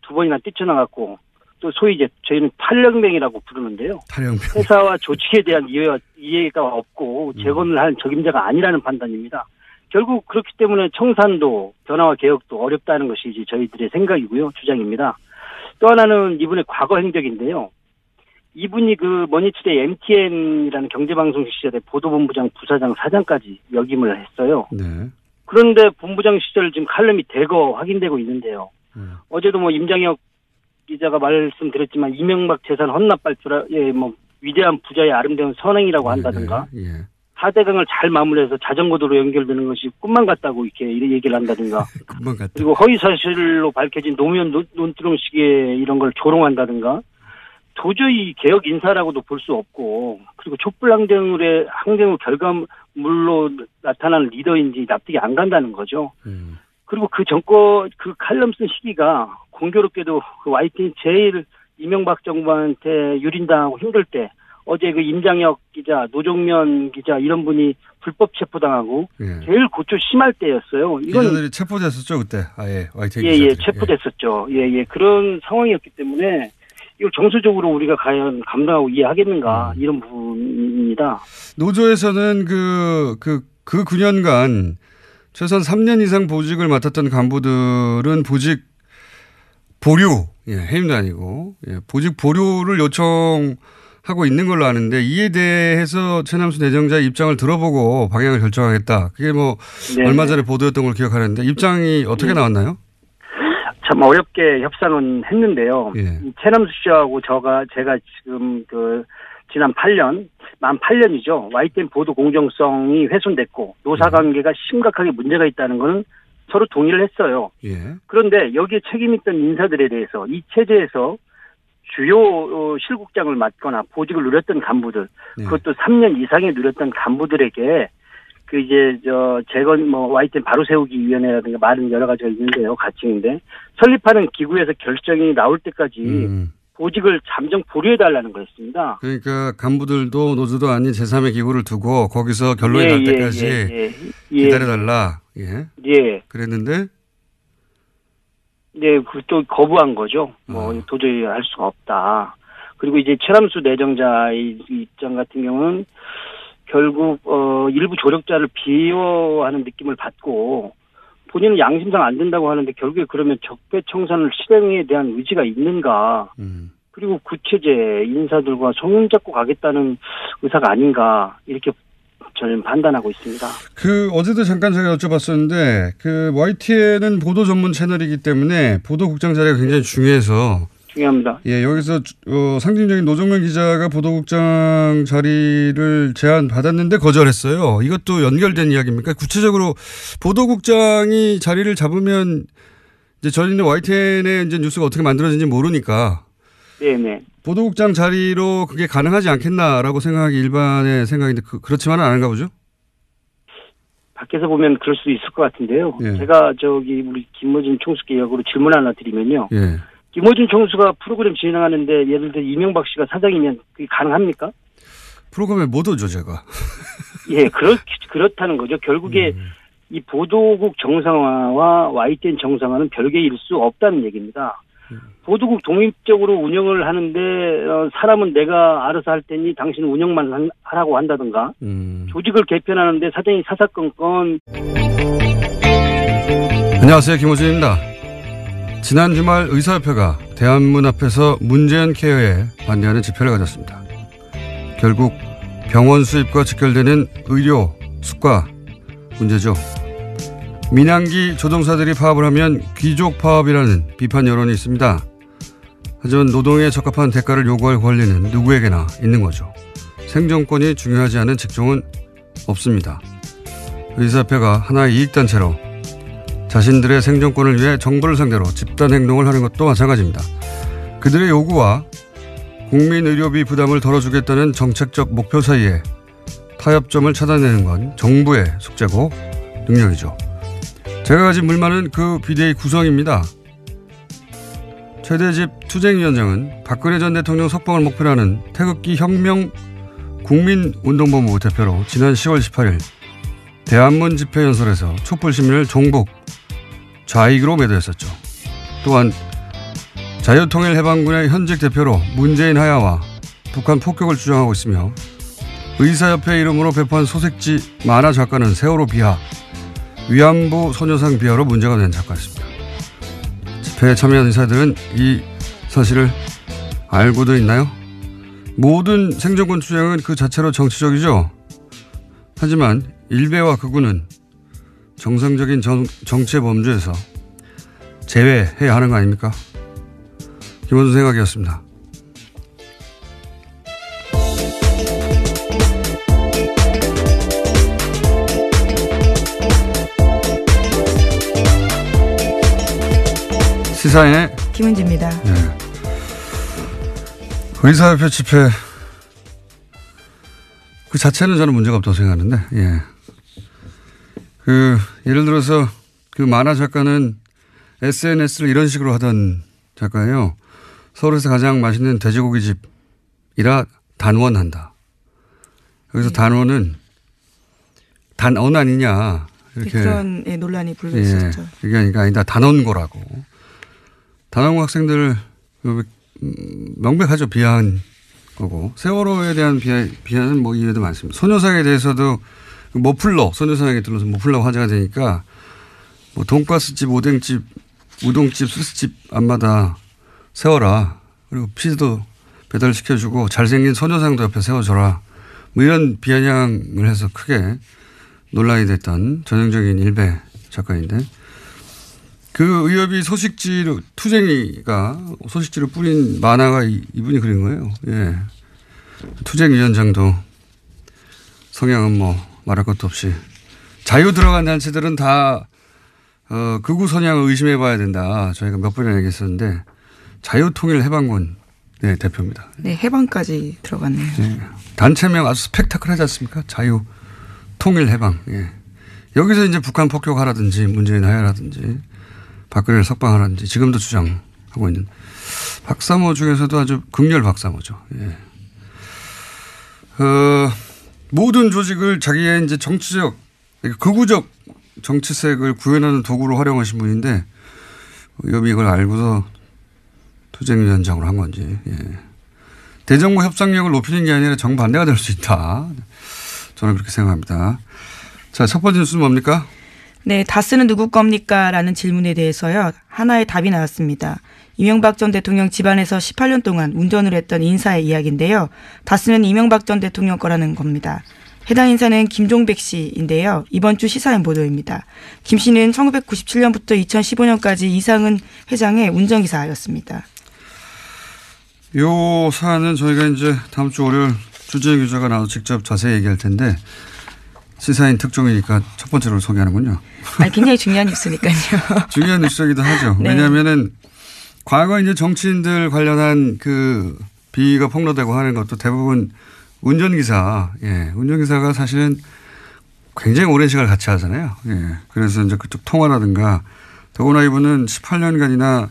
Speaker 3: 두 번이나 뛰쳐나갔고 또 소위 이제 저희는 탈영맹이라고 부르는데요.
Speaker 1: 탈영맹.
Speaker 3: 회사와 조직에 대한 이해가 없고 재건을 할 적임자가 아니라는 판단입니다. 결국 그렇기 때문에 청산도 변화와 개혁도 어렵다는 것이 이제 저희들의 생각이고요. 주장입니다. 또 하나는 이분의 과거 행적인데요. 이분이 그 머니투데이 MTN이라는 경제방송 시절에 보도본부장, 부사장, 사장까지 역임을 했어요.
Speaker 1: 네.
Speaker 3: 그런데 본부장 시절 지금 칼럼이 대거 확인되고 있는데요. 어제도 임장혁 기자가 말씀드렸지만 이명박 재산 헌납 발표라 위대한 부자의 아름다운 선행이라고 한다든가 하대강을 잘 마무리해서 자전거도로 연결되는 것이 꿈만 같다고 이렇게 얘기를 한다든가
Speaker 1: 꿈만 같다.
Speaker 3: 그리고 허위사실로 밝혀진 노무현 논두렁 시기에 이런 걸 조롱한다든가 도저히 개혁 인사라고도 볼 수 없고 그리고 촛불항쟁의 결과물로 나타나는 리더인지 납득이 안 간다는 거죠. 그리고 그 칼럼 쓴 시기가 공교롭게도 그 YTN 제일 이명박 정부한테 유린당하고 힘들 때 어제 그 임장혁 기자, 노종면 기자 이런 분이 불법 체포당하고 제일 고초 심할 때였어요. 이건
Speaker 1: 기자들이 체포됐었죠 그때. YTN
Speaker 3: 기자들이. 체포됐었죠. 그런 상황이었기 때문에 이걸 정서적으로 우리가 과연 감당하고 이해하겠는가 이런 부분입니다.
Speaker 1: 노조에서는 그 9년간 최소한 3년 이상 보직을 맡았던 간부들은 보직 보류, 해임도 아니고 보직 보류를 요청하고 있는 걸로 아는데 이에 대해서 최남수 내정자의 입장을 들어보고 방향을 결정하겠다. 그게 얼마 전에 보도였던 걸 기억하는데 입장이 어떻게 나왔나요?
Speaker 3: 참 어렵게 협상은 했는데요. 최남수 씨하고 제가 지금 지난 만 8년이죠. YTN 보도 공정성이 훼손됐고 노사관계가 심각하게 문제가 있다는 것은 서로 동의를 했어요. 그런데 여기에 책임 있던 인사들에 대해서 이 체제에서 주요 실국장을 맡거나 보직을 누렸던 간부들, 그것도 3년 이상에 누렸던 간부들에게 YTN 바로 세우기 위원회라든가 말은 여러 가지가 있는데요. 가칭인데 설립하는 기구에서 결정이 나올 때까지 보직을 잠정 보류해달라는 거였습니다.
Speaker 1: 그러니까 간부들도 노조도 아닌 제3의 기구를 두고 거기서 결론이 날 때까지 기다려달라. 그랬는데?
Speaker 3: 또 거부한 거죠. 도저히 할 수가 없다. 그리고 이제 최남수 내정자의 입장 같은 경우는 결국 일부 조력자를 비호하는 느낌을 받고 본인은 양심상 안 된다고 하는데 결국에 그러면 적폐 청산을 실행에 대한 의지가 있는가 그리고 구체제 인사들과 손잡고 가겠다는 의사가 아닌가 이렇게 저는 판단하고 있습니다.
Speaker 1: 어제도 잠깐 제가 여쭤봤었는데 YTN은 보도 전문 채널이기 때문에 보도국장 자리가 굉장히 중요합니다. 예, 여기서 상징적인 노정면 기자가 보도국장 자리를 제안받았는데 거절했어요. 이것도 연결된 이야기입니까? 구체적으로 보도국장이 자리를 잡으면 이제 저희는 YTN의 이제 뉴스가 어떻게 만들어지는지 모르니까.
Speaker 3: 네네.
Speaker 1: 보도국장 자리로 그게 가능하지 않겠나라고 생각하기 일반의 생각인데 그렇지만은 않은가 보죠?
Speaker 3: 밖에서 보면 그럴 수도 있을 것 같은데요.
Speaker 1: 예.
Speaker 3: 제가 우리 김어준 총수께 역으로 질문 하나 드리면요.
Speaker 1: 예.
Speaker 3: 김어준 총수가 프로그램 진행하는데 예를 들어 이명박 씨가 사장이면 그게 가능합니까?
Speaker 1: 프로그램에 못 오죠, 제가.
Speaker 3: 예, 그렇다는 거죠. 결국에 이 보도국 정상화와 YTN 정상화는 별개일 수 없다는 얘기입니다. 보도국 독립적으로 운영을 하는데 사람은 내가 알아서 할 테니 당신은 운영만 하라고 한다든가 조직을 개편하는데 사장이 사사건건.
Speaker 1: 안녕하세요, 김호준입니다. 지난 주말 의사협회가 대한문 앞에서 문재인 케어에 반대하는 집회를 가졌습니다. 결국 병원 수입과 직결되는 의료 수가 문제죠. 민항기 조종사들이 파업을 하면 귀족 파업이라는 비판 여론이 있습니다. 하지만 노동에 적합한 대가를 요구할 권리는 누구에게나 있는 거죠. 생존권이 중요하지 않은 직종은 없습니다. 의사협회가 하나의 이익단체로 자신들의 생존권을 위해 정부를 상대로 집단 행동을 하는 것도 마찬가지입니다. 그들의 요구와 국민의료비 부담을 덜어주겠다는 정책적 목표 사이에 타협점을 찾아내는 건 정부의 숙제고 능력이죠. 제가 가진 불만은 그 비대위 구성입니다. 최대집 투쟁위원장은 박근혜 전 대통령 석방을 목표로 하는 태극기 혁명 국민운동본부 대표로 지난 10월 18일 대한문 집회 연설에서 촛불 시민을 종북, 좌익으로 매도했었죠. 또한 자유통일해방군의 현직 대표로 문재인 하야와 북한 폭격을 주장하고 있으며 의사협회 이름으로 배포한 소색지 만화 작가는 세월호 비하, 위안부 소녀상 비하로 문제가 된 작가였습니다. 집회에 참여한 의사들은 이 사실을 알고도 있나요? 모든 생존권 투쟁은 그 자체로 정치적이죠. 하지만 일베와 극우는 정상적인 정치의 범주에서 제외해야 하는 거 아닙니까? 김원준 생각이었습니다. 시사인의
Speaker 2: 김은지입니다.
Speaker 1: 네. 의사협회 집회 그 자체는 저는 문제가 없다고 생각하는데, 예. 예를 들어서 그 만화 작가는 SNS를 이런 식으로 하던 작가예요. 서울에서 가장 맛있는 돼지고기 집이라 단원한다. 여기서 네. 단원은 단언 아니냐. 이렇게.
Speaker 2: 그런 논란이 불렸었죠.
Speaker 1: 예. 이게 아니다. 단원고라고. 단원고 학생들을 명백하죠. 비하한 거고. 세월호에 대한 비하는 뭐 이유도 많습니다. 소녀상에 대해서도 머플러, 소녀상에 들러서 머플러가 화제가 되니까 뭐 돈가스집, 오뎅집, 우동집, 수수집 앞마다 세워라. 그리고 피자도 배달시켜주고 잘생긴 소녀상도 옆에 세워줘라. 뭐 이런 비아냥을 해서 크게 논란이 됐던 전형적인 일베 작가인데 그 의협이 소식지로 투쟁이가 소식지를 뿌린 만화가 이분이 그린 거예요. 예. 투쟁위원장도 성향은 뭐 말할 것도 없이 자유 들어간 단체들은 다 극우 성향을 의심해 봐야 된다. 저희가 몇 번이나 얘기했었는데 자유통일해방군 네, 대표입니다.
Speaker 2: 네, 해방까지 들어갔네요.
Speaker 1: 네. 단체명 아주 스펙타클하지 않습니까? 자유통일해방. 예. 여기서 이제 북한 폭격하라든지 문재인 하야라든지 박근혜를 석방하라든지 지금도 주장하고 있는 박사모 중에서도 아주 극렬 박사모죠. 예. 모든 조직을 자기의 이제 정치적, 극우적 정치색을 구현하는 도구로 활용하신 분인데 의협이 이걸 알고서 투쟁위원장으로 한 건지. 예. 대정부 협상력을 높이는 게 아니라 정반대가 될 수 있다. 저는 그렇게 생각합니다. 자, 첫 번째 뉴스는 뭡니까?
Speaker 2: 네, 다스는 누구 겁니까? 라는 질문에 대해서요. 하나의 답이 나왔습니다. 이명박 전 대통령 집안에서 18년 동안 운전을 했던 인사의 이야기인데요. 다스는 이명박 전 대통령 거라는 겁니다. 해당 인사는 김종백 씨인데요. 이번 주 시사인 보도입니다. 김 씨는 1997년부터 2015년까지 이상은 회장의 운전기사였습니다.
Speaker 1: 요 사안은 저희가 이제 다음 주 월요일 주재영 기자가 나와서 직접 자세히 얘기할 텐데 시사인 특종이니까 첫 번째로 소개하는군요.
Speaker 2: 굉장히 중요한 뉴스니까요.
Speaker 1: 중요한 뉴스이기도 하죠. 네. 왜냐하면은 과거 이제 정치인들 관련한 그 비위가 폭로되고 하는 것도 대부분 운전기사, 운전기사가 사실은 굉장히 오랜 시간을 같이 하잖아요. 그래서 이제 그쪽 통화라든가 더구나 이분은 18년간이나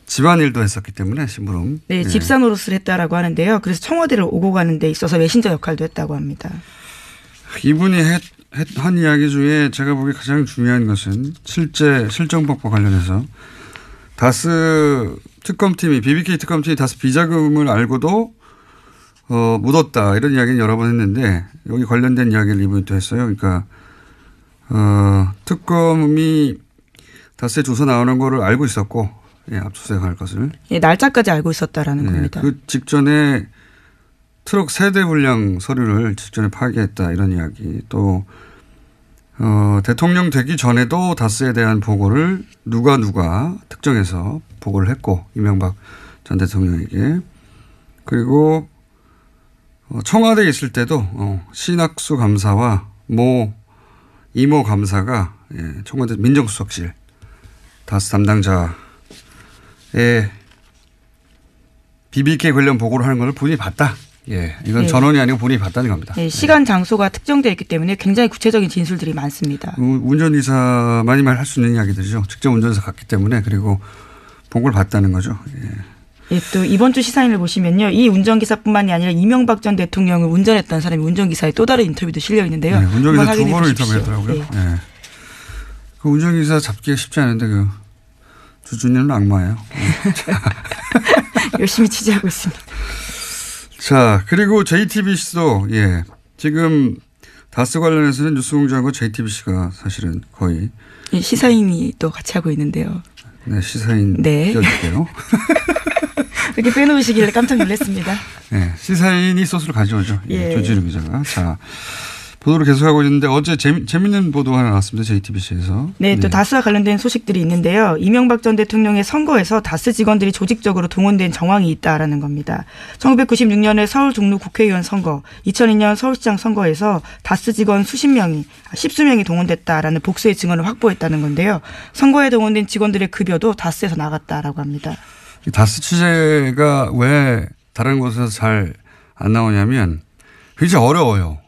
Speaker 1: 집안일도 했었기 때문에 심부름.
Speaker 2: 네, 집사 노릇을 했다라고 하는데요. 그래서 청와대를 오고 가는 데 있어서 메신저 역할도 했다고 합니다. 이분이
Speaker 1: 한 이야기 중에 제가 보기에 가장 중요한 것은 실제 실정법과 관련해서 다스 특검팀이 BBK 특검팀이 다스 비자금을 알고도 묻었다 이런 이야기는 여러 번 했는데 여기 관련된 이야기를 이분이 또 했어요. 그러니까 특검이 다스의 조사 나오는 거를 알고 있었고 압수수색할 것을
Speaker 2: 날짜까지 알고 있었다라는 겁니다.
Speaker 1: 그 직전에 트럭 세대 분량 서류를 직전에 파기했다 이런 이야기 또 대통령 되기 전에도 다스에 대한 보고를 누가 특정해서 보고를 했고 이명박 전 대통령에게 그리고 청와대에 있을 때도 신학수 감사와 이모 감사가 청와대 민정수석실 다스 담당자의 BBK 관련 보고를 하는 걸 본인이 봤다. 이건 전원이 아니고 본인이 봤다는 겁니다.
Speaker 2: 시간 장소가 특정되어 있기 때문에 굉장히 구체적인 진술들이 많습니다.
Speaker 1: 운전기사만이 할 수 있는 이야기들이죠. 직접 운전해서 갔기 때문에 그리고 보고를 봤다는 거죠.
Speaker 2: 또 이번 주 시사인을 보시면요. 이 운전기사뿐만이 아니라 이명박 전 대통령을 운전했던 사람이 운전기사의 또 다른 인터뷰도 실려 있는데요.
Speaker 1: 운전기사 두 번을 인터뷰했더라고요. 그 운전기사 잡기가 쉽지 않은데 그 주준이는 악마예요.
Speaker 2: 열심히 취재하고 있습니다.
Speaker 1: 자, 그리고 JTBC도 지금 다스 관련해서는 뉴스공장과 JTBC가 사실은 거의
Speaker 2: 시사인이 또 같이 하고 있는데요.
Speaker 1: 네, 시사인 띄워줄게요.
Speaker 2: 이렇게 빼놓으시길래 깜짝 놀랐습니다.
Speaker 1: 시사인이 소스를 가져오죠. 조지루 기자가. 자, 보도를 계속하고 있는데 어제 재밌는 보도가 하나 나왔습니다. JTBC에서.
Speaker 2: 또 다스와 관련된 소식들이 있는데요. 이명박 전 대통령의 선거에서 다스 직원들이 조직적으로 동원된 정황이 있다라는 겁니다. 1996년에 서울 종로 국회의원 선거, 2002년 서울시장 선거에서 다스 직원 십수 명이 동원됐다라는 복수의 증언을 확보했다는 건데요. 선거에 동원된 직원들의 급여도 다스에서 나갔다라고 합니다.
Speaker 1: 다스 취재가 왜 다른 곳에서 잘 안 나오냐면 굉장히 어려워요.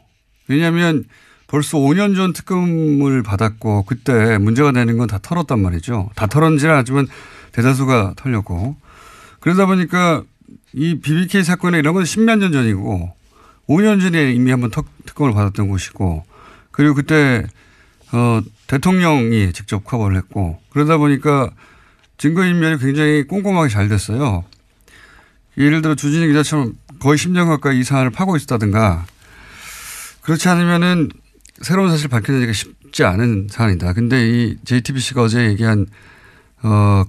Speaker 1: 왜냐하면 벌써 5년 전 특검을 받았고 그때 문제가 되는 건 다 털었단 말이죠. 다 털었는지는 아니지만 대다수가 털렸고 그러다 보니까 이 BBK 사건에 이런 건 10몇 년 전이고 5년 전에 이미 한번 특검을 받았던 곳이고 그리고 그때 대통령이 직접 커버를 했고 그러다 보니까 증거인멸이 굉장히 꼼꼼하게 잘 됐어요. 예를 들어 주진희 기자처럼 거의 10년 가까이 이 사안을 파고 있었다든가 그렇지 않으면은 새로운 사실 밝혀내기가 쉽지 않은 사안이다. 근데 이 JTBC가 어제 얘기한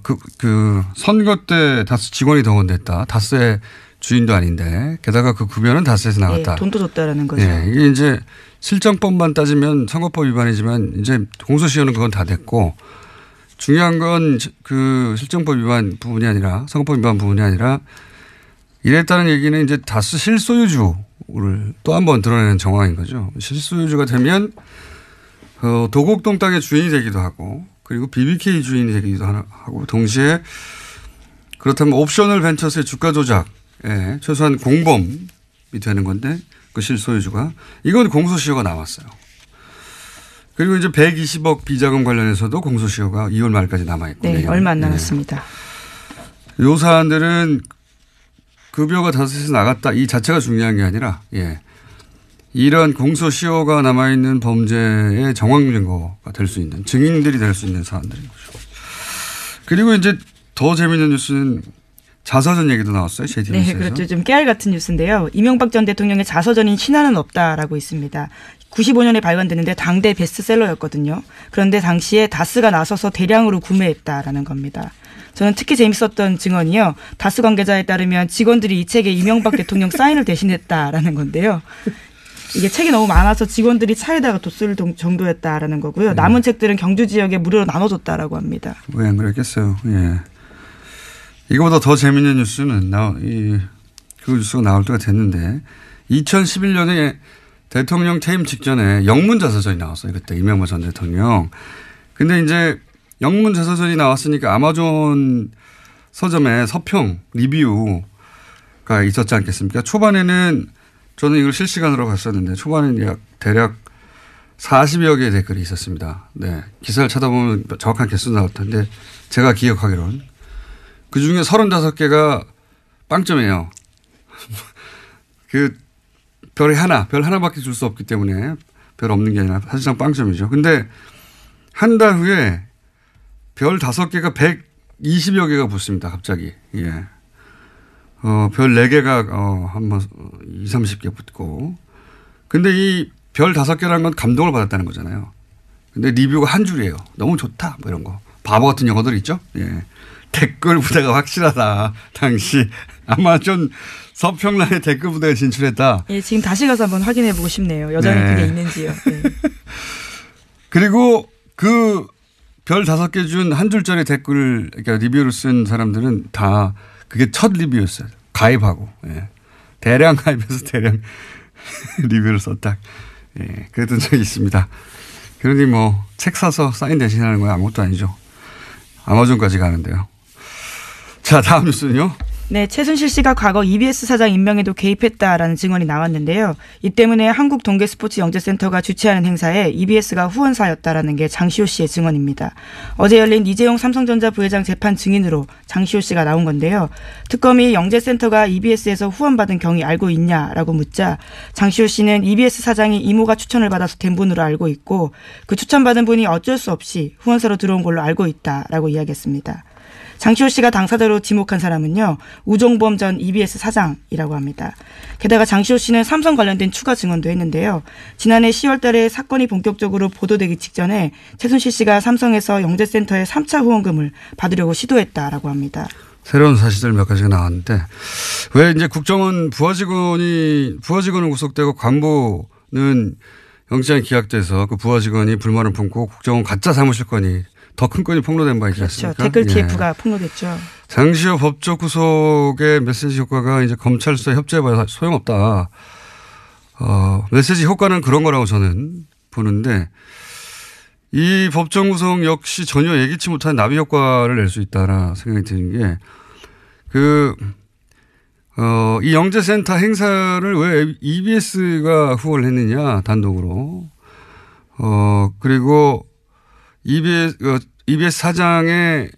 Speaker 1: 그 선거 때 다스 직원이 동원됐다. 다스의 주인도 아닌데 게다가 그 급여는 다스에서 나갔다.
Speaker 2: 돈도 줬다라는 거죠.
Speaker 1: 이게 이제 실정법만 따지면 선거법 위반이지만 이제 공소시효는 그건 다 됐고 중요한 건 그 실정법 위반 부분이 아니라 선거법 위반 부분이 아니라 이랬다는 얘기는 이제 다스 실소유주를 또 한 번 드러내는 정황인 거죠. 실소유주가 되면 도곡동 땅의 주인이 되기도 하고 그리고 BBK 주인이 되기도 하고 동시에 그렇다면 옵셔널 벤처스의 주가 조작에 최소한 공범이 되는 건데 그 실소유주가 이건 공소시효가 남았어요. 그리고 이제 120억 비자금 관련해서도 공소시효가 2월 말까지 남아있고.
Speaker 2: 네, 얼마 안 남았습니다.
Speaker 1: 요 사안들은 급여가 다스에서 나갔다 이 자체가 중요한 게 아니라 이런 공소시효가 남아있는 범죄의 정황 증거가 될 수 있는 증인들이 될 수 있는 사안들인 거죠. 그리고 이제 더 재미있는 뉴스는 자서전 얘기도 나왔어요. JTBC에서.
Speaker 2: 네, 그렇죠. 좀 깨알 같은 뉴스인데요. 이명박 전 대통령의 자서전인 신화는 없다라고 있습니다. 95년에 발간됐는데 당대 베스트셀러였거든요. 그런데 당시에 다스가 나서서 대량으로 구매했다라는 겁니다. 저는 특히 재밌었던 증언이요. 다스 관계자에 따르면 직원들이 이 책에 이명박 대통령 사인을 대신했다라는 건데요. 이게 책이 너무 많아서 직원들이 차에다가 뒀을 정도였다라는 거고요. 남은 책들은 경주 지역에 무료로 나눠줬다라고 합니다.
Speaker 1: 왜 안 그랬겠어요. 예. 이거보다 더 재밌는 뉴스는 그 뉴스가 나올 때가 됐는데 2011년에 대통령 퇴임 직전에 영문자서전이 나왔어요. 그때 이명박 전 대통령. 근데 이제 영문자서전이 나왔으니까 아마존 서점에 서평, 리뷰가 있었지 않겠습니까? 초반에는 저는 이걸 실시간으로 봤었는데 초반에는 대략 40여 개의 댓글이 있었습니다. 네. 기사를 찾아보면 정확한 개수 나올 텐데 제가 기억하기로는 그 중에 35개가 빵점이에요. 별 하나밖에 줄 수 없기 때문에 별 없는 게 아니라 사실상 빵점이죠. 근데 한 달 후에 별 5개가 120여 개가 붙습니다. 갑자기. 예. 별 4개가 한 20, 30개 붙고. 근데 이 별 5개라는 건 감동을 받았다는 거잖아요. 근데 리뷰가 한 줄이에요. 너무 좋다. 뭐 이런 거. 바보 같은 영어들 있죠? 예. 댓글 부대가 확실하다. 당시 아마존 서평란에 댓글 부대가 진출했다.
Speaker 2: 예, 지금 다시 가서 한번 확인해 보고 싶네요. 여전히 그게 있는지요. 네.
Speaker 1: 그리고 그 별 5개 준 한 줄짜리 댓글을 그러니까 리뷰를 쓴 사람들은 다 그게 첫 리뷰였어요. 가입하고. 예. 대량 가입해서 대량 리뷰를 썼다. 예. 그랬던 적이 있습니다. 그러니 뭐 책 사서 사인 대신하는 건 아무것도 아니죠. 아마존까지 가는데요. 자, 다음 뉴스는요.
Speaker 2: 네, 최순실 씨가 과거 EBS 사장 임명에도 개입했다라는 증언이 나왔는데요. 이 때문에 한국동계스포츠영재센터가 주최하는 행사에 EBS가 후원사였다라는 게 장시호 씨의 증언입니다. 어제 열린 이재용 삼성전자 부회장 재판 증인으로 장시호 씨가 나온 건데요. 특검이 영재센터가 EBS에서 후원받은 경위 알고 있냐라고 묻자 장시호 씨는 EBS 사장이 이모가 추천을 받아서 된 분으로 알고 있고 그 추천받은 분이 어쩔 수 없이 후원사로 들어온 걸로 알고 있다라고 이야기했습니다. 장시호 씨가 당사자로 지목한 사람은요. 우종범 전 EBS 사장이라고 합니다. 게다가 장시호 씨는 삼성 관련된 추가 증언도 했는데요. 지난해 10월 달에 사건이 본격적으로 보도되기 직전에 최순실 씨가 삼성에서 영재센터에 3차 후원금을 받으려고 시도했다라고 합니다.
Speaker 1: 새로운 사실들 몇 가지가 나왔는데 왜 이제 국정원 부하 직원은 구속되고 간부는 영장이 기각돼서 그 부하 직원이 불만을 품고 국정원 가짜 사무실 건이 더 큰 건이 폭로된 바 있지 않습니까?
Speaker 2: 그렇죠. 댓글 TF가 폭로됐죠.
Speaker 1: 장시호 법적 구속의 메시지 효과가 이제 검찰 수사 협조해봐야 소용없다. 메시지 효과는 그런 거라고 저는 보는데 이 법정 구속 역시 전혀 예기치 못한 나비 효과를 낼 수 있다라 생각이 드는 게 이 영재센터 행사를 왜 EBS가 후원을 했느냐 단독으로. 그리고 EBS 사장의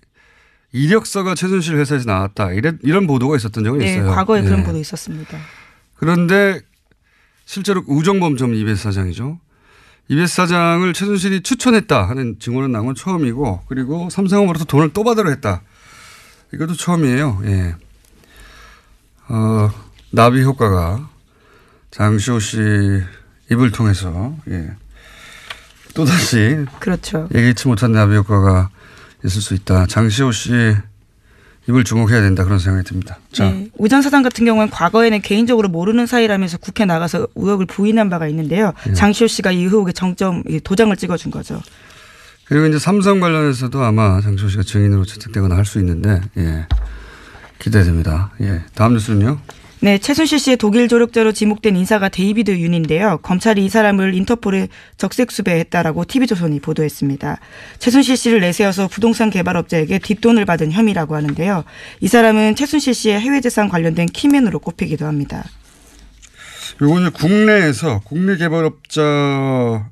Speaker 1: 이력서가 최순실 회사에서 나왔다. 이런 보도가 있었던 적은 있어요.
Speaker 2: 네, 과거에 그런 보도 있었습니다.
Speaker 1: 그런데 실제로 우종범 전 EBS 사장이죠. EBS 사장을 최순실이 추천했다 하는 증언은 나온 건 처음이고 그리고 삼성으로부터 돈을 또 받으려 했다. 이것도 처음이에요. 예. 나비 효과가 장시호 씨 입을 통해서 또다시
Speaker 2: 그렇죠.
Speaker 1: 예기치 못한 나비 효과가 있을 수 있다. 장시호 씨 입을 주목해야 된다 그런 생각이 듭니다. 자.
Speaker 2: 네. 우 전 사장 같은 경우는 과거에는 개인적으로 모르는 사이라면서 국회 나가서 의혹을 부인한 바가 있는데요. 장시호 씨가 이 의혹의 정점 도장을 찍어준 거죠.
Speaker 1: 그리고 이제 삼성 관련해서도 아마 장시호 씨가 증인으로 채택되거나 할 수 있는데 기대됩니다. 다음 뉴스는요.
Speaker 2: 네, 최순실 씨의 독일 조력자로 지목된 인사가 데이비드 윤인데요. 검찰이 이 사람을 인터폴에 적색 수배했다라고 TV조선이 보도했습니다. 최순실 씨를 내세워서 부동산 개발업자에게 뒷돈을 받은 혐의라고 하는데요. 이 사람은 최순실 씨의 해외재산 관련된 키맨으로 꼽히기도 합니다.
Speaker 1: 이거는 국내에서 국내 개발업자와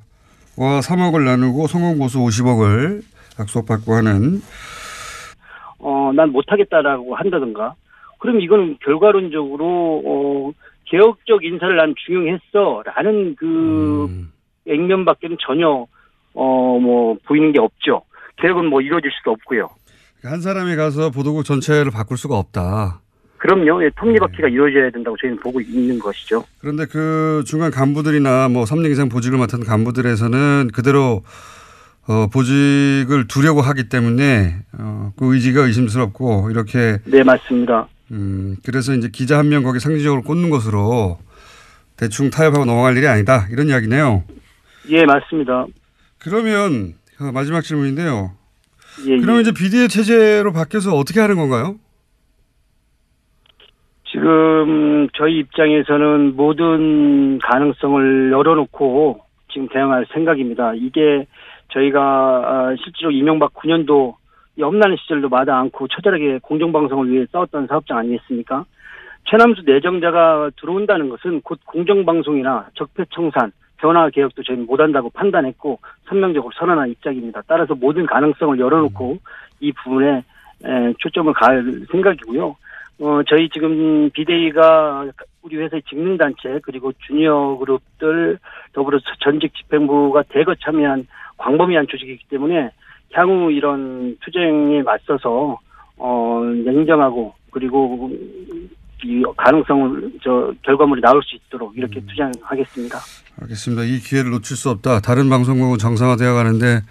Speaker 1: 3억을 나누고 성공보수 50억을 약속받고 하는
Speaker 3: 난 못하겠다라고 한다든가 그럼 이거는 결과론적으로 개혁적 인사를 난 중용했어라는 그 액면밖에는 전혀 보이는 게 없죠. 개혁은 이루어질 수도 없고요.
Speaker 1: 한 사람이 가서 보도국 전체를 바꿀 수가 없다.
Speaker 3: 그럼요. 톱니바퀴가 이루어져야 된다고 저희는 보고 있는 것이죠.
Speaker 1: 그런데 그 중간 간부들이나 3년 이상 보직을 맡은 간부들에서는 그대로 보직을 두려고 하기 때문에 그 의지가 의심스럽고 이렇게
Speaker 3: 네, 맞습니다.
Speaker 1: 그래서 이제 기자 한 명 거기 상징적으로 꽂는 것으로 대충 타협하고 넘어갈 일이 아니다. 이런 이야기네요.
Speaker 3: 예, 맞습니다.
Speaker 1: 그러면 마지막 질문인데요.
Speaker 3: 예,
Speaker 1: 그러면 이제 비대위 체제로 바뀌어서 어떻게 하는 건가요?
Speaker 3: 지금 저희 입장에서는 모든 가능성을 열어놓고 지금 대응할 생각입니다. 이게 저희가 실제로 이명박 9년도 험난한 시절도 마다 않고 처절하게 공정방송을 위해 싸웠던 사업장 아니겠습니까? 최남수 내정자가 들어온다는 것은 곧 공정방송이나 적폐청산, 변화 개혁도 저희는 못한다고 판단했고 선명적으로 선언한 입장입니다. 따라서 모든 가능성을 열어놓고 이 부분에 초점을 갈 생각이고요. 저희 지금 비대위가 우리 회사의 직능단체 그리고 주니어 그룹들 더불어서 전직 집행부가 대거 참여한 광범위한 조직이기 때문에 향후 이런 투쟁에 맞서서 냉정하고 그리고 이 가능성을 결과물이 나올 수 있도록 이렇게 투쟁하겠습니다. 알겠습니다.
Speaker 1: 이 기회를 놓칠 수 없다. 다른 방송국은 정상화되어 가는데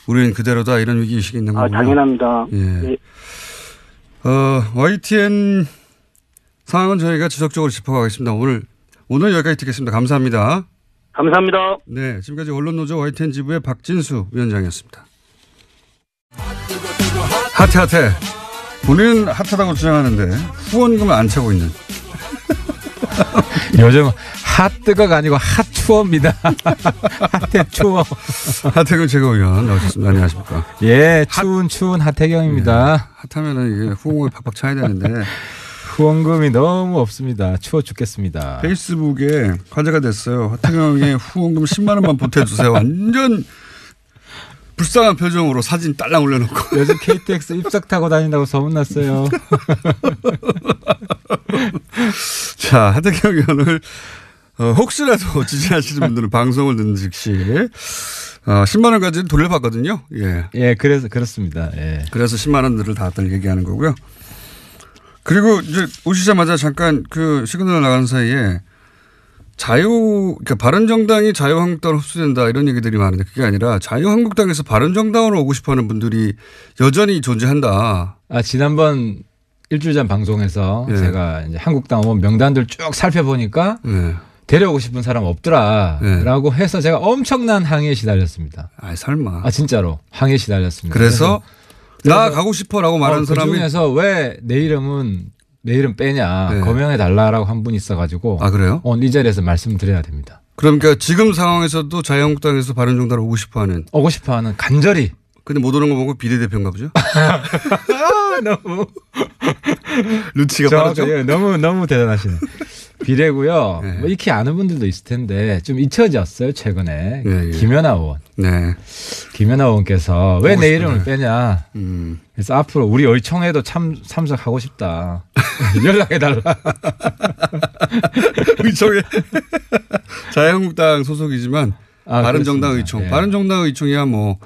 Speaker 1: 우리는 그대로다. 이런 위기의식이 있는 거군요.
Speaker 3: 당연합니다.
Speaker 1: 예. 네. YTN 상황은 저희가 지속적으로 짚어가겠습니다. 오늘 여기까지 듣겠습니다. 감사합니다.
Speaker 3: 감사합니다.
Speaker 1: 네, 지금까지 언론노조 YTN 지부의 박진수 위원장이었습니다. 핫해. 우리는 핫하다고 주장하는데 후원금을 안 차고 있는.
Speaker 4: 요즘 핫뜨거가 아니고 핫추어입니다. 핫태추어.
Speaker 1: 하태경 최고위원 나오셨습니다. 안녕하십니까.
Speaker 4: 예, 추운 하태경입니다.
Speaker 1: 핫하면은 이게 후원금을 팍팍 차야 되는데.
Speaker 4: 후원금이 너무 없습니다. 추워 죽겠습니다.
Speaker 1: 페이스북에 화제가 됐어요. 하태경의 후원금 10만 원만 보태주세요. 완전 불쌍한 표정으로 사진 딸랑 올려놓고.
Speaker 4: 요즘 KTX 입석 타고 다닌다고 소문났어요.
Speaker 1: 자, 하태경 의원을 혹시라도 지지하시는 분들은 방송을 듣는 즉시 10만 원까지는 돌려받거든요. 예.
Speaker 4: 예, 그래서 그렇습니다. 예.
Speaker 1: 그래서 10만 원들을 다들 얘기하는 거고요. 그리고 이제 오시자마자 잠깐 그 시그널 나가는 사이에 그러니까 바른정당이 자유한국당으로 흡수된다 이런 얘기들이 많은데 그게 아니라 자유한국당에서 바른정당으로 오고 싶어 하는 분들이 여전히 존재한다.
Speaker 4: 지난번 일주일 전 방송에서 제가 이제 한국당 의원 명단들 쭉 살펴보니까 데려오고 싶은 사람 없더라라고 해서 제가 엄청난 항의에 시달렸습니다.
Speaker 1: 설마.
Speaker 4: 진짜로 항의에 시달렸습니다.
Speaker 1: 그래서 나 가고 싶어라고 말하는 사람이.
Speaker 4: 그중에서 왜 내 이름 빼냐 거명해 달라라고 한 분이 있어가지고.
Speaker 1: 그래요?
Speaker 4: 이 자리에서 말씀드려야 됩니다.
Speaker 1: 그러니까 지금 상황에서도 자유한국당에서 바른정당으로 오고 싶어하는
Speaker 4: 간절히. 근데
Speaker 1: 못 오는 거 보고 비례대표인가 보죠?
Speaker 4: 너무
Speaker 1: 루치가 빠르죠?
Speaker 4: 너무 대단하시네. 비례고요. 뭐 익히 아는 분들도 있을 텐데 좀 잊혀졌어요 최근에. 김연아 의원. 김연아 의원께서 왜 내 이름을 빼냐. 그래서 앞으로 우리 의총에도 참석하고 싶다. 연락해달라.
Speaker 1: 의총에 자유한국당 소속이지만 바른정당 의총. 바른정당 의총이야 뭐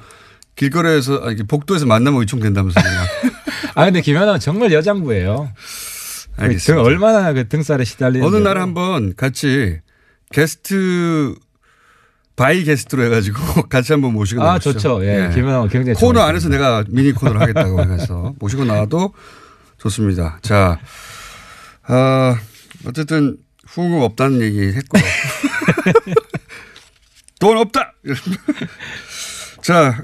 Speaker 1: 길거리에서 복도에서 만나면 의총 된다면서요. 근데
Speaker 4: 김연아는 정말 여장부예요.
Speaker 1: 알겠습니다.
Speaker 4: 얼마나 그 등살에 시달리는데.
Speaker 1: 어느 날 한번 같이 바이 게스트로 해가지고 같이 한번 모시고 나오시죠.
Speaker 4: 좋죠. 김연아 굉장히
Speaker 1: 코너 안에서 내가 미니 코너를 하겠다고 해서 모시고 나와도 좋습니다. 자, 어쨌든 후원금 없다는 얘기 했고 돈 없다. 자,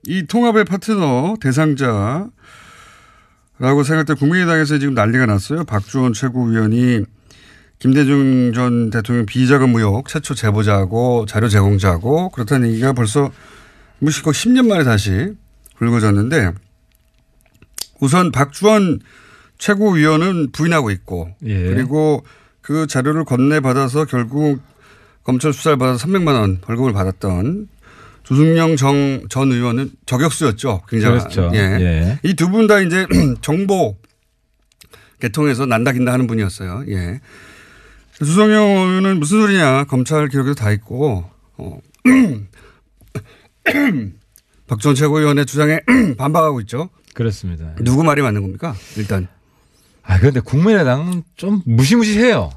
Speaker 1: 이 통합의 파트너 대상자. 라고 생각될 국민의당에서 지금 난리가 났어요. 박주원 최고위원이 김대중 전 대통령 비자금 의혹 최초 제보자고 자료 제공자고 그렇다는 얘기가 벌써 무시고 10년 만에 다시 불거졌는데 우선 박주원 최고위원은 부인하고 있고 그리고 그 자료를 건네받아서 결국 검찰 수사를 받아서 300만 원 벌금을 받았던 조승영 전 의원은 저격수였죠. 굉장히.
Speaker 4: 그렇죠.
Speaker 1: 이 두 분 다 이제 정보 개통해서 난다긴다 하는 분이었어요. 조승영 의원은 무슨 소리냐. 검찰 기록에도 다 있고 박주원 최고위원의 주장에 반박하고 있죠.
Speaker 4: 그렇습니다.
Speaker 1: 누구 말이 맞는 겁니까? 일단.
Speaker 4: 그런데 국민의당은 좀 무시무시해요.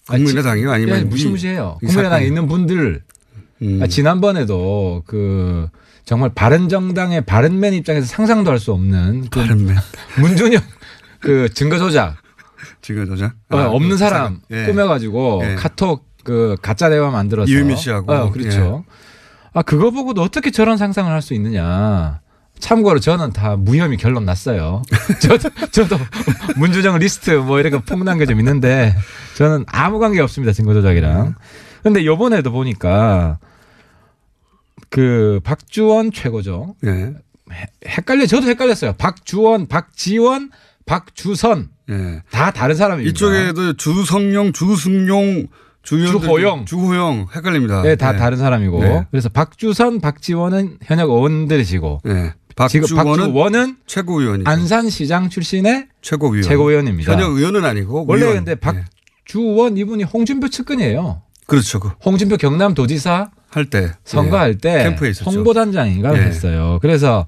Speaker 1: 국민의당이요? 아니면
Speaker 4: 무시무시해요. 국민의당에 있는 분들. 지난번에도 정말 바른정당의 바른맨 입장에서 상상도 할 수 없는
Speaker 1: 바른맨
Speaker 4: 문준영 증거 조작
Speaker 1: 증거 조작?
Speaker 4: 없는 사람 꾸며가지고 카톡 그 가짜 대화 만들어서
Speaker 1: 이유미 씨하고.
Speaker 4: 그렇죠. 그거 보고도 어떻게 저런 상상을 할 수 있느냐. 참고로 저는 다 무혐의 결론 났어요. 저도 문주정 리스트 뭐 이렇게 폭난 게 좀 있는데 저는 아무 관계 없습니다. 증거 조작이랑. 근데 요번에도 보니까 그 박주원 최고죠. 저도 헷갈렸어요. 박주원, 박지원, 박주선. 다 다른 사람입니다.
Speaker 1: 이쪽에도 주성용, 주승용, 주호영 헷갈립니다.
Speaker 4: 네, 다 다른 사람이고. 그래서 박주선, 박지원은 현역 의원들이시고. 박주원은
Speaker 1: 최고위원이죠.
Speaker 4: 안산시장 출신의
Speaker 1: 최고위원입니다. 현역 의원은 아니고
Speaker 4: 원래 위원. 근데 박주원 이분이 홍준표 측근이에요.
Speaker 1: 그렇죠.
Speaker 4: 홍준표 경남도지사
Speaker 1: 할 때
Speaker 4: 선거할 때
Speaker 1: 캠프에 있었죠.
Speaker 4: 홍보단장인가 했어요. 그래서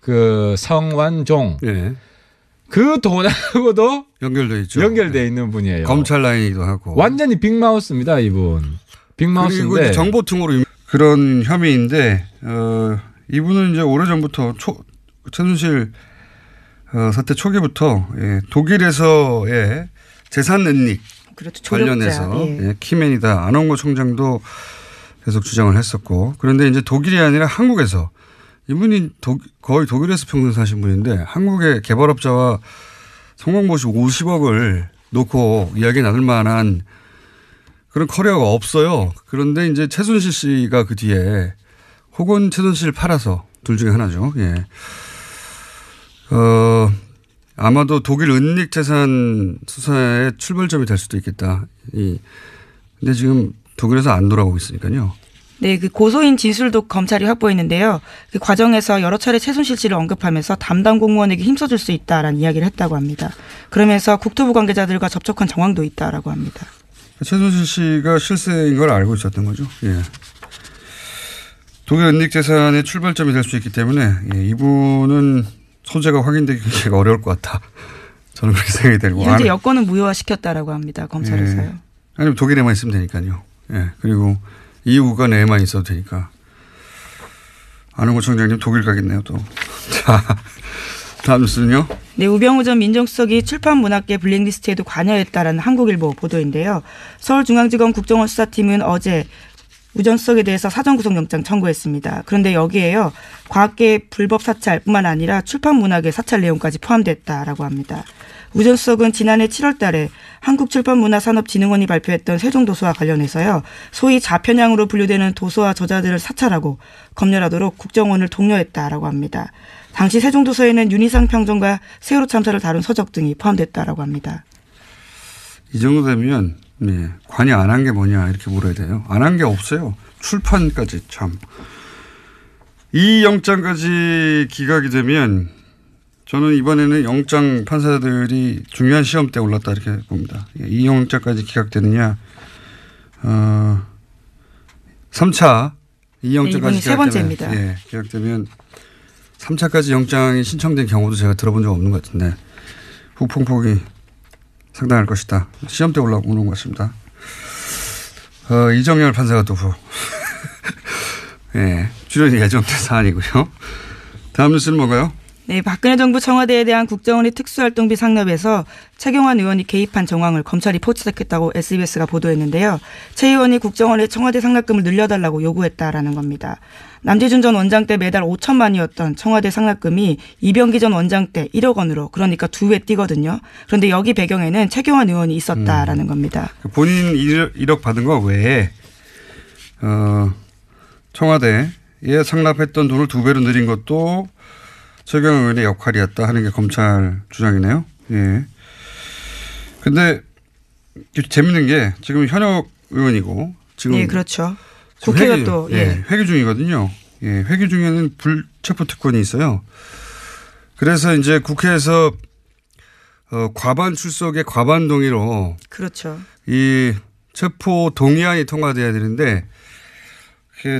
Speaker 4: 그 성완종 그 돈하고도
Speaker 1: 연결돼 있죠.
Speaker 4: 연결돼 있는 분이에요.
Speaker 1: 검찰 라인이기도 하고.
Speaker 4: 완전히 빅마우스입니다, 이분. 빅마우스인데.
Speaker 1: 그리고 정보통으로 그런 혐의인데 이분은 이제 오래전부터 최순실 사태 초기부터 독일에서의 재산 은닉 관련해서 키맨이다. 안원고 총장도 계속 주장을 했었고, 그런데 이제 독일이 아니라 한국에서 이분이 거의 독일에서 평생 사신 분인데 한국의 개발업자와 성공보시 50억을 놓고 이야기 나눌 만한 그런 커리어가 없어요. 그런데 이제 최순실 씨가 그 뒤에 혹은 최순실을 팔아서 둘 중에 하나죠. 아마도 독일 은닉 재산 수사의 출발점이 될 수도 있겠다. 근데 지금 독일에서 안 돌아오고 있으니까요.
Speaker 2: 네, 그 고소인 진술도 검찰이 확보했는데요. 그 과정에서 여러 차례 최순실 씨를 언급하면서 담당 공무원에게 힘써줄 수 있다라는 이야기를 했다고 합니다. 그러면서 국토부 관계자들과 접촉한 정황도 있다라고 합니다.
Speaker 1: 최순실 씨가 실세인 걸 알고 있었던 거죠. 독일 은닉 재산의 출발점이 될 수 있기 때문에 이분은 소재가 확인되기 굉장히 어려울 것 같다. 저는 그렇게 생각이 들고.
Speaker 2: 현재 여권은 무효화시켰다라고 합니다. 검찰에서요.
Speaker 1: 아니면 독일에만 있으면 되니까요. 그리고 EU 국가 내에만 있어도 되니까. 안원고 총장님 독일 가겠네요 또. 자, 다음 뉴스는요.
Speaker 2: 네, 우병우 전 민정수석이 출판문학계 블랙리스트에도 관여했다라는 한국일보 보도인데요. 서울중앙지검 국정원 수사팀은 어제 우 전 수석에 대해서 사전구속영장 청구했습니다. 그런데 여기에요. 과학계 불법 사찰뿐만 아니라 출판문학의 사찰 내용까지 포함됐다라고 합니다. 우 전 수석은 지난해 7월 달에 한국출판문화산업진흥원이 발표했던 세종도서와 관련해서요. 소위 좌편향으로 분류되는 도서와 저자들을 사찰하고 검열하도록 국정원을 독려했다라고 합니다. 당시 세종도서에는 윤희상 평전과 세월호 참사를 다룬 서적 등이 포함됐다라고 합니다.
Speaker 1: 이 정도 되면 관여 안 한 게 뭐냐 이렇게 물어야 돼요. 안 한 게 없어요. 출판까지 참. 이 영장까지 기각이 되면 저는 이번에는 영장 판사들이 중요한 시험 때 올랐다 이렇게 봅니다. 이 영장까지 기각되느냐. 3차 이 영장까지
Speaker 2: 세 번째입니다.
Speaker 1: 기각되면 3차까지 영장이 신청된 경우도 제가 들어본 적 없는 것 같은데 후폭풍이 상당할 것이다. 시험 때 올라오는 것 같습니다. 이정열 판사가 또 출연이 예정된 사안이고요. 다음 뉴스는 뭔가요?
Speaker 2: 네, 박근혜 정부 청와대에 대한 국정원의 특수활동비 상납에서 최경환 의원이 개입한 정황을 검찰이 포착했다고 SBS가 보도했는데요. 최 의원이 국정원에 청와대 상납금을 늘려달라고 요구했다라는 겁니다. 남재준 전 원장 때 매달 5천만이었던 청와대 상납금이 이병기 전 원장 때 1억 원으로 그러니까 2배 뛰거든요. 그런데 여기 배경에는 최경환 의원이 있었다라는 겁니다.
Speaker 1: 본인 1억 받은 거 외에 청와대에 상납했던 돈을 2배로 늘린 것도 최경환 의원의 역할이었다 하는 게 검찰 주장이네요. 근데 재밌는 게 지금 현역 의원이고 지금
Speaker 2: 그렇죠. 국회가 또
Speaker 1: 회기 중이거든요. 회기 중에는 불체포 특권이 있어요. 그래서 이제 국회에서 과반 출석의 과반 동의로
Speaker 2: 그렇죠.
Speaker 1: 이 체포 동의안이 통과돼야 되는데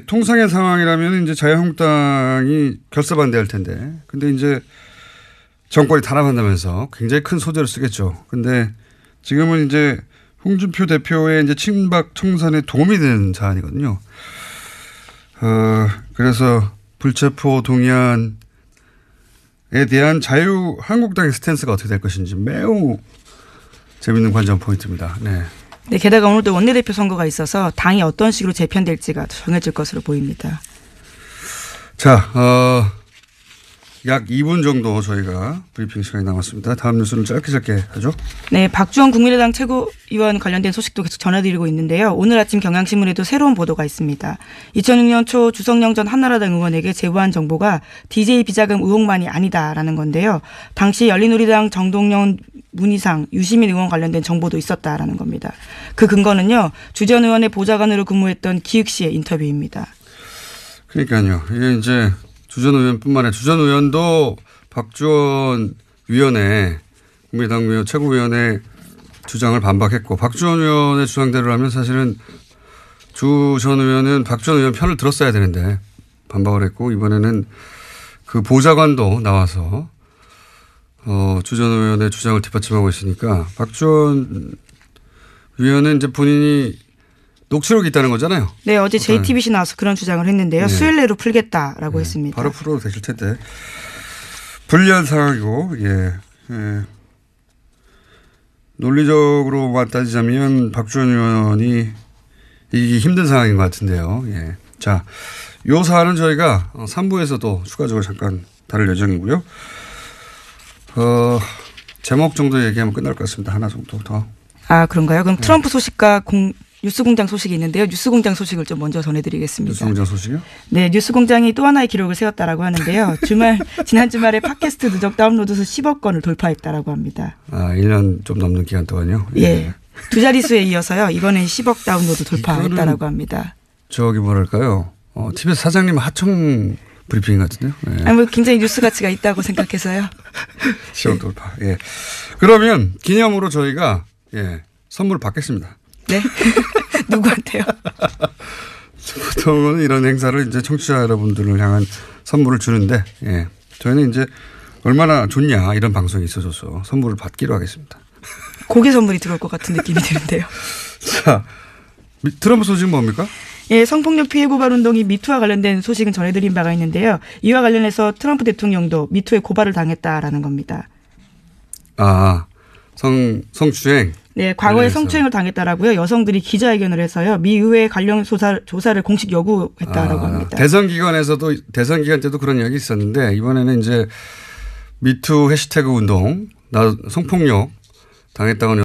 Speaker 1: 통상의 상황이라면 이제 자유한국당이 결사반대할 텐데, 근데 이제 정권이 탄압한다면서 굉장히 큰 소재를 쓰겠죠. 근데 지금은 이제 홍준표 대표의 이제 친박 청산에 도움이 되는 사안이거든요. 그래서 불체포 동의안에 대한 자유한국당의 스탠스가 어떻게 될 것인지 매우 재밌는 관전 포인트입니다. 네.
Speaker 2: 네, 게다가 오늘도 원내대표 선거가 있어서 당이 어떤 식으로 재편될지가 정해질 것으로 보입니다.
Speaker 1: 자, 약 2분 정도 저희가 브리핑 시간이 남았습니다. 다음 뉴스는 짧게 하죠. 네,
Speaker 2: 박주원 국민의당 최고위원 관련된 소식도 계속 전해드리고 있는데요. 오늘 아침 경향신문에도 새로운 보도가 있습니다. 2006년 초 주석영 전 한나라당 의원에게 제보한 정보가 DJ 비자금 의혹만이 아니다라는 건데요. 당시 열린우리당 정동영, 문희상, 유시민 의원 관련된 정보도 있었다라는 겁니다. 그 근거는요. 주 전 의원의 보좌관으로 근무했던 기욱 씨의 인터뷰입니다.
Speaker 1: 그러니까요. 이게 이제 주 전 의원뿐만 아니라 주 전 의원도 박주원 위원회 국민의당 최고위원회 주장을 반박했고 박주원 의원의 주장대로라면 사실은 주 전 의원은 박주원 의원 편을 들었어야 되는데 반박을 했고 이번에는 그 보좌관도 나와서 주 전 의원의 주장을 뒷받침하고 있으니까 박주원 위원은 이제 본인이 녹취록이 있다는 거잖아요.
Speaker 2: 네, 어제 JTBC 나와서 그런 주장을 했는데요. 네. 수요일 내로 풀겠다라고 했습니다.
Speaker 1: 바로 풀어도 되실 텐데. 불리한 상황이고, 논리적으로만 따지자면 박주원 의원이 이기기 힘든 상황인 것 같은데요. 예. 자, 요 사안은 저희가 3부에서도 추가적으로 잠깐 다룰 예정이고요. 제목 정도 얘기하면 끝날 것 같습니다. 하나 정도 더.
Speaker 2: 아, 그런가요? 그럼 트럼프 소식과 뉴스공장 소식이 있는데요. 뉴스공장 소식을 좀 먼저 전해드리겠습니다.
Speaker 1: 뉴스공장 소식이요?
Speaker 2: 네, 뉴스공장이 또 하나의 기록을 세웠다라고 하는데요. 지난 주말에 팟캐스트 누적 다운로드 수 10억 건을 돌파했다라고 합니다.
Speaker 1: 아, 1년 좀 넘는 기간 동안요?
Speaker 2: 예. 두 자릿수에 이어서요. 이번엔 10억 다운로드 돌파했다라고 합니다.
Speaker 1: 저기 뭐랄까요? TBS 사장님 하청 브리핑 같은데요? 예.
Speaker 2: 아니, 뭐 굉장히 뉴스 가치가 있다고 생각해서요.
Speaker 1: 10억 돌파. 예. 그러면 기념으로 저희가 선물 받겠습니다.
Speaker 2: 네? 누구한테요?
Speaker 1: 보통은 이런 행사를 이제 청취자 여러분들을 향한 선물을 주는데, 저희는 이제 얼마나 좋냐 이런 방송이 있어줘서 선물을 받기로 하겠습니다.
Speaker 2: 고개 선물이 들어올 것 같은 느낌이 드는데요.
Speaker 1: 자, 트럼프 소식은 뭡니까?
Speaker 2: 예, 성폭력 피해 고발 운동이 미투와 관련된 소식은 전해드린 바가 있는데요. 이와 관련해서 트럼프 대통령도 미투에 고발을 당했다라는 겁니다.
Speaker 1: 아, 성추행.
Speaker 2: 네, 과거에 성추행을 당했다라고요. 여성들이 기자회견을 해서요. 미 의회 관련 조사를 공식 요구했다라고 합니다.
Speaker 1: 대선 기간 때도 그런 이야기 있었는데 이번에는 이제 미투 해시태그 운동, 성폭력 당했다고